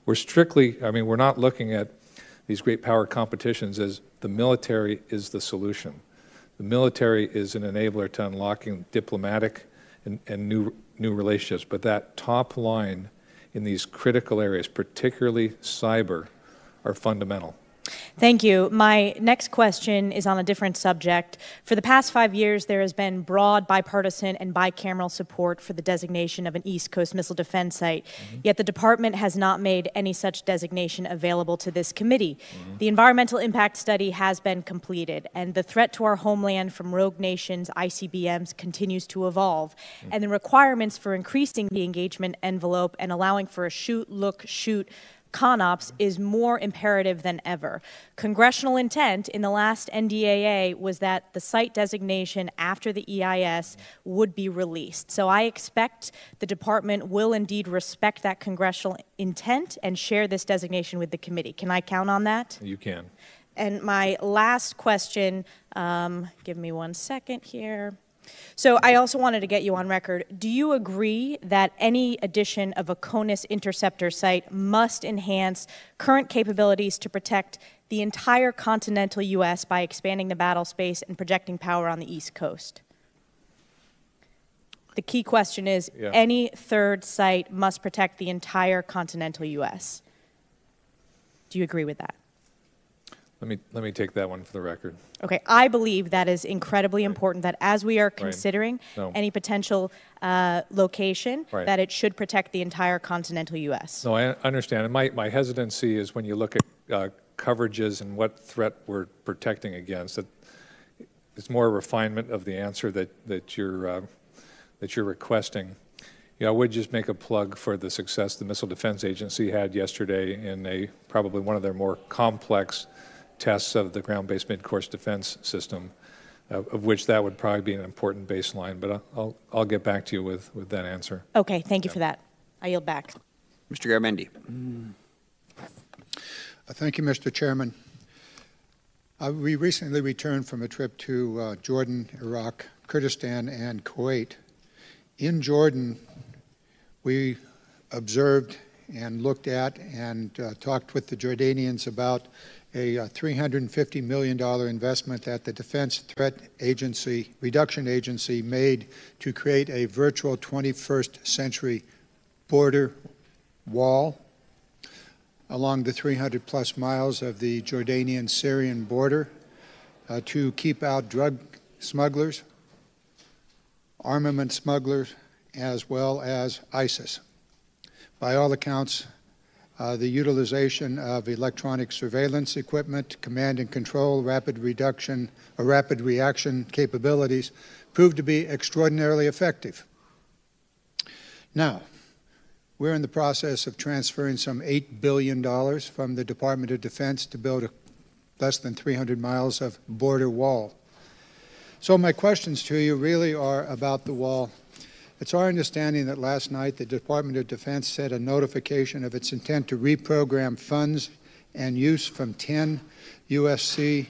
we're not looking at these great power competitions as the military is the solution. The military is an enabler to unlocking diplomatic and new relationships, but that top line in these critical areas, particularly cyber, are fundamental. Thank you. My next question is on a different subject. For the past 5 years, there has been broad bipartisan and bicameral support for the designation of an East Coast missile defense site, yet the department has not made any such designation available to this committee. The environmental impact study has been completed, and the threat to our homeland from rogue nations, ICBMs, continues to evolve, and the requirements for increasing the engagement envelope and allowing for a shoot, look, shoot CONOPS is more imperative than ever. Congressional intent in the last NDAA was that the site designation after the EIS would be released. So I expect the department will indeed respect that congressional intent and share this designation with the committee. Can I count on that? You can. And my last question, give me 1 second here. So I also wanted to get you on record. Do you agree that any addition of a CONUS interceptor site must enhance current capabilities to protect the entire continental U.S. by expanding the battle space and projecting power on the East Coast? The key question is, any third site must protect the entire continental U.S. Do you agree with that? Let me take that one for the record. Okay, I believe that is incredibly important, that as we are considering any potential location, that it should protect the entire continental U.S. No, I understand. And my hesitancy is when you look at coverages and what threat we're protecting against, that it's more a refinement of the answer that you're requesting. I would just make a plug for the success the Missile Defense Agency had yesterday in probably one of their more complex tests of the ground-based mid-course defense system, of which that would probably be an important baseline. But I'll get back to you with that answer. Okay, thank you for that. I yield back. Mr. Garamendi. Thank you, Mr. Chairman. We recently returned from a trip to Jordan, Iraq, Kurdistan, and Kuwait. In Jordan, we observed and looked at and talked with the Jordanians about a $350 million investment that the Defense Threat Agency, Reduction Agency made to create a virtual 21st century border wall along the 300-plus miles of the Jordanian-Syrian border to keep out drug smugglers, armament smugglers, as well as ISIS. By all accounts, the utilization of electronic surveillance equipment, command and control, rapid reaction capabilities proved to be extraordinarily effective. Now, we're in the process of transferring some $8 billion from the Department of Defense to build less than 300 miles of border wall. So my questions to you really are about the wall. It's our understanding that last night the Department of Defense sent a notification of its intent to reprogram funds and use from 10 USC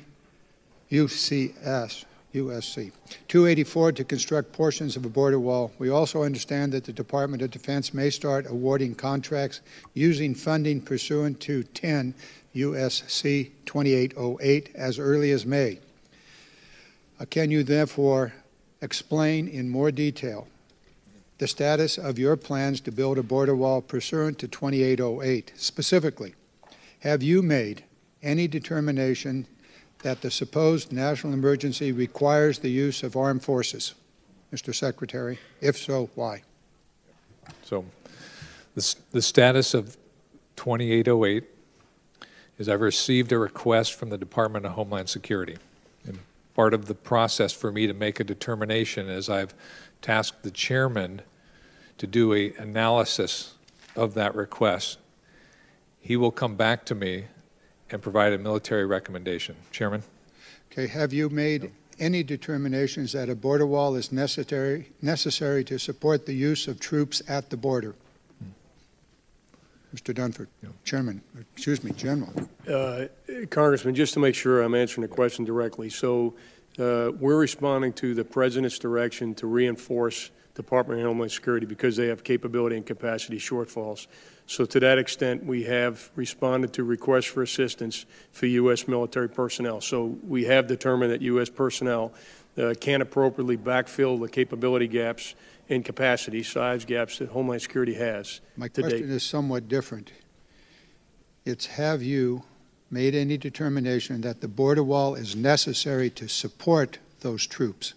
284 to construct portions of a border wall. We also understand that the Department of Defense may start awarding contracts using funding pursuant to 10 USC 2808 as early as May. Can you therefore explain in more detail the status of your plans to build a border wall pursuant to 2808? Specifically, have you made any determination that the supposed national emergency requires the use of armed forces? Mr. Secretary, if so, why? So the status of 2808 is I've received a request from the Department of Homeland Security. And part of the process for me to make a determination is I've tasked the chairman to do an analysis of that request. He will come back to me and provide a military recommendation. Chairman? Okay, have you made any determinations that a border wall is necessary to support the use of troops at the border? Mr. Dunford, Chairman, excuse me, General. Congressman, just to make sure I'm answering the question directly. So we're responding to the President's direction to reinforce Department of Homeland Security because they have capability and capacity shortfalls. So to that extent, we have responded to requests for assistance for U.S. military personnel. So we have determined that U.S. personnel can appropriately backfill the capability gaps and capacity size gaps that Homeland Security has. My question is somewhat different. It's, have you made any determination that the border wall is necessary to support those troops?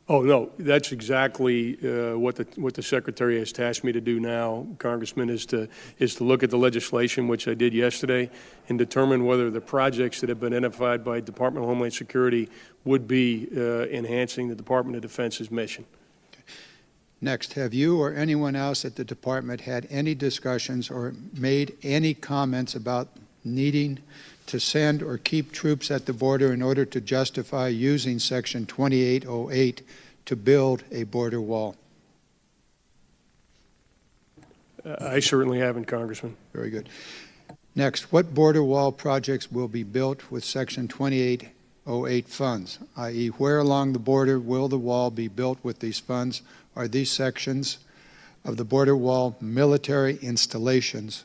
Oh, no, that's exactly what the Secretary has tasked me to do now, Congressman, is to look at the legislation, which I did yesterday, and determine whether the projects that have been identified by Department of Homeland Security would be enhancing the Department of Defense's mission. Next, have you or anyone else at the department had any discussions or made any comments about needing to send or keep troops at the border in order to justify using Section 2808 to build a border wall? I certainly haven't, Congressman. Very good. Next, what border wall projects will be built with Section 2808 funds, i.e., where along the border will the wall be built with these funds? Are these sections of the border wall military installations?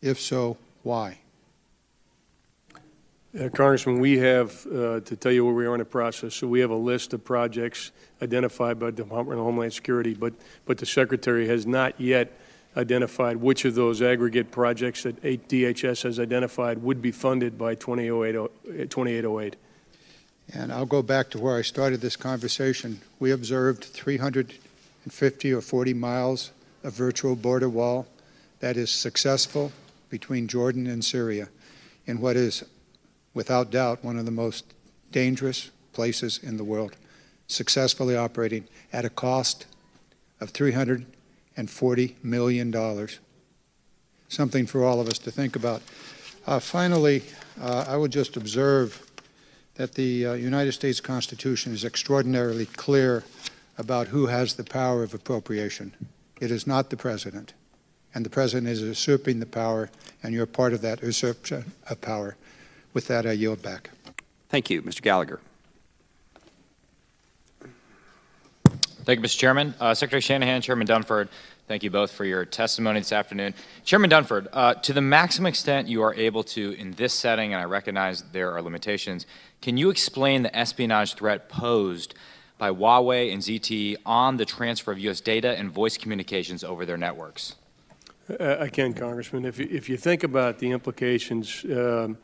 If so, why? Congressman, we have, to tell you where we are in the process, so we have a list of projects identified by the Department of Homeland Security, but the Secretary has not yet identified which of those aggregate projects that DHS has identified would be funded by 2808. And I'll go back to where I started this conversation. We observed 350 or 40 miles of virtual border wall that is successful between Jordan and Syria in what is, without doubt, one of the most dangerous places in the world, successfully operating at a cost of $340 million. Something for all of us to think about. Finally, I would just observe that the United States Constitution is extraordinarily clear about who has the power of appropriation. It is not the President. And the President is usurping the power, and you're part of that usurpation of power. With that, I yield back. Thank you. Mr. Gallagher. Thank you, Mr. Chairman. Secretary Shanahan, Chairman Dunford, thank you both for your testimony this afternoon. Chairman Dunford, to the maximum extent you are able to in this setting, and I recognize there are limitations, can you explain the espionage threat posed by Huawei and ZTE on the transfer of U.S. data and voice communications over their networks? I can, Congressman. If you think about the implications, are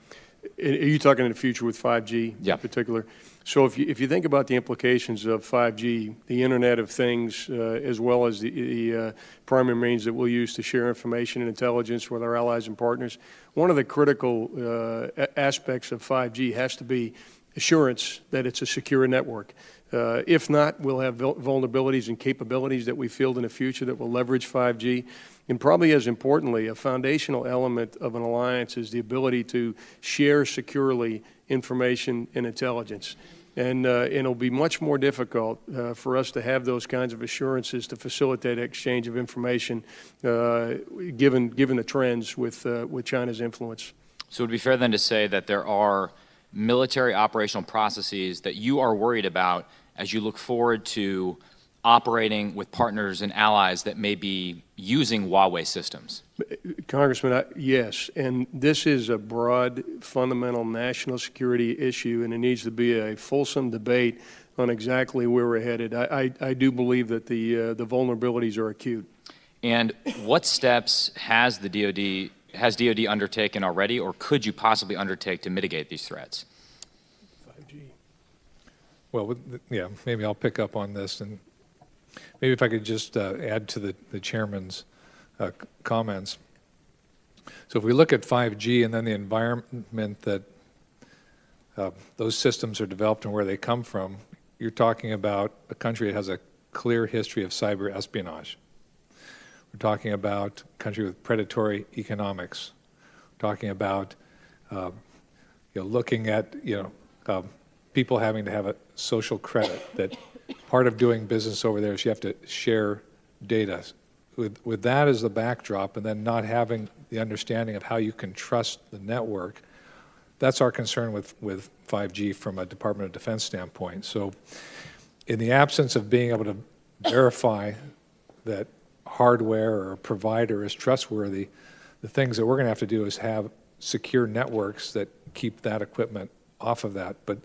you talking in the future with 5G in particular? So if you think about the implications of 5G, the Internet of Things, as well as the primary means that we'll use to share information and intelligence with our allies and partners, one of the critical aspects of 5G has to be assurance that it's a secure network. If not, we'll have vulnerabilities and capabilities that we field in the future that will leverage 5G. And probably as importantly, a foundational element of an alliance is the ability to share securely information and intelligence. And it'll be much more difficult for us to have those kinds of assurances to facilitate exchange of information given the trends with China's influence. So it would be fair then to say that there are military operational processes that you are worried about as you look forward to operating with partners and allies that may be using Huawei systems? Congressman, yes, and this is a broad, fundamental national security issue, and it needs to be a fulsome debate on exactly where we're headed. I do believe that the vulnerabilities are acute. And what steps has the DoD undertaken already, or could you possibly undertake to mitigate these threats? 5G. Well, yeah, maybe I'll pick up on this, and maybe if I could just add to the chairman's comments. So if we look at 5G and then the environment that those systems are developed and where they come from, you're talking about a country that has a clear history of cyber espionage. We're talking about a country with predatory economics. We're talking about looking at people having to have a social credit, that part of doing business over there is you have to share data. With that as the backdrop, and then not having the understanding of how you can trust the network, that's our concern with 5G from a Department of Defense standpoint. So in the absence of being able to verify that hardware or a provider is trustworthy, the things that we're going to have to do is have secure networks that keep that equipment off of that. But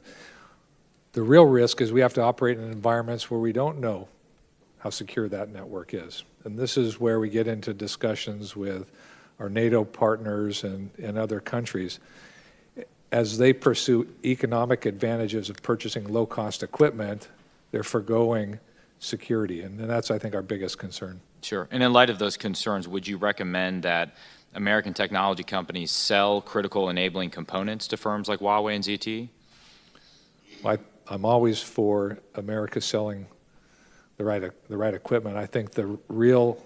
the real risk is we have to operate in environments where we don't know how secure that network is. And this is where we get into discussions with our NATO partners and other countries. As they pursue economic advantages of purchasing low-cost equipment, they're forgoing security. And that's, I think, our biggest concern. Sure. And in light of those concerns, would you recommend that American technology companies sell critical enabling components to firms like Huawei and ZTE? I'm always for America selling the right equipment. I think the real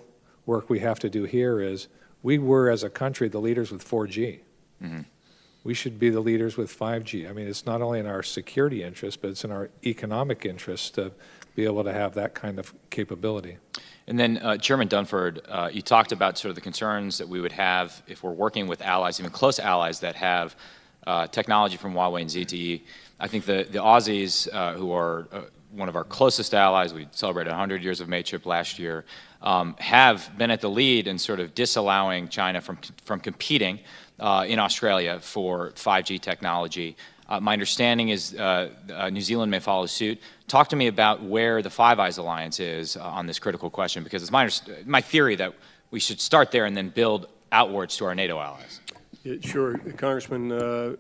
work we have to do here is we were, as a country, the leaders with 4G. Mm-hmm. We should be the leaders with 5G. I mean, it's not only in our security interest, but it's in our economic interest to be able to have that kind of capability. And then, Chairman Dunford, you talked about sort of the concerns that we would have if we're working with allies, even close allies that have technology from Huawei and ZTE. I think the Aussies, who are one of our closest allies, we celebrated 100 years of mateship last year, have been at the lead in sort of disallowing China from competing in Australia for 5G technology. My understanding is New Zealand may follow suit. Talk to me about where the Five Eyes Alliance is on this critical question, because it's my theory that we should start there and then build outwards to our NATO allies. Yeah, sure, Congressman.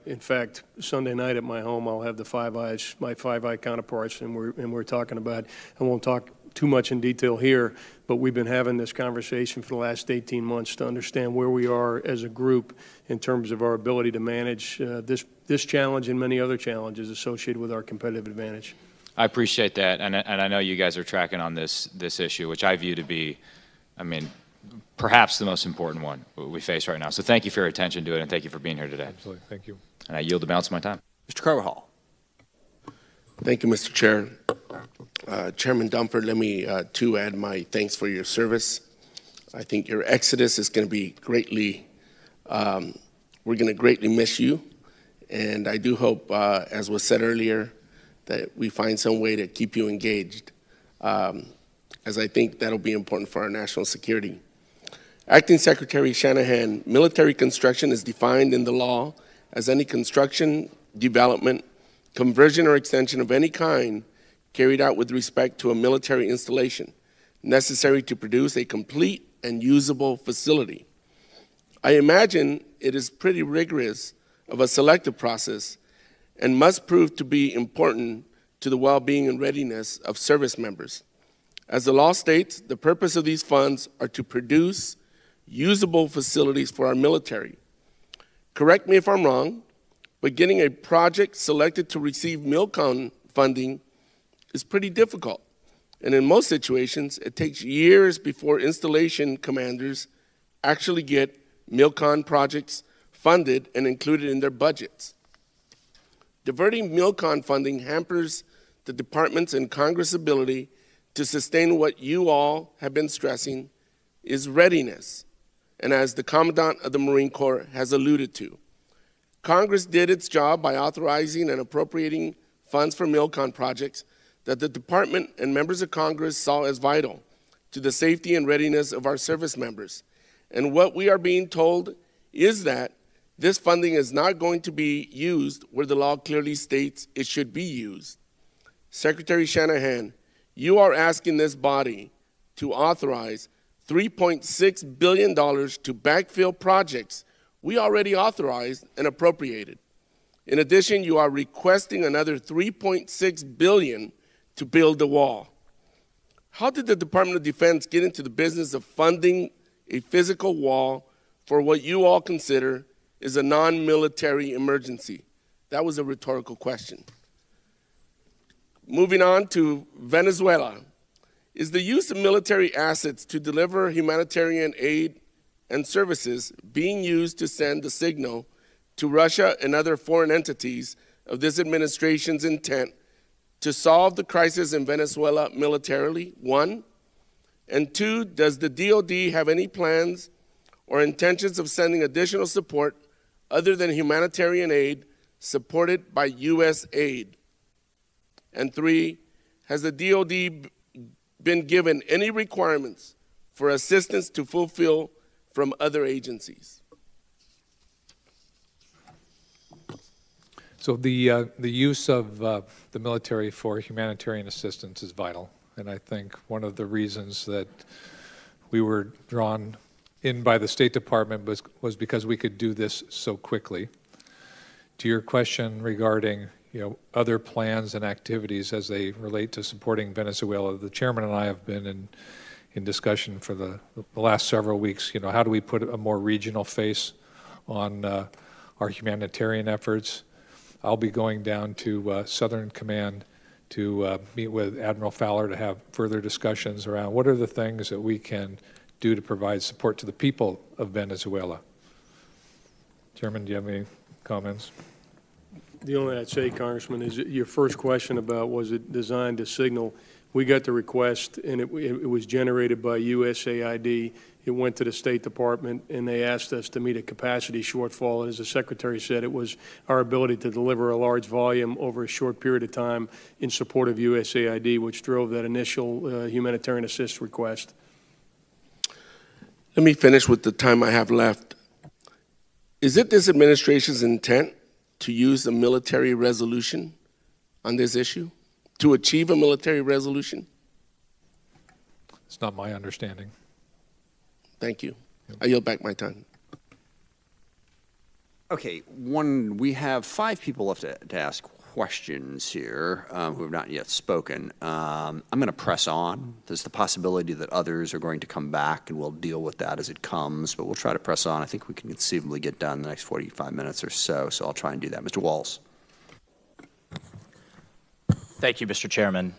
In fact, Sunday night at my home, I'll have my Five Eye counterparts, and we're talking about. I won't talk too much in detail here, but we've been having this conversation for the last 18 months to understand where we are as a group in terms of our ability to manage this challenge and many other challenges associated with our competitive advantage. I appreciate that, and I know you guys are tracking on this issue, which I view to be, I mean, perhaps the most important one we face right now. So thank you for your attention to it, and thank you for being here today. Absolutely, thank you. And I yield the balance of my time. Mr. Carvajal. Thank you, Mr. Chair. Chairman Dunford, let me too add my thanks for your service. I think your exodus is going to be greatly, we're going to greatly miss you. And I do hope, as was said earlier, that we find some way to keep you engaged, as I think that'll be important for our national security. Acting Secretary Shanahan, military construction is defined in the law as any construction, development, conversion, or extension of any kind carried out with respect to a military installation necessary to produce a complete and usable facility. I imagine it is pretty rigorous of a selective process and must prove to be important to the well-being and readiness of service members. As the law states, the purpose of these funds are to produce usable facilities for our military. Correct me if I'm wrong, but getting a project selected to receive MILCON funding is pretty difficult. And in most situations, it takes years before installation commanders actually get MILCON projects funded and included in their budgets. Diverting MILCON funding hampers the department's and Congress' ability to sustain what you all have been stressing is readiness, and as the Commandant of the Marine Corps has alluded to. Congress did its job by authorizing and appropriating funds for MILCON projects that the department and members of Congress saw as vital to the safety and readiness of our service members. And what we are being told is that this funding is not going to be used where the law clearly states it should be used. Secretary Shanahan, you are asking this body to authorize $3.6 billion to backfill projects we already authorized and appropriated. In addition, you are requesting another $3.6 billion to build the wall. How did the Department of Defense get into the business of funding a physical wall for what you all consider is a non-military emergency? That was a rhetorical question. Moving on to Venezuela. Is the use of military assets to deliver humanitarian aid and services being used to send a signal to Russia and other foreign entities of this administration's intent to solve the crisis in Venezuela militarily, one? And two, does the DoD have any plans or intentions of sending additional support other than humanitarian aid supported by U.S. aid? And three, has the DoD been given any requirements for assistance to fulfill from other agencies? So the use of the military for humanitarian assistance is vital, and I think one of the reasons that we were drawn in by the State Department was because we could do this so quickly. To your question regarding other plans and activities as they relate to supporting Venezuela, the chairman and I have been in discussion for the last several weeks. How do we put a more regional face on our humanitarian efforts? I'll be going down to Southern Command to meet with Admiral Fowler to have further discussions around what are the things that we can do to provide support to the people of Venezuela. Chairman, do you have any comments? The only I'd say, Congressman, is your first question about was it designed to signal. We got the request, and it was generated by USAID. It went to the State Department, and they asked us to meet a capacity shortfall. And as the Secretary said, it was our ability to deliver a large volume over a short period of time in support of USAID, which drove that initial humanitarian assist request. Let me finish with the time I have left. Is it this administration's intent to use a military resolution on this issue, to achieve a military resolution? It's not my understanding. Thank you. I yield back my time. Okay, we have 5 people left to ask questions here who have not yet spoken. I'm going to press on. There's the possibility that others are going to come back, and we'll deal with that as it comes, but we'll try to press on. I think we can conceivably get done in the next 45 minutes or so I'll try and do that. Mr. Walls. Thank you, Mr. Chairman.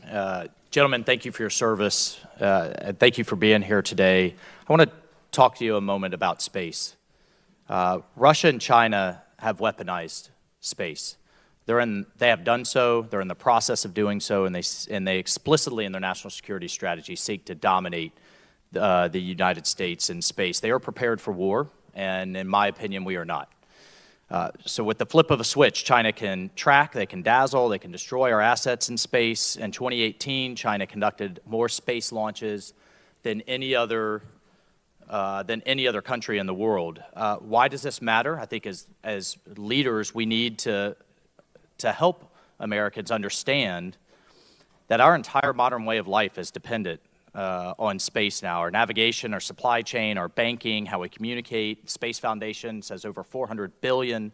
Gentlemen, thank you for your service. Thank you for being here today. I want to talk to you a moment about space. Russia and China have weaponized space. They have done so. They're in the process of doing so, and they explicitly in their national security strategy seek to dominate the United States in space. They are prepared for war, and in my opinion, we are not. So with the flip of a switch, China can track, they can dazzle, they can destroy our assets in space. In 2018, China conducted more space launches than any other country in the world. Why does this matter? I think as leaders, we need to help Americans understand that our entire modern way of life is dependent on space now. Our navigation, our supply chain, our banking, how we communicate. Space Foundation says over $400 billion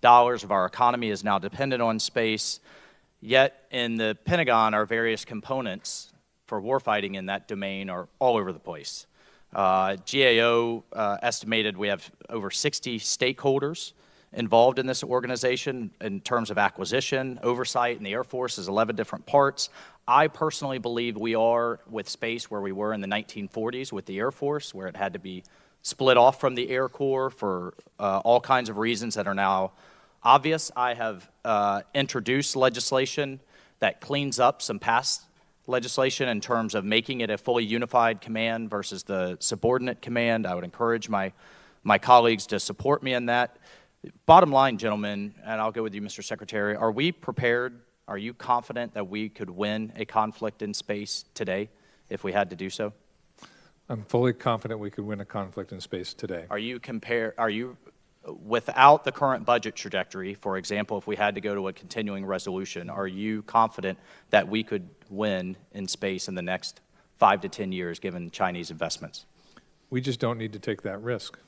of our economy is now dependent on space. Yet in the Pentagon, our various components for warfighting in that domain are all over the place. GAO estimated we have over 60 stakeholders involved in this organization in terms of acquisition, oversight, and the Air Force is 11 different parts. I personally believe we are with space where we were in the 1940s with the Air Force, where it had to be split off from the Air Corps for all kinds of reasons that are now obvious. I have introduced legislation that cleans up some past legislation in terms of making it a fully unified command versus the subordinate command. I would encourage my colleagues to support me in that. Bottom line, gentlemen, and I'll go with you, Mr. Secretary, are we prepared, are you confident that we could win a conflict in space today if we had to do so? I'm fully confident we could win a conflict in space today. Are you without the current budget trajectory, for example, if we had to go to a continuing resolution, are you confident that we could win in space in the next 5 to 10 years given Chinese investments? We just don't need to take that risk.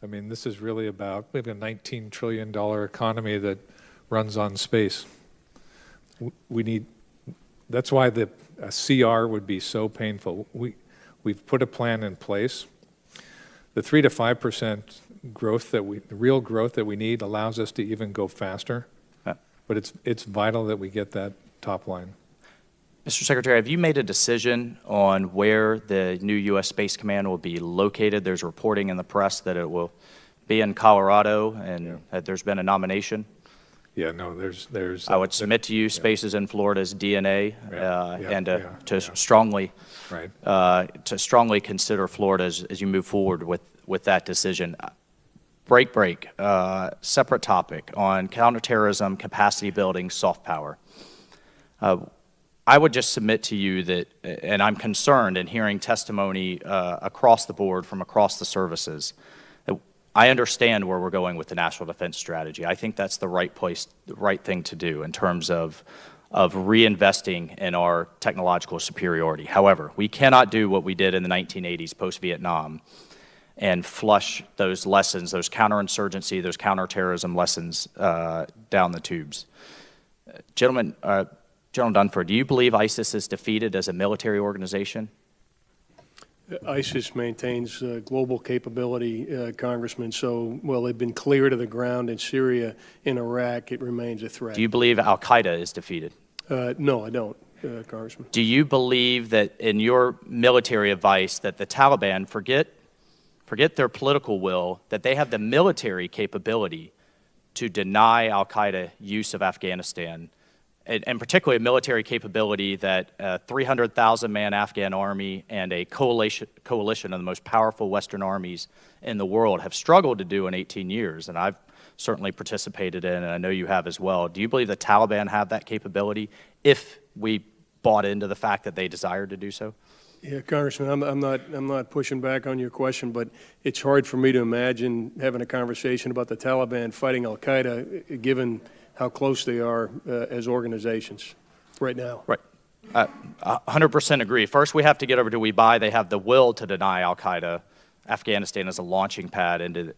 I mean, this is really about, we have a $19 trillion economy that runs on space. That's why a CR would be so painful. We've put a plan in place. The 3 to 5% growth the real growth that we need allows us to even go faster. But it's vital that we get that top line. Mr. Secretary, have you made a decision on where the new U.S. Space Command will be located? There's reporting in the press that it will be in Colorado and that there's been a nomination. Yeah, no, there's. I would submit to you, space is in Florida's DNA, and to strongly consider Florida as you move forward with that decision. Break. Separate topic on counterterrorism, capacity building, soft power. I would just submit to you that, and I'm concerned in hearing testimony across the board from across the services, that I understand where we're going with the National Defense Strategy. I think that's the right thing to do in terms of reinvesting in our technological superiority. However, we cannot do what we did in the 1980s post-Vietnam and flush those lessons, those counterinsurgency, those counterterrorism lessons down the tubes. Gentlemen, General Dunford, do you believe ISIS is defeated as a military organization? ISIS maintains global capability, Congressman, so while they've been cleared of the ground in Syria, in Iraq, it remains a threat. Do you believe al-Qaeda is defeated? No, I don't, Congressman. Do you believe that in your military advice that the Taliban, forget their political will, that they have the military capability to deny al-Qaeda use of Afghanistan, and particularly a military capability that a 300,000-man Afghan army and a coalition of the most powerful Western armies in the world have struggled to do in 18 years, and I've certainly participated in, and I know you have as well. Do you believe the Taliban have that capability if we bought into the fact that they desire to do so? Yeah, Congressman, I'm not pushing back on your question, but it's hard for me to imagine having a conversation about the Taliban fighting al-Qaeda, given how close they are as organizations right now. Right. 100% agree. First, we have to get over to we buy. They have the will to deny al-Qaeda. Afghanistan as a launching pad into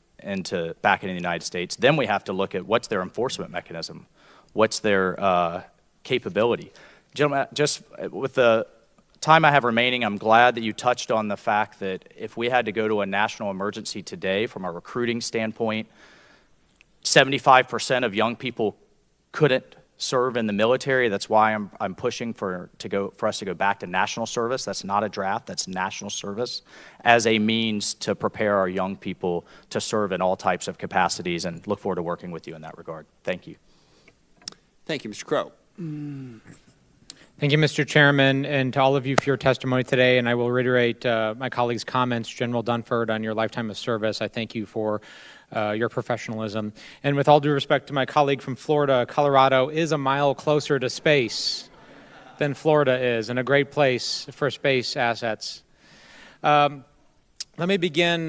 back into the United States. Then we have to look at what's their enforcement mechanism, what's their capability. Gentlemen, just with the time I have remaining, I'm glad that you touched on the fact that if we had to go to a national emergency today from a recruiting standpoint, 75% of young people couldn't serve in the military. That's why I'm pushing for us to go back to national service. That's not a draft, that's national service as a means to prepare our young people to serve in all types of capacities, and look forward to working with you in that regard. Thank you. Thank you, Mr. Crow. Thank you, Mr. Chairman, and to all of you for your testimony today. And I will reiterate my colleague's comments, General Dunford, on your lifetime of service. I thank you for your professionalism. And with all due respect to my colleague from Florida, Colorado is a mile closer to space than Florida is, and a great place for space assets. Let me begin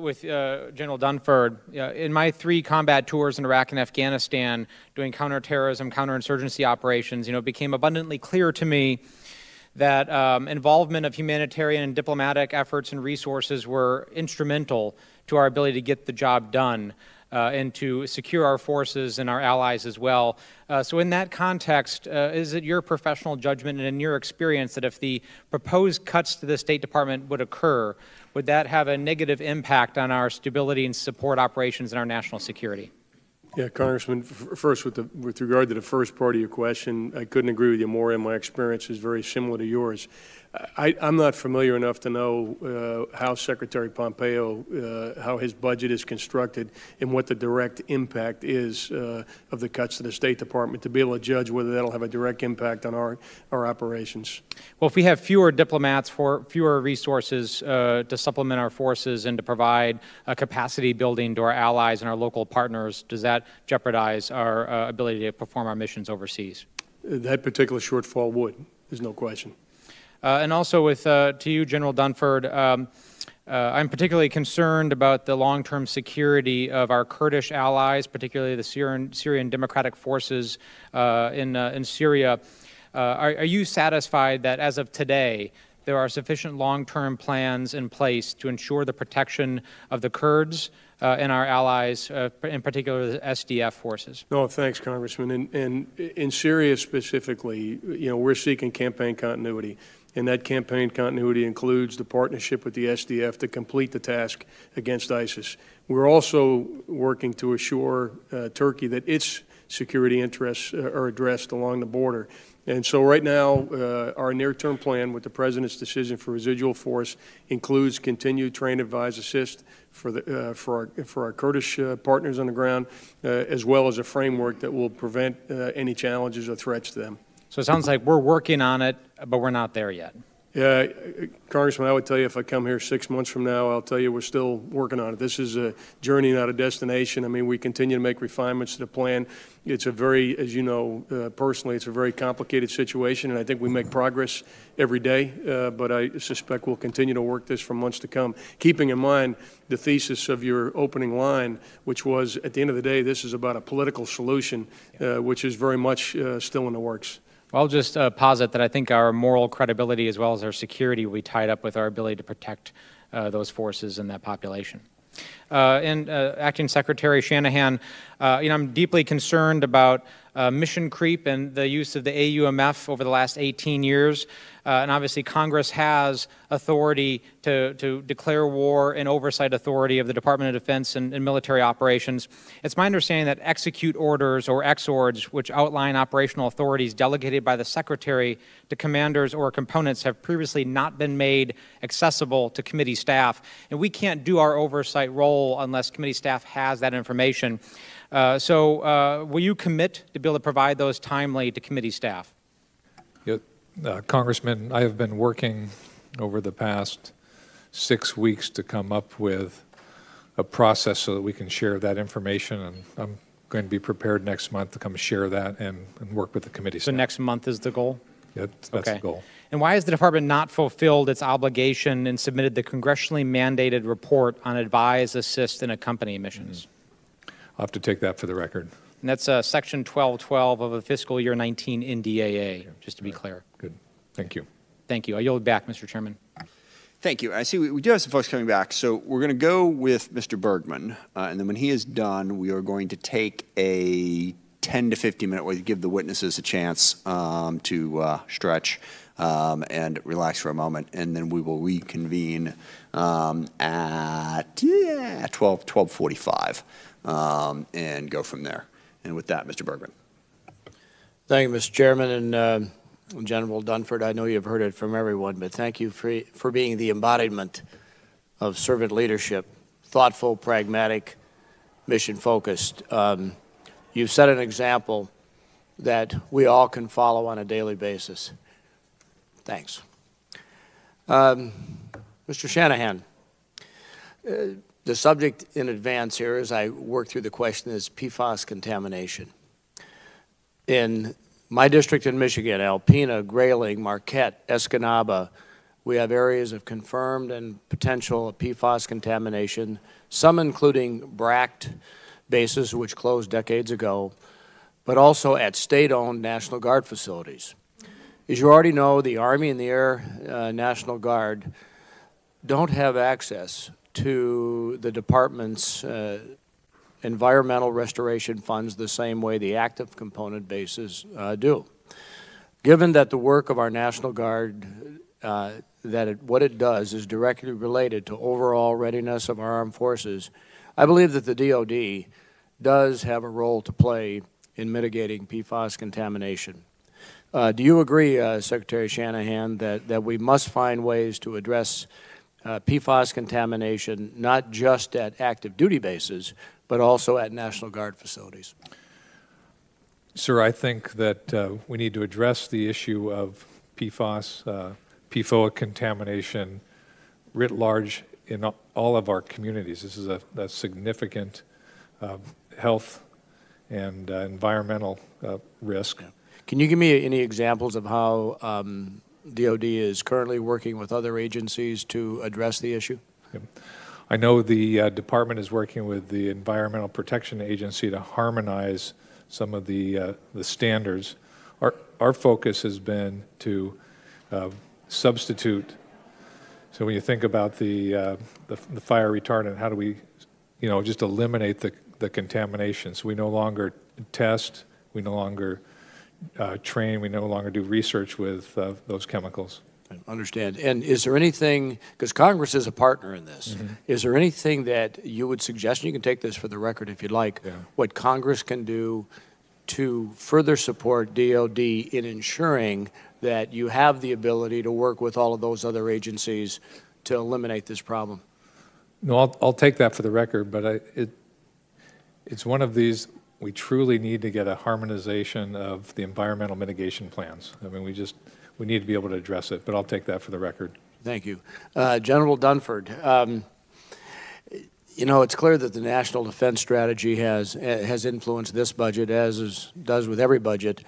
with General Dunford. In my 3 combat tours in Iraq and Afghanistan, doing counterterrorism, counterinsurgency operations, it became abundantly clear to me that involvement of humanitarian and diplomatic efforts and resources were instrumental to our ability to get the job done and to secure our forces and our allies as well. So in that context, is it your professional judgment and in your experience that if the proposed cuts to the State Department would occur, would that have a negative impact on our stability and support operations and our national security? Yeah, Congressman, first with regard to the first part of your question, I couldn't agree with you more, and my experience is very similar to yours. I'm not familiar enough to know how Secretary Pompeo, how his budget is constructed and what the direct impact is of the cuts to the State Department to be able to judge whether that'll have a direct impact on our operations. Well, if we have fewer diplomats, fewer resources to supplement our forces and to provide capacity building to our allies and our local partners, does that jeopardize our ability to perform our missions overseas? That particular shortfall would. There's no question. And also to you, General Dunford, I'm particularly concerned about the long-term security of our Kurdish allies, particularly the Syrian Democratic Forces in Syria. Are you satisfied that as of today, there are sufficient long-term plans in place to ensure the protection of the Kurds and our allies, in particular the SDF forces? No, thanks, Congressman. And in Syria specifically, we're seeking campaign continuity. And that campaign continuity includes the partnership with the SDF to complete the task against ISIS. We're also working to assure Turkey that its security interests are addressed along the border. And so right now, our near-term plan with the President's decision for residual force includes continued train, advise, assist for our Kurdish partners on the ground, as well as a framework that will prevent any challenges or threats to them. So it sounds like we're working on it, but we're not there yet. Yeah, Congressman, I would tell you if I come here 6 months from now, I'll tell you we're still working on it. This is a journey, not a destination. I mean, we continue to make refinements to the plan. It's a very, as you know, personally, it's a very complicated situation, and I think we make progress every day, but I suspect we'll continue to work this for months to come, keeping in mind the thesis of your opening line, which was, at the end of the day, this is about a political solution, which is very much still in the works. I'll just posit that I think our moral credibility as well as our security will be tied up with our ability to protect those forces and that population. Acting Secretary Shanahan, I'm deeply concerned about mission creep and the use of the AUMF over the last 18 years. And obviously Congress has authority to declare war and oversight authority of the Department of Defense and military operations. It's my understanding that execute orders or exords, which outline operational authorities delegated by the Secretary to commanders or components, have previously not been made accessible to committee staff. And we can't do our oversight role unless committee staff has that information. So will you commit to be able to provide those timely to committee staff? Congressman, I have been working over the past 6 weeks to come up with a process so that we can share that information, and I'm going to be prepared next month to come share that and work with the committee staff. So next month is the goal? Yeah, that's the goal. And why has the department not fulfilled its obligation and submitted the congressionally mandated report on advise, assist, and accompany missions? I'll have to take that for the record. And that's Section 1212 of the fiscal year 19 NDAA, just to be clear. Good. Thank you. Thank you. I yield back, Mr. Chairman. Thank you. I see we do have some folks coming back, so we're going to go with Mr. Bergman, and then when he is done, we are going to take a 10 to 15 minute wait to give the witnesses a chance to stretch and relax for a moment, and then we will reconvene at 12:45 and go from there. And with that, Mr. Bergman. Thank you, Mr. Chairman, and General Dunford. I know you've heard it from everyone, but thank you for being the embodiment of servant leadership, thoughtful, pragmatic, mission-focused. You've set an example that we all can follow on a daily basis. Thanks. Mr. Shanahan, the subject in advance here as I work through the question is PFAS contamination. In my district in Michigan, Alpena, Grayling, Marquette, Escanaba, we have areas of confirmed and potential PFAS contamination, some including BRACT bases, which closed decades ago, but also at state-owned National Guard facilities. As you already know, the Army and the Air National Guard don't have access to the department's environmental restoration funds the same way the active component bases do. Given that the work of our National Guard, what it does is directly related to overall readiness of our armed forces, I believe that the DOD does have a role to play in mitigating PFAS contamination. Do you agree, Secretary Shanahan, that we must find ways to address PFAS contamination not just at active duty bases, but also at National Guard facilities? Sir, I think that we need to address the issue of PFAS, PFOA contamination writ large in all of our communities. This is a significant health and environmental risk. Yeah. Can you give me any examples of how DOD is currently working with other agencies to address the issue? Yeah. I know the department is working with the Environmental Protection Agency to harmonize some of the standards. Our focus has been to substitute. So when you think about the fire retardant, how do we, just eliminate the contamination? So we no longer test, we no longer train, we no longer do research with those chemicals. I understand. And is there anything, because Congress is a partner in this, is there anything that you would suggest, and you can take this for the record if you'd like, what Congress can do to further support DOD in ensuring that you have the ability to work with all of those other agencies to eliminate this problem? No, I'll take that for the record, but it's one of these, we truly need to get a harmonization of the environmental mitigation plans. I mean, we need to be able to address it, but I'll take that for the record. Thank you. General Dunford, it's clear that the National Defense Strategy has influenced this budget, as does with every budget,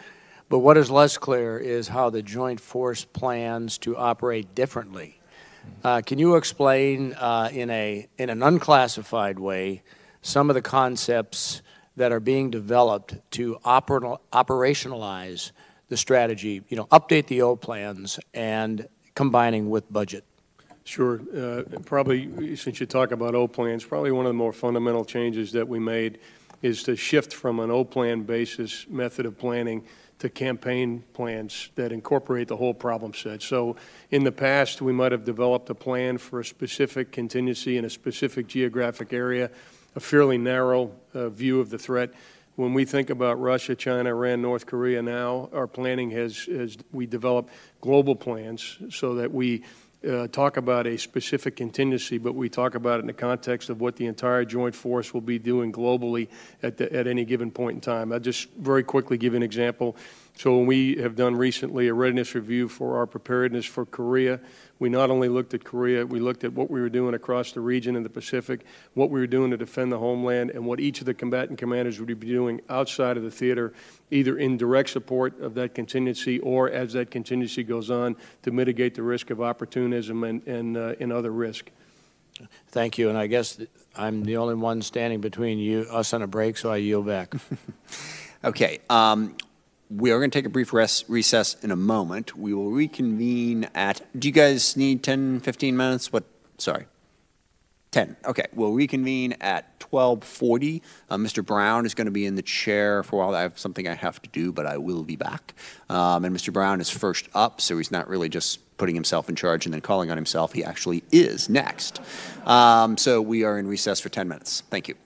but what is less clear is how the Joint Force plans to operate differently. Can you explain in an unclassified way some of the concepts that are being developed to operationalize the strategy, update the old plans and combining with budget? Sure. Probably, since you talk about O-plans, probably one of the more fundamental changes that we made is to shift from an O-plan basis method of planning to campaign plans that incorporate the whole problem set. So in the past, we might have developed a plan for a specific contingency in a specific geographic area, a fairly narrow view of the threat. When we think about Russia, China, Iran, North Korea now, our planning we develop global plans so that we talk about a specific contingency, but we talk about it in the context of what the entire joint force will be doing globally at any given point in time. I'll just very quickly give you an example. So when we have done recently a readiness review for our preparedness for Korea, we not only looked at Korea, we looked at what we were doing across the region in the Pacific, what we were doing to defend the homeland, and what each of the combatant commanders would be doing outside of the theater, either in direct support of that contingency or as that contingency goes on to mitigate the risk of opportunism and other risk. Thank you, and I guess I'm the only one standing between us and a break, so I yield back. Okay. We are going to take a brief recess in a moment. We will reconvene at, do you guys need 10, 15 minutes? Sorry. 10. Okay. We'll reconvene at 12:40. Mr. Brown is going to be in the chair for a while. I have something I have to do, but I will be back. And Mr. Brown is first up, so he's not really just putting himself in charge and then calling on himself. He actually is next. So we are in recess for 10 minutes. Thank you.